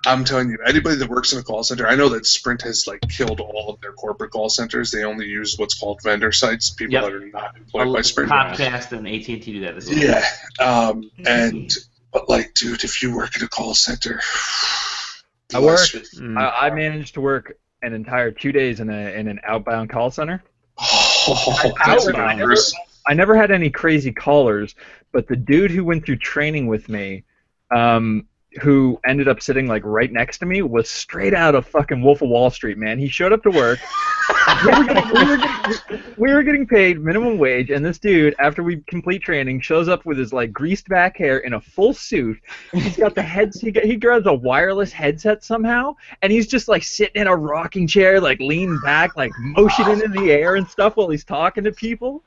I'm telling you, anybody that works in a call center, I know that Sprint has like killed all of their corporate call centers. They only use what's called vendor sites, people that are not employed by Sprint. Comcast and AT&T do that as well. Yeah. But like, dude, if you work at a call center, I managed to work an entire 2 days in an outbound call center. I never had any crazy callers, but the dude who went through training with me, who ended up sitting like right next to me, was straight out of fucking Wolf of Wall Street, man. He showed up to work. We were getting paid minimum wage, and this dude, after we complete training, shows up with his like greased back hair in a full suit. He's got the he grabs a wireless headset somehow, and he's just like sitting in a rocking chair, like leaned back, like motioning in the air and stuff while he's talking to people.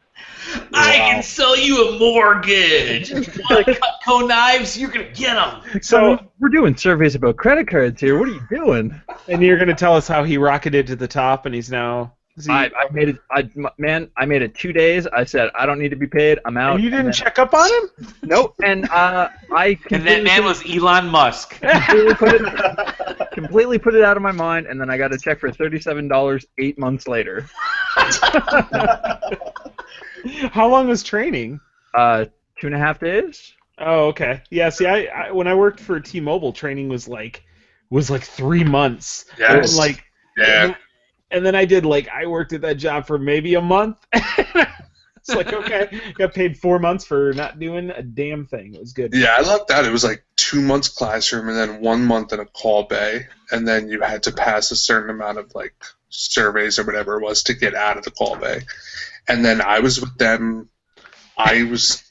I can sell you a mortgage. You want Cutco knives? You're gonna get them. So we're doing surveys about credit cards here. What are you doing? And you're gonna tell us how he rocketed to the top, and he's now. I made it. I made it 2 days. I said I don't need to be paid. I'm out. And you didn't check up on him? Nope. And I. And that man was Elon Musk. Completely put it out of my mind, and then I got a check for $37 8 months later. How long was training? 2.5 days. Oh, okay. Yeah. See, I when I worked for T-Mobile, training was like 3 months. Yes. And then I worked at that job for maybe a month. It's like, okay, got paid 4 months for not doing a damn thing. It was good. Yeah, I loved that. It was like 2 months classroom and then 1 month in a call bay, and then you had to pass a certain amount of like surveys or whatever it was to get out of the call bay. And then I was with them. I was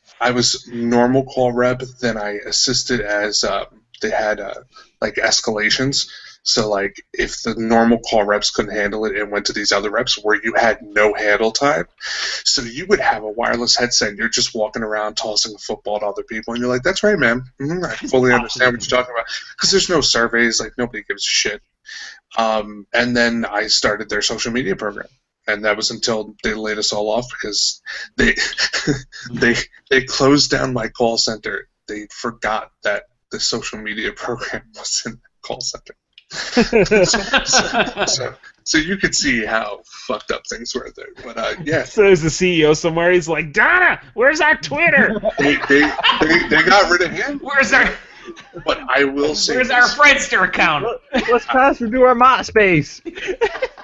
normal call rep. Then I assisted as they had like escalations. So like if the normal call reps couldn't handle it, it went to these other reps where you had no handle time. So you would have a wireless headset and you're just walking around tossing a football to other people, and you're like, "That's right, man. I fully understand what you're talking about." Because there's no surveys, like nobody gives a shit. And then I started their social media program. And that was until they laid us all off because they closed down my call center. They forgot that the social media program was in the call center. So you could see how fucked up things were there. But yeah. So there's the CEO somewhere. He's like, "Donna, where's our Twitter?" They got rid of him. Where's our? But I will say. Where's our Friendster account? Let's pass it to our MySpace.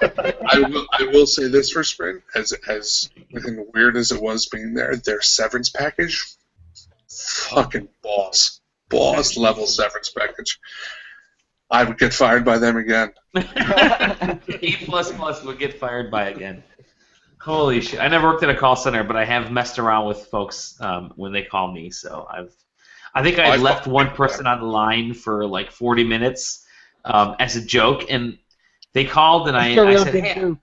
I will say this for Sprint, as weird as it was being there, their severance package, fucking boss level severance package. I would get fired by them again. E++ would get fired by again. Holy shit! I never worked at a call center, but I have messed around with folks when they call me. So I think I left one person on the line for like 40 minutes as a joke, and they called, and I said, "Hey."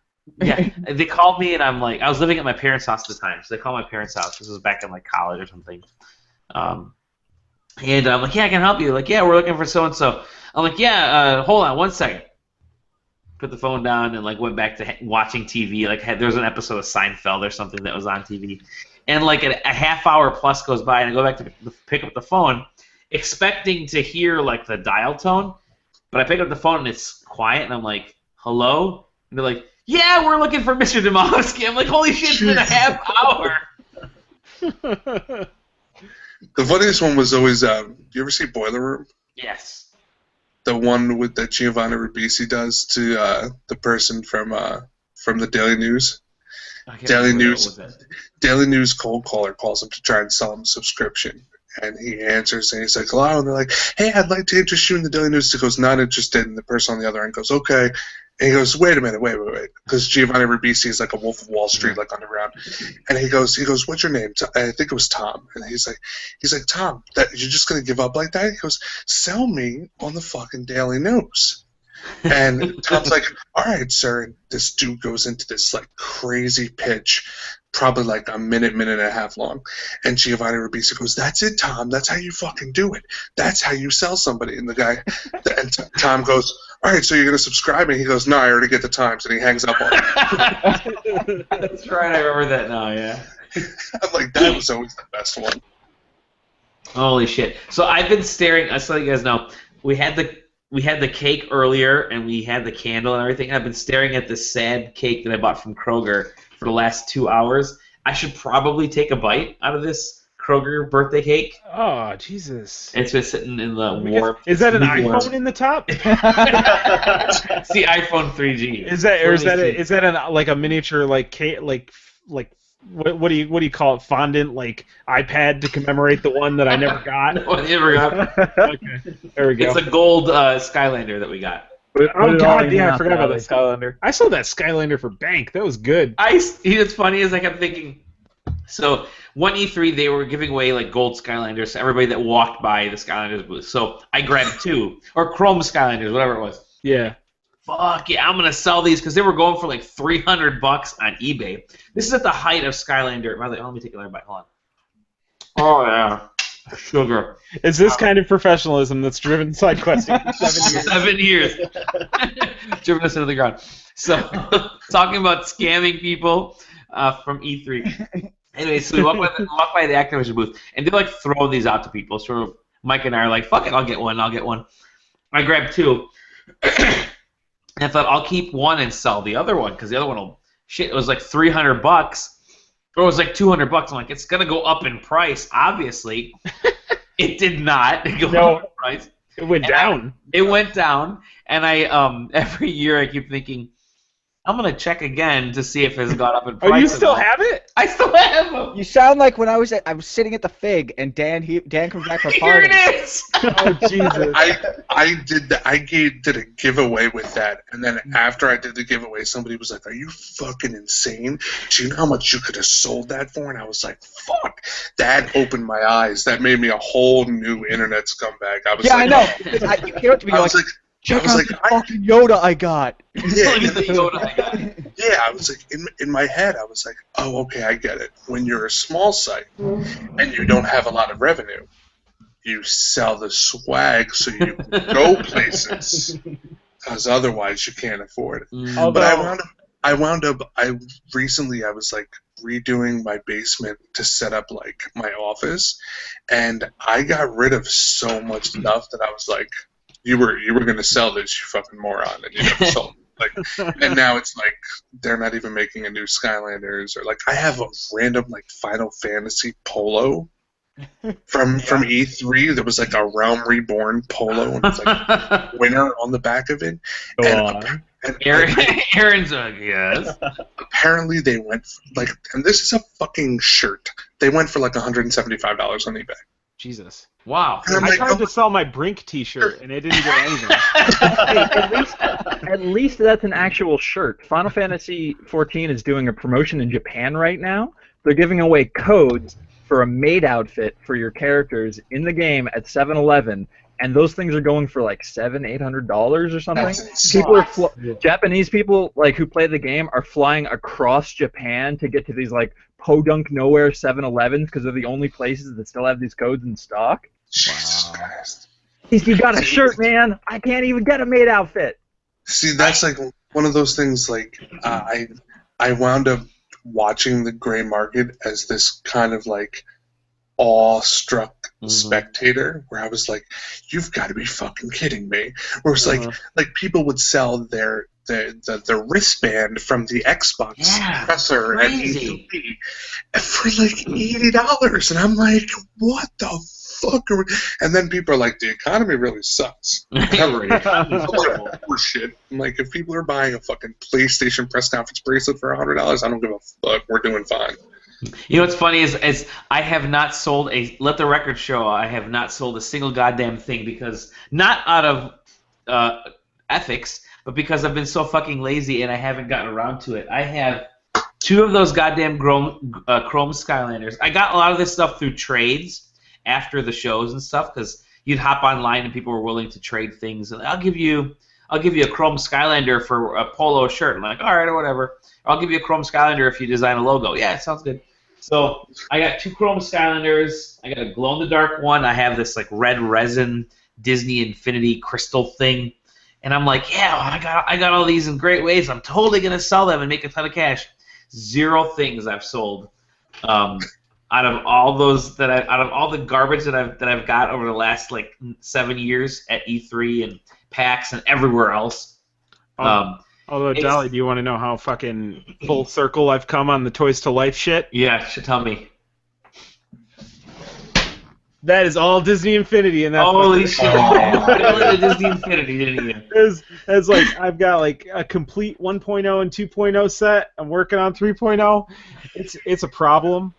Yeah, they called me, and I'm like, I was living at my parents' house at the time, so they called my parents' house. This was back in like college or something. And I'm like, yeah, I can help you. Like, yeah, we're looking for so and so. I'm like, yeah, hold on 1 second. Put the phone down and like went back to watching TV. Like, there was an episode of Seinfeld or something that was on TV, and like a half hour plus goes by, and I go back to pick up the phone, expecting to hear like the dial tone, but I pick up the phone and it's quiet, and I'm like, hello, and they're like, yeah, we're looking for Mr. Demovsky. I'm like, holy shit, it's been a half hour. The funniest one was always, you ever see Boiler Room? Yes. The one that Giovanni Ribisi does to the person from the Daily News. Daily News cold caller calls him to try and sell him a subscription. And he answers, and he's like, hello, and they're like, hey, I'd like to interest you in the Daily News. He goes, not interested, and the person on the other end goes, okay. And he goes, wait a minute, wait. Because Giovanni Ribisi is like a Wolf of Wall Street, like underground. And he goes, what's your name? I think it was Tom. And he's like, Tom, that you're just gonna give up like that? He goes, sell me on the fucking Daily News. And Tom's like, all right, sir. And this dude goes into this like crazy pitch, probably like a minute and a half long. And Giovanni Ribisi goes, that's it, Tom. That's how you fucking do it. That's how you sell somebody. And the guy, and Tom goes, all right, so you're going to subscribe? And he goes, no, I already get the Times. And he hangs up on it. That's right. I remember that now, yeah. I'm like, that was always the best one. Holy shit. So I've been staring, so you guys know, we had the cake earlier, and we had the candle and everything. I've been staring at this sad cake that I bought from Kroger for the last 2 hours. I should probably take a bite out of this Kroger birthday cake. Oh, Jesus. It's been sitting in the warm. Is that an iPhone in the top? It's the iPhone 3G. Is that like a miniature like cake like what do you call it, fondant, like iPad to commemorate the one that I never got? No, I never got. Okay, there we go. It's a gold Skylander that we got. Oh god, yeah, I forgot about that Skylander. I sold that Skylander for bank. That was good. It's funny is I kept thinking. So one E3 they were giving away like gold Skylanders to everybody that walked by the Skylanders booth. So I grabbed 2 or Chrome Skylanders, whatever it was. Yeah. Fuck yeah, I'm gonna sell these because they were going for like $300 on eBay. This is at the height of Skylander. Let me take another bite. Hold on. Oh yeah, sugar. Is this kind of professionalism that's driven SideQuesting for 7 years? 7 years. Driven us into the ground. So talking about scamming people from E3. Anyway, so we walk by the Activision booth, and they're like throwing these out to people. So Mike and I are like, fuck it, I'll get one. I grabbed 2. And I thought I'll keep one and sell the other one because the other one will shit. It was like $300, or it was like $200. I'm like, it's gonna go up in price. Obviously, it did not go up in price. It went down. It went down, and I every year I keep thinking, I'm gonna check again to see if it's gone up in price. Oh, you still have it? I still have them. You sound like when I was sitting at the Fig and Dan comes back from Here party. it is. Oh Jesus! I did a giveaway with that, and then after I did the giveaway, somebody was like, "Are you fucking insane? Do you know how much you could have sold that for?" And I was like, "Fuck!" That opened my eyes. That made me a whole new internet scumbag. I was Yeah, like, I know. You came up to me like, check out the fucking Yoda I got. Yeah, I was like, in my head, I was like, oh, okay, I get it. When you're a small site and you don't have a lot of revenue, you sell the swag so you can go places, because otherwise you can't afford it. But I recently was like redoing my basement to set up like my office, and I got rid of so much stuff that I was like, you were gonna sell this, you fucking moron, and you never sold it. And now it's like they're not even making a new Skylanders, or like I have a random like Final Fantasy polo from E3. There was like a Realm Reborn polo, and it's like winner on the back of it. Aaron's yes. Apparently they went and this is a fucking shirt. They went for like $175 on eBay. Jesus. Wow. And I'm I like, tried to sell my Brink T-shirt and it didn't get anything. Hey, at least that's an actual shirt. Final Fantasy XIV is doing a promotion in Japan right now. They're giving away codes for a maid outfit for your characters in the game at 7-Eleven, and those things are going for like $700-800 or something. That's insane. People are Japanese people like who play the game are flying across Japan to get to these like podunk nowhere 7-Elevens because they're the only places that still have these codes in stock. Jesus Christ. You got a shirt, man. I can't even get a maid outfit. See, that's like one of those things. Like I wound up watching the gray market as this kind of like awe-struck spectator, where I was like, "You've got to be fucking kidding me!" Where it's like people would sell their the wristband from the Xbox compressor at E2P for like $80, and I'm like, "What the fuck?" And then people are like, "The economy really sucks." Horseshit. I'm like, if people are buying a fucking PlayStation press conference bracelet for $100, I don't give a fuck. We're doing fine. You know what's funny is I have not sold let the record show, I have not sold a single goddamn thing because, not out of ethics, but because I've been so fucking lazy and I haven't gotten around to it. I have 2 of those goddamn Chrome Skylanders. I got a lot of this stuff through trades after the shows and stuff because you'd hop online and people were willing to trade things. And I'll give you a Chrome Skylander for a polo shirt. I'm like, all right, or whatever. I'll give you a Chrome Skylander if you design a logo. Yeah, it sounds good. So I got 2 Chrome Skylanders. I got a glow-in-the-dark one. I have this like red resin Disney Infinity crystal thing. And I'm like, yeah, I got all these in great ways. I'm totally gonna sell them and make a ton of cash. 0 things I've sold. Out of all the garbage that I've got over the last like 7 years at E3 and PAX and everywhere else. Although, Dolly, do you want to know how fucking full circle I've come on the Toys to Life shit? Yeah, tell me. That is all Disney Infinity, and that's holy shit! You Disney Infinity, didn't you? It's like I've got like a complete 1.0 and 2.0 set. I'm working on 3.0. It's a problem.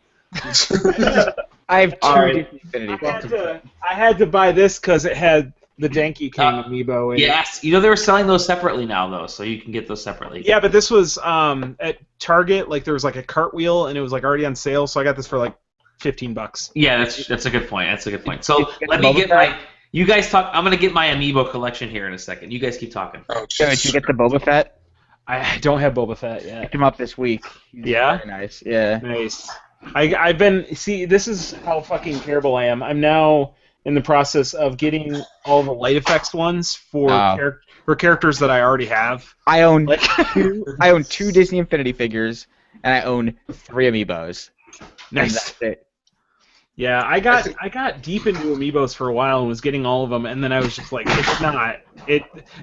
I have 2 Disney Infinity. I had to buy this because it had the Danky King amiibo. Yes, you know they were selling those separately now though, so you can get those separately. Yeah, but this was at Target. Like there was like a cartwheel, and it was like already on sale, so I got this for like $15. Yeah, that's a good point. That's a good point. So let me get my. You guys talk. I'm gonna get my amiibo collection here in a second. You guys keep talking. Oh, did you get the Boba Fett? I don't have Boba Fett yet. Picked him up this week. He's very nice. Yeah. Nice. I've been this is how fucking terrible I am. I'm now in the process of getting all the light effects ones for characters that I already have. I own two Disney Infinity figures, and I own 3 amiibos. Nice. That's it. Yeah, I got deep into amiibos for a while and was getting all of them, and then I was just like, it's not.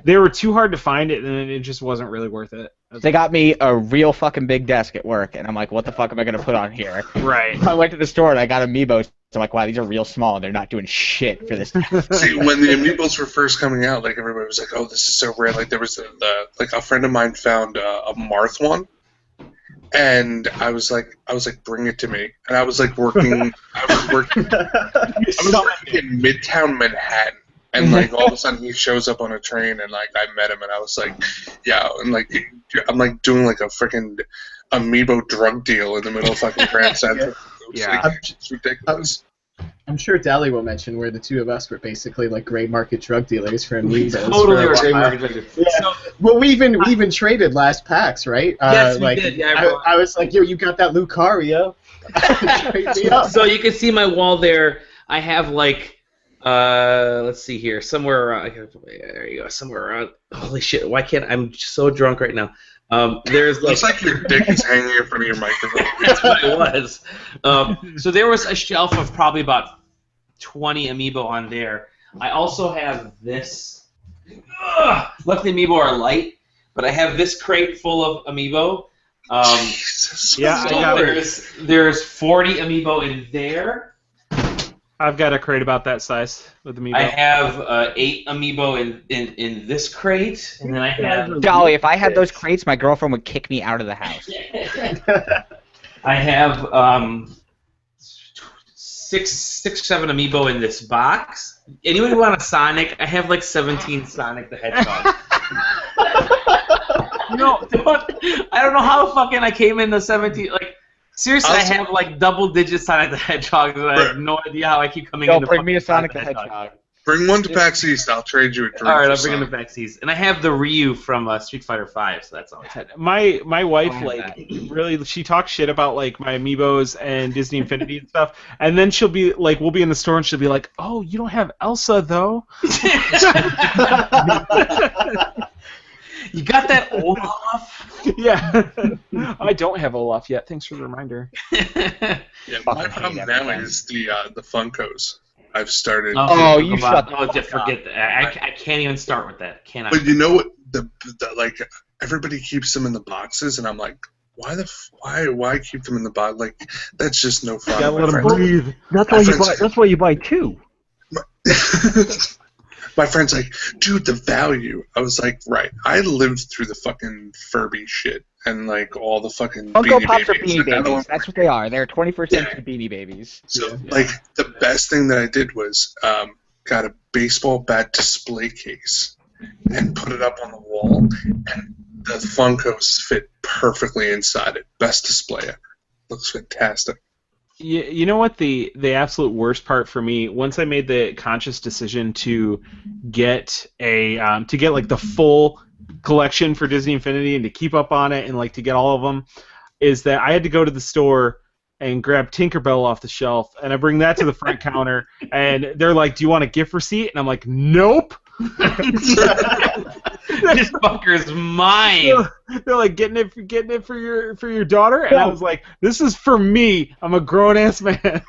They were too hard to find it, and it just wasn't really worth it. They got me a real fucking big desk at work, and I'm like, what the fuck am I going to put on here? Right. I went to the store, and I got amiibos. I'm like, wow, these are real small, and they're not doing shit for this. See, when the amiibos were first coming out, like, everybody was like, oh, this is so rare. Like, there was like, a friend of mine found a Marth one. And I was like, bring it to me. And I was like working in Midtown Manhattan. And like all of a sudden he shows up on a train and like I met him and I was like, yeah, and like I'm like doing like a freaking amiibo drug deal in the middle of fucking Grand Central. Yeah, like, it's ridiculous. I'm sure Dally will mention where the 2 of us were basically like gray market drug dealers for amiibos. Totally gray market drug dealers. Yeah. So, well, we even traded last PAX, right? Yes, we did. Yeah, I was like, yo, you got that Lucario? So you can see my wall there. I have like, let's see here, somewhere around. There you go, somewhere around. Holy shit! Why can't I'm so drunk right now? There's like. Looks like your dick is hanging in front of your microphone. That's what it was. So there was a shelf of probably about 20 amiibo on there. I also have this. Luckily, amiibo are light, but I have this crate full of amiibo. Yeah, so there's 40 amiibo in there. I've got a crate about that size with amiibo. I have 8 amiibo in this crate, and then I have. Dolly, if I had those crates, my girlfriend would kick me out of the house. I have six, 7 amiibo in this box. Anyone who want a Sonic? I have like 17 Sonic the Hedgehog. I don't know how fucking I came into 17. Like, seriously, I have like double-digit Sonic the Hedgehog, and I have no idea how I keep coming into. Bring me a Sonic the Hedgehog. Bring one to PAX East. I'll trade you a drink. All right, I'll bring him to PAX East. And I have the Ryu from Street Fighter V, so that's all. My wife really, she talks shit about like my amiibos and Disney Infinity and stuff, and then she'll be like, we'll be in the store and she'll be like, oh, you don't have Elsa though. You got that Olaf? Yeah. I don't have Olaf yet. Thanks for the reminder. Yeah, my problem now is the Funkos. I've started. Oh, you shut the fuck up. Forget that. I can't even start with that. Can I? But you know what? The like everybody keeps them in the boxes, and I'm like, why keep them in the box? Like that's just no fun. Yeah, let them breathe. That's why you buy two. My friend's like, dude, the value. I was like, right. I lived through the fucking Furby shit and like all the fucking Funko Beanie Pops Babies. are Beanie Babies. That's what they are. They're 21st century Beanie Babies. So like the best thing that I did was got a baseball bat display case and put it up on the wall, and the Funkos fit perfectly inside it. Best display ever. Looks fantastic. You know what the absolute worst part for me, once I made the conscious decision to get like the full collection for Disney Infinity and to keep up on it and like to get all of them, is that I had to go to the store and grab Tinkerbell off the shelf, and I bring that to the front counter, and they're like, "Do you want a gift receipt?" And I'm like, "Nope." This fucker's mine. They're like, getting it for your daughter, and I was like, this is for me. I'm a grown ass man.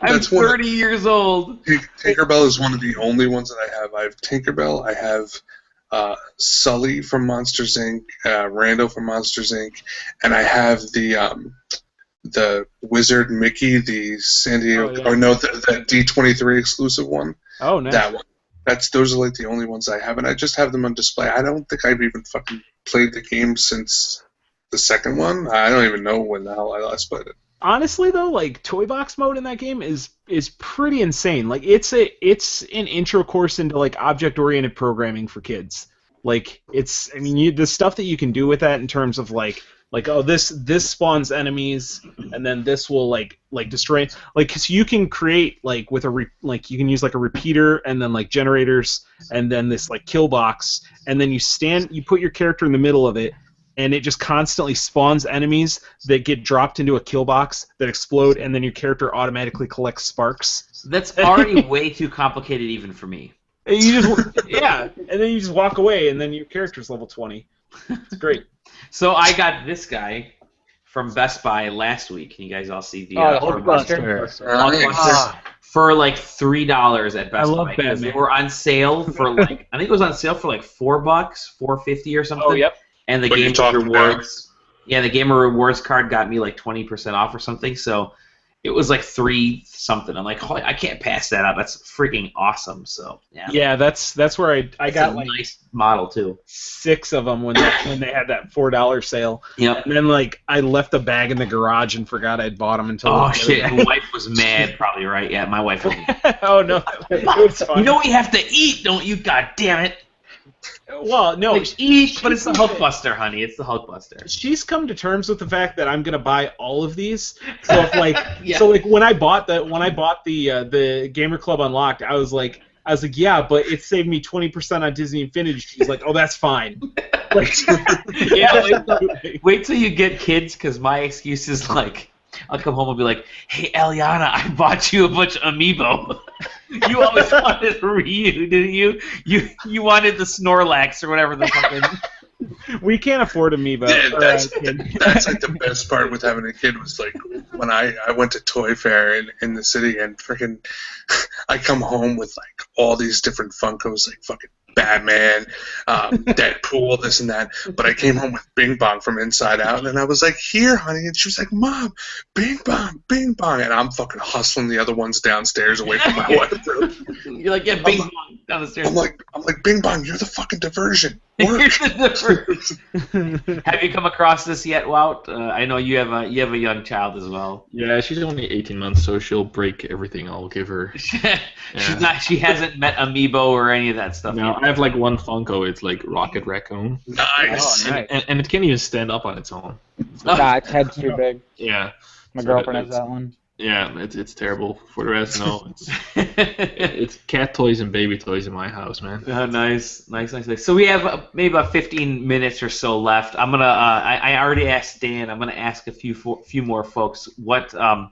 I'm 30 years old. Tinkerbell is one of the only ones that I have. I have Tinkerbell. I have Sully from Monsters Inc., Randall from Monsters Inc., and I have the Wizard Mickey, the San Diego, the D23 exclusive one. Oh, nice. That one. Those are like the only ones I have, and I just have them on display. I don't think I've even fucking played the game since the second one. I don't even know when the hell I last played it. Honestly, though, like toy box mode in that game is pretty insane. Like it's an intro course into like object-oriented programming for kids. Like the stuff that you can do with that in terms of like oh this spawns enemies and then this will like destroy, like, cause you can create like with you can use like a repeater and then like generators and then this like kill box, and then you put your character in the middle of it, and it just constantly spawns enemies that get dropped into a kill box that explode, and then your character automatically collects sparks. That's already way too complicated even for me. And you just and then you just walk away, and then your character's level 20. It's great. So I got this guy from Best Buy last week. Can you guys all see the Hulkbuster for like $3 at Best Buy? Batman. They were on sale for like I think it was on sale for like $4, $4.50 or something. Oh, yep. And the Game Rewards, the Gamer Rewards card got me like 20% off or something. So it was like $3 something. I'm like, oh, I can't pass that up. That's freaking awesome. So yeah. Yeah, that's where I got a like nice model too. 6 of them when they had that $4 sale. Yep. And then like I left the bag in the garage and forgot I'd bought them until. Oh shit! My wife was mad. Probably right. Yeah, my wife was. Oh no, it was fun. You know we have to eat, don't you? God damn it! Well, no, eat, but it's the Hulkbuster, honey. It's the Hulkbuster. She's come to terms with the fact that I'm gonna buy all of these. So if like, when I bought the Gamer Club Unlocked, I was like, yeah, but it saved me 20% on Disney Infinity. She's like, oh, that's fine. Like, yeah, wait till you get kids, because my excuse is like, I'll come home and be like, hey, Eliana, I bought you a bunch of amiibo. You always wanted Ryu, didn't you? You wanted the Snorlax or whatever the fucking... We can't afford amiibo. Yeah, that's like the best part with having a kid was like when I went to Toy Fair in the city, and freaking I come home with like all these different Funkos, like fucking Batman, Deadpool, this and that. But I came home with Bing Bong from Inside Out, and I was like, here, honey. And she was like, Mom, Bing Bong, Bing Bong. And I'm fucking hustling the other ones downstairs away from my wife. You're like, yeah, Bing Bong. down the stairs. I'm like, Bing Bong, you're the fucking diversion. Work. Have you come across this yet, Wout? I know you have a young child as well. Yeah, she's only 18 months, so she'll break everything I'll give her. She hasn't met Amiibo or any of that stuff. No, yet. I have like one Funko. It's like Rocket Raccoon. Nice. Oh, nice. And it can't even stand up on its own. Nah, its head's too big. Yeah. My So girlfriend has it's- that one. Yeah, it's terrible. For the rest, no. It's cat toys and baby toys in my house, man. Nice. So we have maybe about 15 minutes or so left. I'm gonna. I already asked Dan. I'm gonna ask a few more folks. What are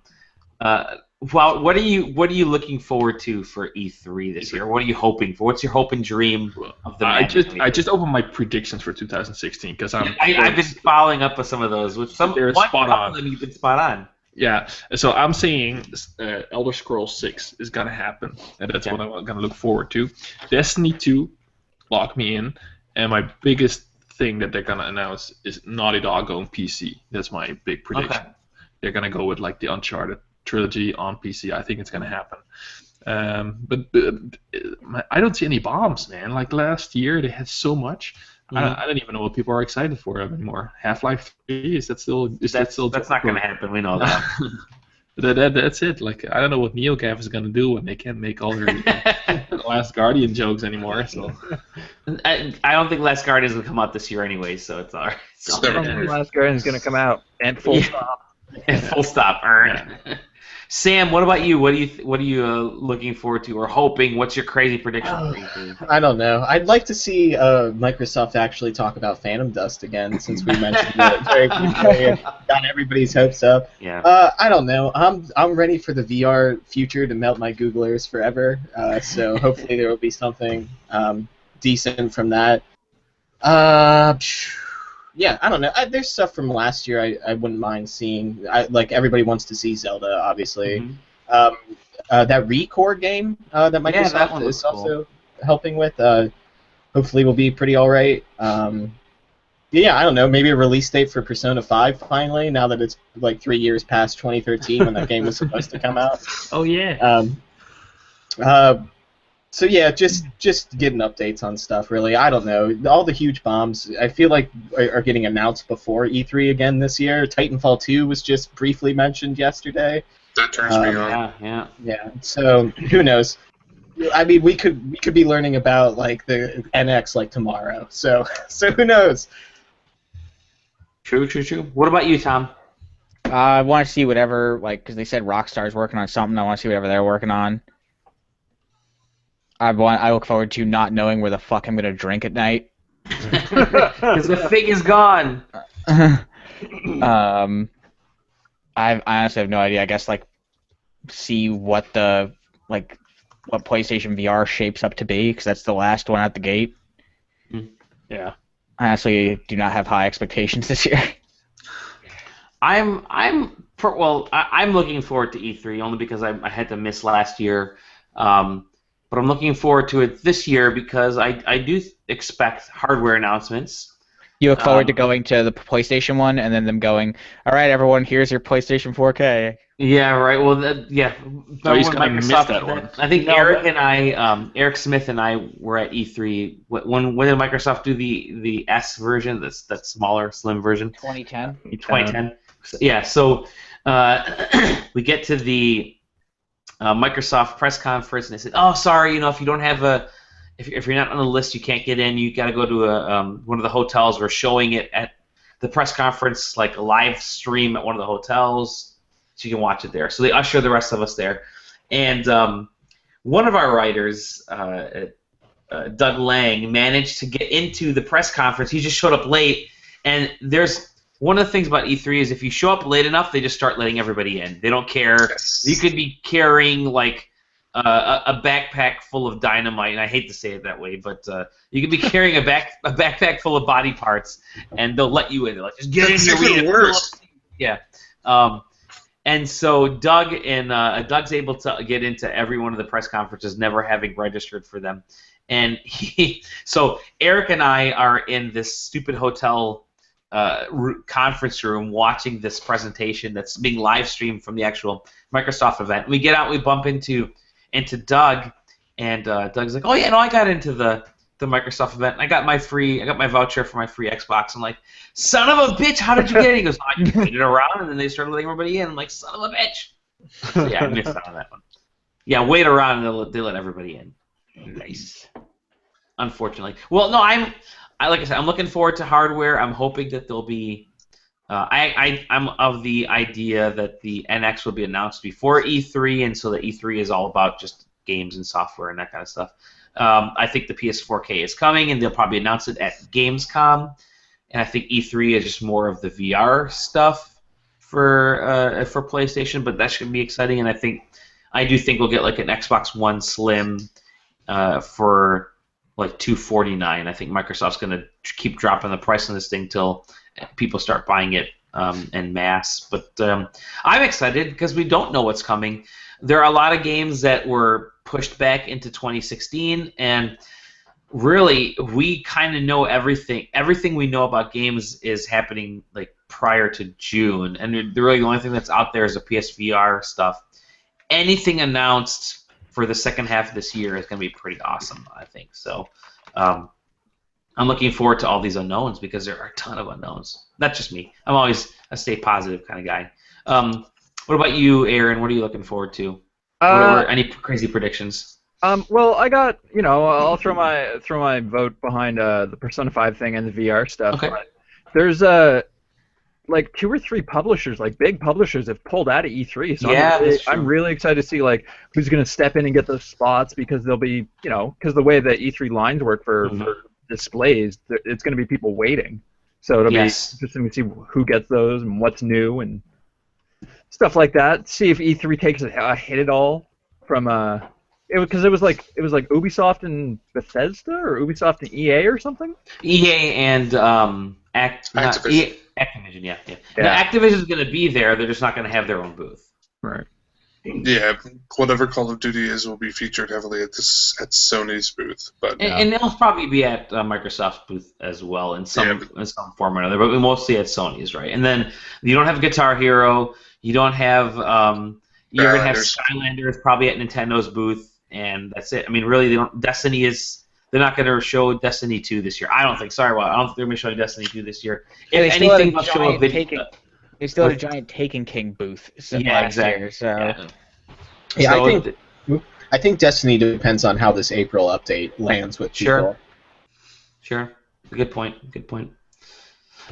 you looking forward to for E3 this year? What are you hoping for? What's your hope and dream of the? I just opened my predictions for 2016 because I've been following up with some of those. With They're spot on. Of them you've been spot on. Yeah, so I'm saying Elder Scrolls 6 is gonna happen, and that's what I'm gonna look forward to. Destiny 2, lock me in, and my biggest thing that they're gonna announce is Naughty Dog on PC. That's my big prediction. Okay. They're gonna go with like the Uncharted trilogy on PC. I think it's gonna happen. But I don't see any bombs, man. Like last year, they had so much. I don't even know what people are excited for anymore. Half-Life 3, is that still? That's not going to happen. We know that. That's it. Like I don't know what NeoGAF is going to do when they can't make all their Last Guardian jokes anymore. So I don't think Last Guardian is going to come out this year anyway, so it's all right. It's never And gonna- Last Guardian is going to come out. And full stop. Full stop. Sam, what about you? What are you looking forward to or hoping? What's your crazy prediction for E3? I don't know. I'd like to see Microsoft actually talk about Phantom Dust again, since we mentioned it very briefly and got everybody's hopes up. Yeah. I don't know. I'm ready for the VR future to melt my Googlers forever. So hopefully there will be something decent from that. Yeah, I don't know. There's stuff from last year I wouldn't mind seeing. Like everybody wants to see Zelda, obviously. Mm-hmm. That Recore game that Microsoft that one looks is also helping with, hopefully will be pretty all right. Yeah, I don't know. Maybe a release date for Persona 5 finally. Now that it's like 3 years past 2013 when that game was supposed to come out. Oh yeah. So yeah, just getting updates on stuff. Really, I don't know. All the huge bombs I feel like are getting announced before E3 again this year. Titanfall 2 was just briefly mentioned yesterday. That turns me on. Yeah. So who knows? I mean, we could be learning about like the NX like tomorrow. So who knows? True. What about you, Tom? I want to see whatever, like, because they said Rockstar's working on something. I want to see whatever they're working on. I look forward to not knowing where the fuck I'm gonna drink at night. Because the fig is gone. I honestly have no idea. I guess like see what what PlayStation VR shapes up to be, because that's the last one out the gate. Yeah. I honestly do not have high expectations this year. I'm looking forward to E3 only because I had to miss last year. But I'm looking forward to it this year because I do expect hardware announcements. You look forward to going to the PlayStation one and then them going, all right, everyone, here's your PlayStation 4K. Yeah, right. Well, yeah. Oh, he's gonna miss that one. I think Eric Smith and I were at E3. When did Microsoft do the S version? That smaller, slim version. 2010. 2010. Yeah. So we get to the Microsoft press conference, and they said, "Oh, sorry, if you don't have if you're not on the list, you can't get in. You got to go to one of the hotels. We're showing it at the press conference, like a live stream at one of the hotels, so you can watch it there." So they usher the rest of us there, and one of our writers, Doug Lang, managed to get into the press conference. He just showed up late, and there's one of the things about E3 is if you show up late enough, they just start letting everybody in. They don't care. Yes. You could be carrying like a backpack full of dynamite, and I hate to say it that way, but you could be carrying a backpack full of body parts, and they'll let you in. They're like, just get That's in here. even worse. Yeah. And so Doug's able to get into every one of the press conferences, never having registered for them. And so Eric and I are in this stupid hotel conference room watching this presentation that's being live streamed from the actual Microsoft event. We get out, we bump into Doug, And Doug's like, "Oh yeah, no, I got into the Microsoft event. And I got my voucher for my free Xbox." I'm like, "Son of a bitch, how did you get it?" He goes, "I just waited around, and then they started letting everybody in." I'm like, "Son of a bitch." So, yeah, I missed out on that one. Yeah, wait around and they let everybody in. Nice. Unfortunately, well, no, like I said, I'm looking forward to hardware. I'm hoping that there'll be. I'm of the idea that the NX will be announced before E3, and so the E3 is all about just games and software and that kind of stuff. I think the PS4K is coming, and they'll probably announce it at Gamescom. And I think E3 is just more of the VR stuff for PlayStation, but that should be exciting. And I do think we'll get like an Xbox One Slim for like $249. I think Microsoft's going to keep dropping the price on this thing till people start buying it en masse. But I'm excited because we don't know what's coming. There are a lot of games that were pushed back into 2016, and really we kind of know everything. Everything we know about games is happening like prior to June, and really the only thing that's out there is the PSVR stuff. Anything announced for the second half of this year is going to be pretty awesome, I think. So I'm looking forward to all these unknowns because there are a ton of unknowns. Not just me. I'm always a stay positive kind of guy. What about you, Aaron? What are you looking forward to? Any crazy predictions? Well, I got, I'll throw my vote behind the Persona 5 thing and the VR stuff. Okay. But there's like 2 or 3 publishers, like big publishers, have pulled out of E3. So yeah, I'm really excited to see like who's going to step in and get those spots because they'll be, because the way that E3 lines work for displays, it's going to be people waiting. So it'll be interesting to see who gets those and what's new and stuff like that. See if E3 takes a hit at all from because it was like Ubisoft and Bethesda or Ubisoft and EA or something. EA and Activision. Activision, yeah. No, Activision's going to be there. They're just not going to have their own booth. Right. Yeah, whatever Call of Duty is will be featured heavily at Sony's booth, but and they'll probably be at Microsoft's booth as well in some form or another, but mostly at Sony's, right? And then you don't have Guitar Hero, you don't have you're gonna have Skylanders probably at Nintendo's booth, and that's it. I mean, really, they're not going to show Destiny 2 this year. I don't think. Sorry, I don't think they're going to show Destiny 2 this year. If anything, they'll show a video. They still had a giant Taken King booth. Exactly. Year, so. I think Destiny depends on how this April update lands with people. Sure. Good point.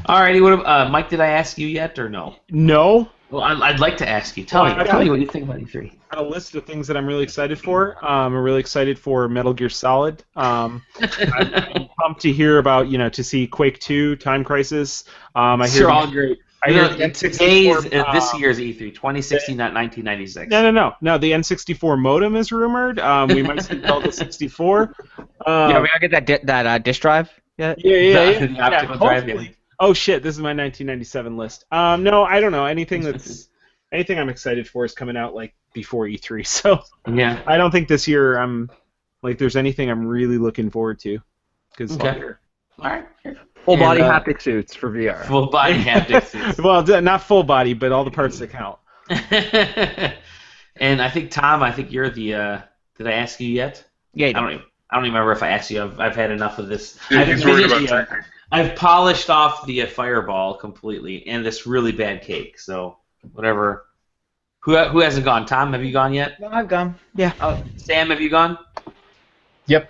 Alrighty, Mike, did I ask you yet or no? No. Well, I'd like to ask you. Tell me what you think about E3. I got a list of things that I'm really excited for. I'm really excited for Metal Gear Solid. I'm pumped to hear about, to see Quake 2, Time Crisis. I hear all great. I hear the N64. This year's E3, 2016, not 1996. No. The N64 modem is rumored. We might see Delta 64. We gotta get that disk drive yet? Yeah. The optical drive. Oh shit! This is my 1997 list. No, I don't know. Anything I'm excited for is coming out like before E3. So yeah, I don't think this year there's anything I'm really looking forward to. All right. Full body haptic suits for VR. Full body haptic suits. Well, not full body, but all the parts that count. And I think Tom, you're the. Did I ask you yet? Yeah. I don't even remember if I asked you. I've had enough of this. Yeah, I've polished off the Fireball completely, and this really bad cake. So whatever. Who hasn't gone? Tom, have you gone yet? No, I've gone. Yeah. Sam, have you gone? Yep.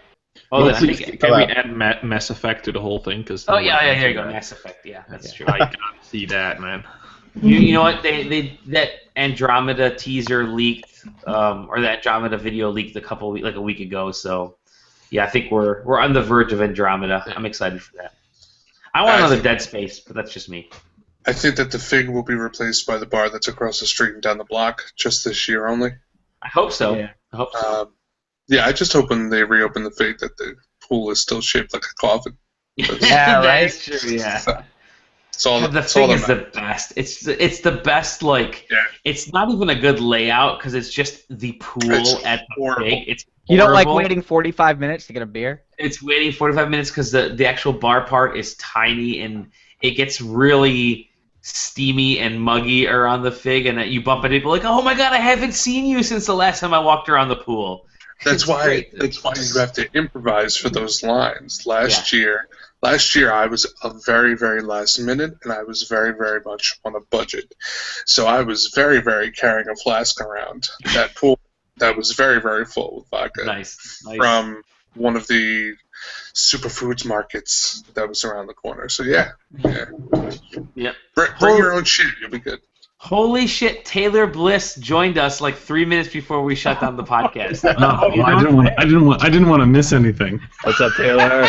Oh, then can we add Mass Effect to the whole thing? Yeah, here you go. Mass Effect. Yeah, that's true. I gotta see that, man. You know what? That Andromeda teaser leaked, or that Andromeda video leaked a week ago. So, yeah, I think we're on the verge of Andromeda. I'm excited for that. I want another Dead Space, but that's just me. I think that the Fig will be replaced by the bar that's across the street and down the block just this year only. I hope so. Yeah. I hope so. I just hope when they reopen the Fig that the pool is still shaped like a coffin. Yeah, right. That's true. Yeah. The Fig is the best. It's the best. It's not even a good layout because it's just the pool at the Fig. It's you don't like waiting 45 minutes to get a beer? It's waiting 45 minutes because the actual bar part is tiny and it gets really steamy and muggy around the Fig, and you bump into people like, oh my god, I haven't seen you since the last time I walked around the pool. That's why you have to improvise for those lines. Last year I was a very, very last minute, and I was very, very much on a budget. So I was very, very carrying a flask around that pool that was very, very full with vodka. Nice. From one of the superfoods markets that was around the corner. So yeah. Bring your own shit. You'll be good. Holy shit! Taylor Bliss joined us like 3 minutes before we shut down the podcast. I didn't want to miss anything. What's up, Taylor?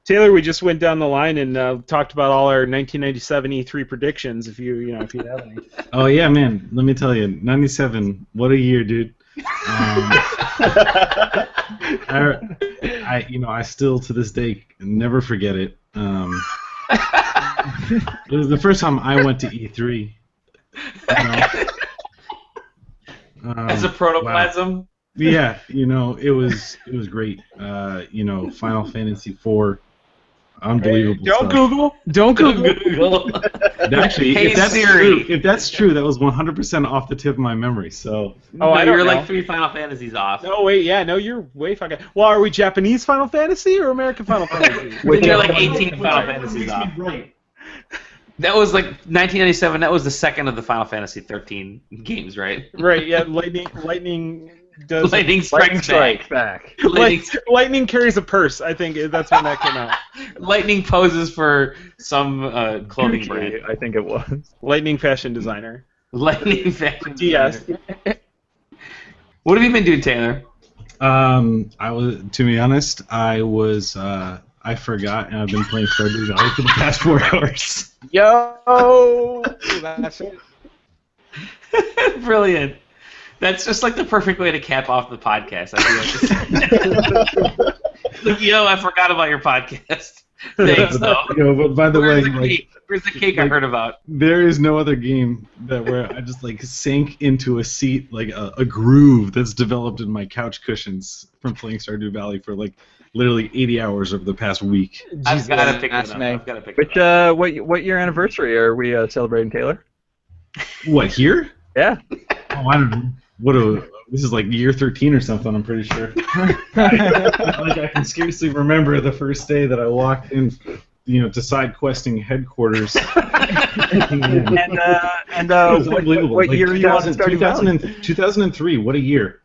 Taylor, we just went down the line and talked about all our 1997 E3 predictions. If you have any. Oh yeah, man. Let me tell you, 97. What a year, dude. I still to this day never forget it. It was the first time I went to E3. As a protoplasm. Wow. Yeah, it was great. Final Fantasy IV, unbelievable. Don't Google. Actually, Hey, if that's true, that was 100% off the tip of my memory. So. You're like 3 Final Fantasies off. Oh wait, yeah, no, you're way fucking. Well, are we Japanese Final Fantasy or American Final Fantasy? You're like 18 Final Fantasies off. Right. That was like 1997. That was the second of the Final Fantasy 13 games, right? Right. Yeah. Lightning strikes back. Lightning carries a purse. I think that's when that came out. Lightning poses for some clothing brand. I think it was. Lightning fashion designer. Lightning fashion DS. What have you been doing, Taylor? To be honest, I forgot, and I've been playing Stardew Valley for the past 4 hours. Yo! That's it. Brilliant. That's just like the perfect way to cap off the podcast. I feel like I forgot about your podcast. Thanks, though. But by the way, where's the cake I heard about? There is no other game where I just sank into a seat, like a groove that's developed in my couch cushions from playing Stardew Valley for literally 80 hours over the past week. I've got to pick it up. What year anniversary are we celebrating, Taylor? What, here? Yeah. Oh, I don't know. This is like year 13 or something, I'm pretty sure. I can scarcely remember the first day that I walked in, to SideQuesting headquarters. and it was unbelievable. What year are you on Stardew Valley? 2003, what a year.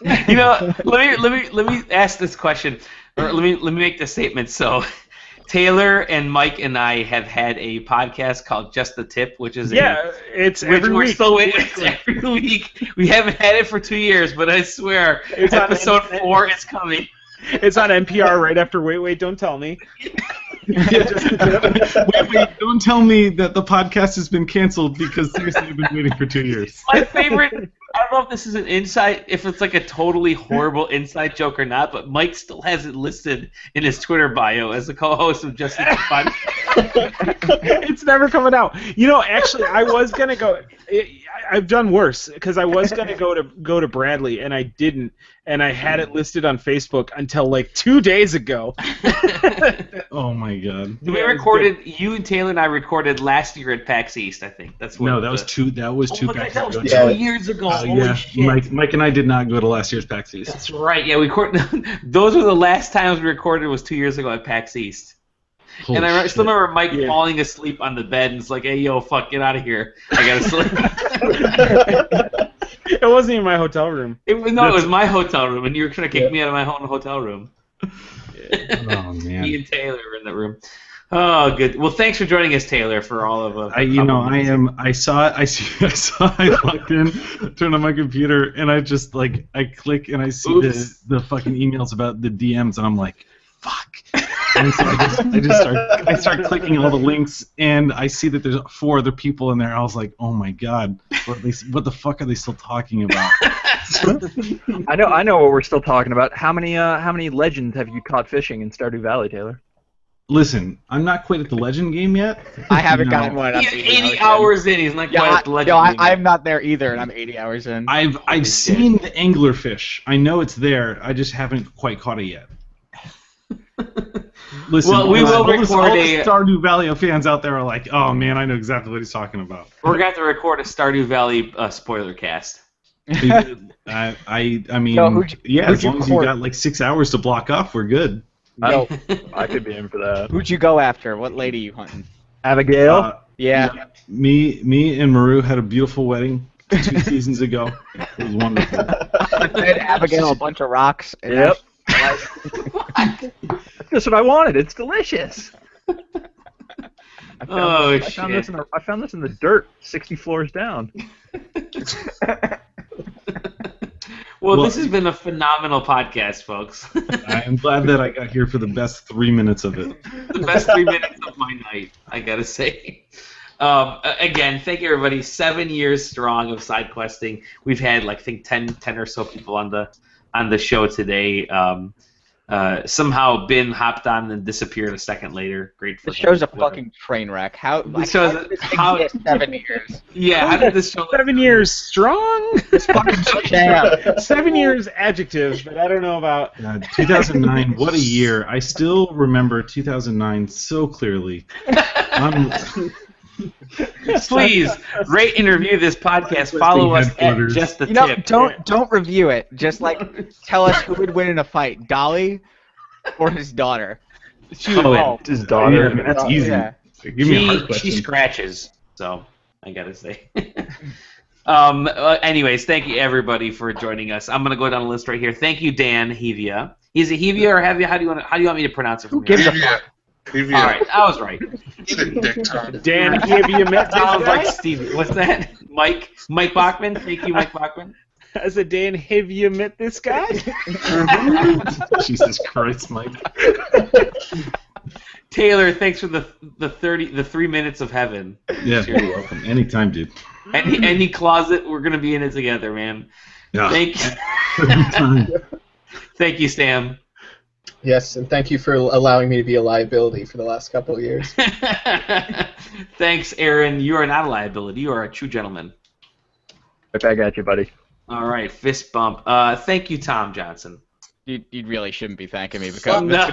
Let me ask this question, or let me make this statement. So, Taylor and Mike and I have had a podcast called Just the Tip, which is it's every week. It's every week. We haven't had it for 2 years, but I swear, episode 4 is coming. It's on NPR right after Wait, Don't Tell Me. Wait, don't tell me that the podcast has been canceled because seriously, I've been waiting for 2 years. My favorite. I don't know if this is an inside, if it's like a totally horrible inside joke or not, but Mike still has it listed in his Twitter bio as the co-host of Just the Podcast. It's never coming out. Actually, I was gonna go. I've done worse because I was gonna go to Bradley and I didn't, and I had it listed on Facebook until 2 days ago. Oh my god! You and Taylor and I recorded last year at PAX East. I think that's what. No, that was two. That was two. That was 2 years ago. Holy shit. Mike and I did not go to last year's PAX East. That's right. Yeah, those were the last times we recorded. Was 2 years ago at PAX East. Holy and I shit. still remember Mike falling asleep on the bed and it's like, "Hey, yo, fuck, get out of here! I gotta sleep." It wasn't even my hotel room. It was my hotel room, and you were trying to kick me out of my own hotel room. Oh man. Me and Taylor were in the room. Oh, good. Well, thanks for joining us, Taylor, for all of us. I saw I logged in, turned on my computer, and I just I click and I see the fucking emails about the DMs, and I'm like, fuck. And so I start clicking all the links, and I see that there's 4 other people in there. I was like, oh my god, or at least what the fuck are they still talking about? I know what we're still talking about. How many legends have you caught fishing in Stardew Valley, Taylor? Listen, I'm not quite at the legend game yet. I haven't gotten one. He's 80 hours in. He's not quite at the legend game. I'm not there either, and I'm 80 hours in. I've seen the anglerfish. I know it's there. I just haven't quite caught it yet. Listen, well, we will record the Stardew Valley fans out there are like, oh man, I know exactly what he's talking about. We're going to have to record a Stardew Valley spoiler cast. I mean, So as long as you got like 6 hours to block off, we're good. Yo, I could be in for that. who'd you go after? What lady you hunting? Abigail? Yeah. Me and Maru had a beautiful wedding 2 seasons ago. It was wonderful. Fed Abigail a bunch of rocks. And Yep. That's That's what I wanted. It's delicious. Oh, I found this in the dirt 60 floors down. Well, this has been a phenomenal podcast, folks. I am glad that I got here for the best 3 minutes of it. The best 3 minutes of my night, I gotta say. Again, thank you, everybody. 7 years strong of side questing. We've had, like, I think 10 or so people on the show today. Somehow Ben hopped on and disappeared a second later. Great for This him. show's a fucking train wreck. How? This show's how did this exist 7 years? Yeah, how did this show? 7 years strong. This fucking jam. 7 years adjective, but I don't know about. 2009, what a year. I still remember 2009 so clearly. Please rate and review this podcast. Follow us at Just the Tip. Don't review it. Just like tell us who would win in a fight, Dolly or his daughter. She would win. His daughter. Yeah, I mean, that's easy. Yeah. Give me a hard She question. scratches, so I gotta say. Anyways, thank you everybody for joining us. I'm gonna go down the list right here. Thank you, Dan Hevia. Is it Hevia or Hevia? How do you want me to pronounce it? From here? Gives a fuck. All right, I was right. Dan, have you met this Sounds guy? like Stevie. What's that? Mike Bachman. Thank you, Mike Bachman. I said, Dan, have you met this guy? Jesus Christ, Mike. Taylor, thanks for the 3 minutes of heaven. Yeah, you're welcome. Anytime, dude. Any closet, we're gonna be in it together, man. Yeah. Thank you. Anytime. Thank you, Stam. Yes, and thank you for allowing me to be a liability for the last couple of years. Thanks, Aaron. You are not a liability. You are a true gentleman. Right back at you, buddy. All right, fist bump. Thank you, Tom Johnson. You really shouldn't be thanking me because No.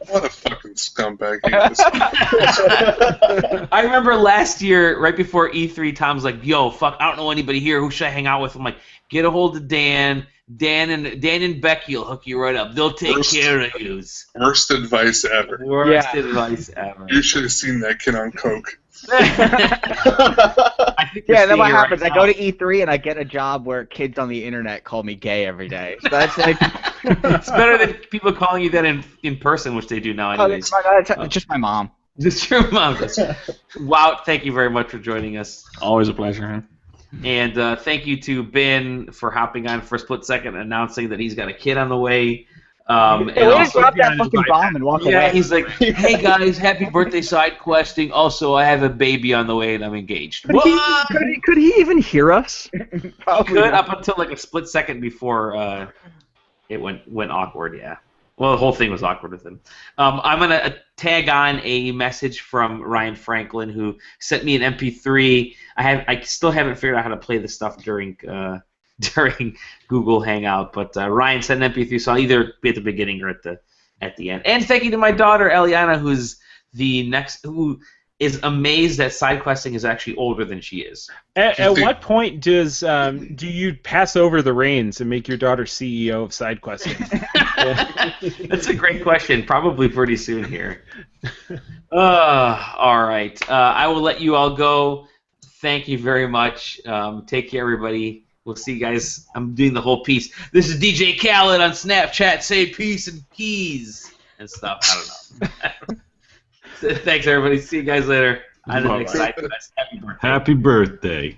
What a fucking scumbag he is. I remember last year, right before E3, Tom's like, "Yo, fuck, I don't know anybody here. Who should I hang out with?" I'm like, "Get a hold of Dan. Dan and Becky will hook you right up. They'll take care of you." Worst advice ever. Worst advice ever. You should have seen that kid on coke. I think yeah, then what happens? Right I go to E3 and I get a job where kids on the internet call me gay every day. So that's like it's better than people calling you that in person, which they do now anyways. it's just my mom. It's your mom. Wow, thank you very much for joining us. Always a pleasure, man. And thank you to Ben for hopping on for a split second, announcing that he's got a kid on the way. And also, drop that fucking bomb and walk away. Yeah, he's like, "Hey guys, happy birthday side questing. Also, I have a baby on the way and I'm engaged." What? Could he even hear us? Probably could up until like a split second before it went awkward. Yeah. Well, the whole thing was awkward with him. I'm gonna tag on a message from Ryan Franklin, who sent me an MP3. I still haven't figured out how to play this stuff during Google Hangout, but Ryan sent an MP3, so I'll either be at the beginning or at the end. And thank you to my daughter Eliana, who is amazed that side questing is actually older than she is. At what point do you pass over the reins and make your daughter CEO of side questing? That's a great question. Probably pretty soon here. All right. I will let you all go. Thank you very much. Take care, everybody. We'll see you guys. I'm doing the whole piece. This is DJ Khaled on Snapchat. Say peace and keys and stuff. I don't know. Thanks, everybody. See you guys later on the next SideQuest. Happy birthday. Happy birthday.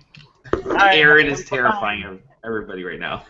Aaron is terrifying everybody right now.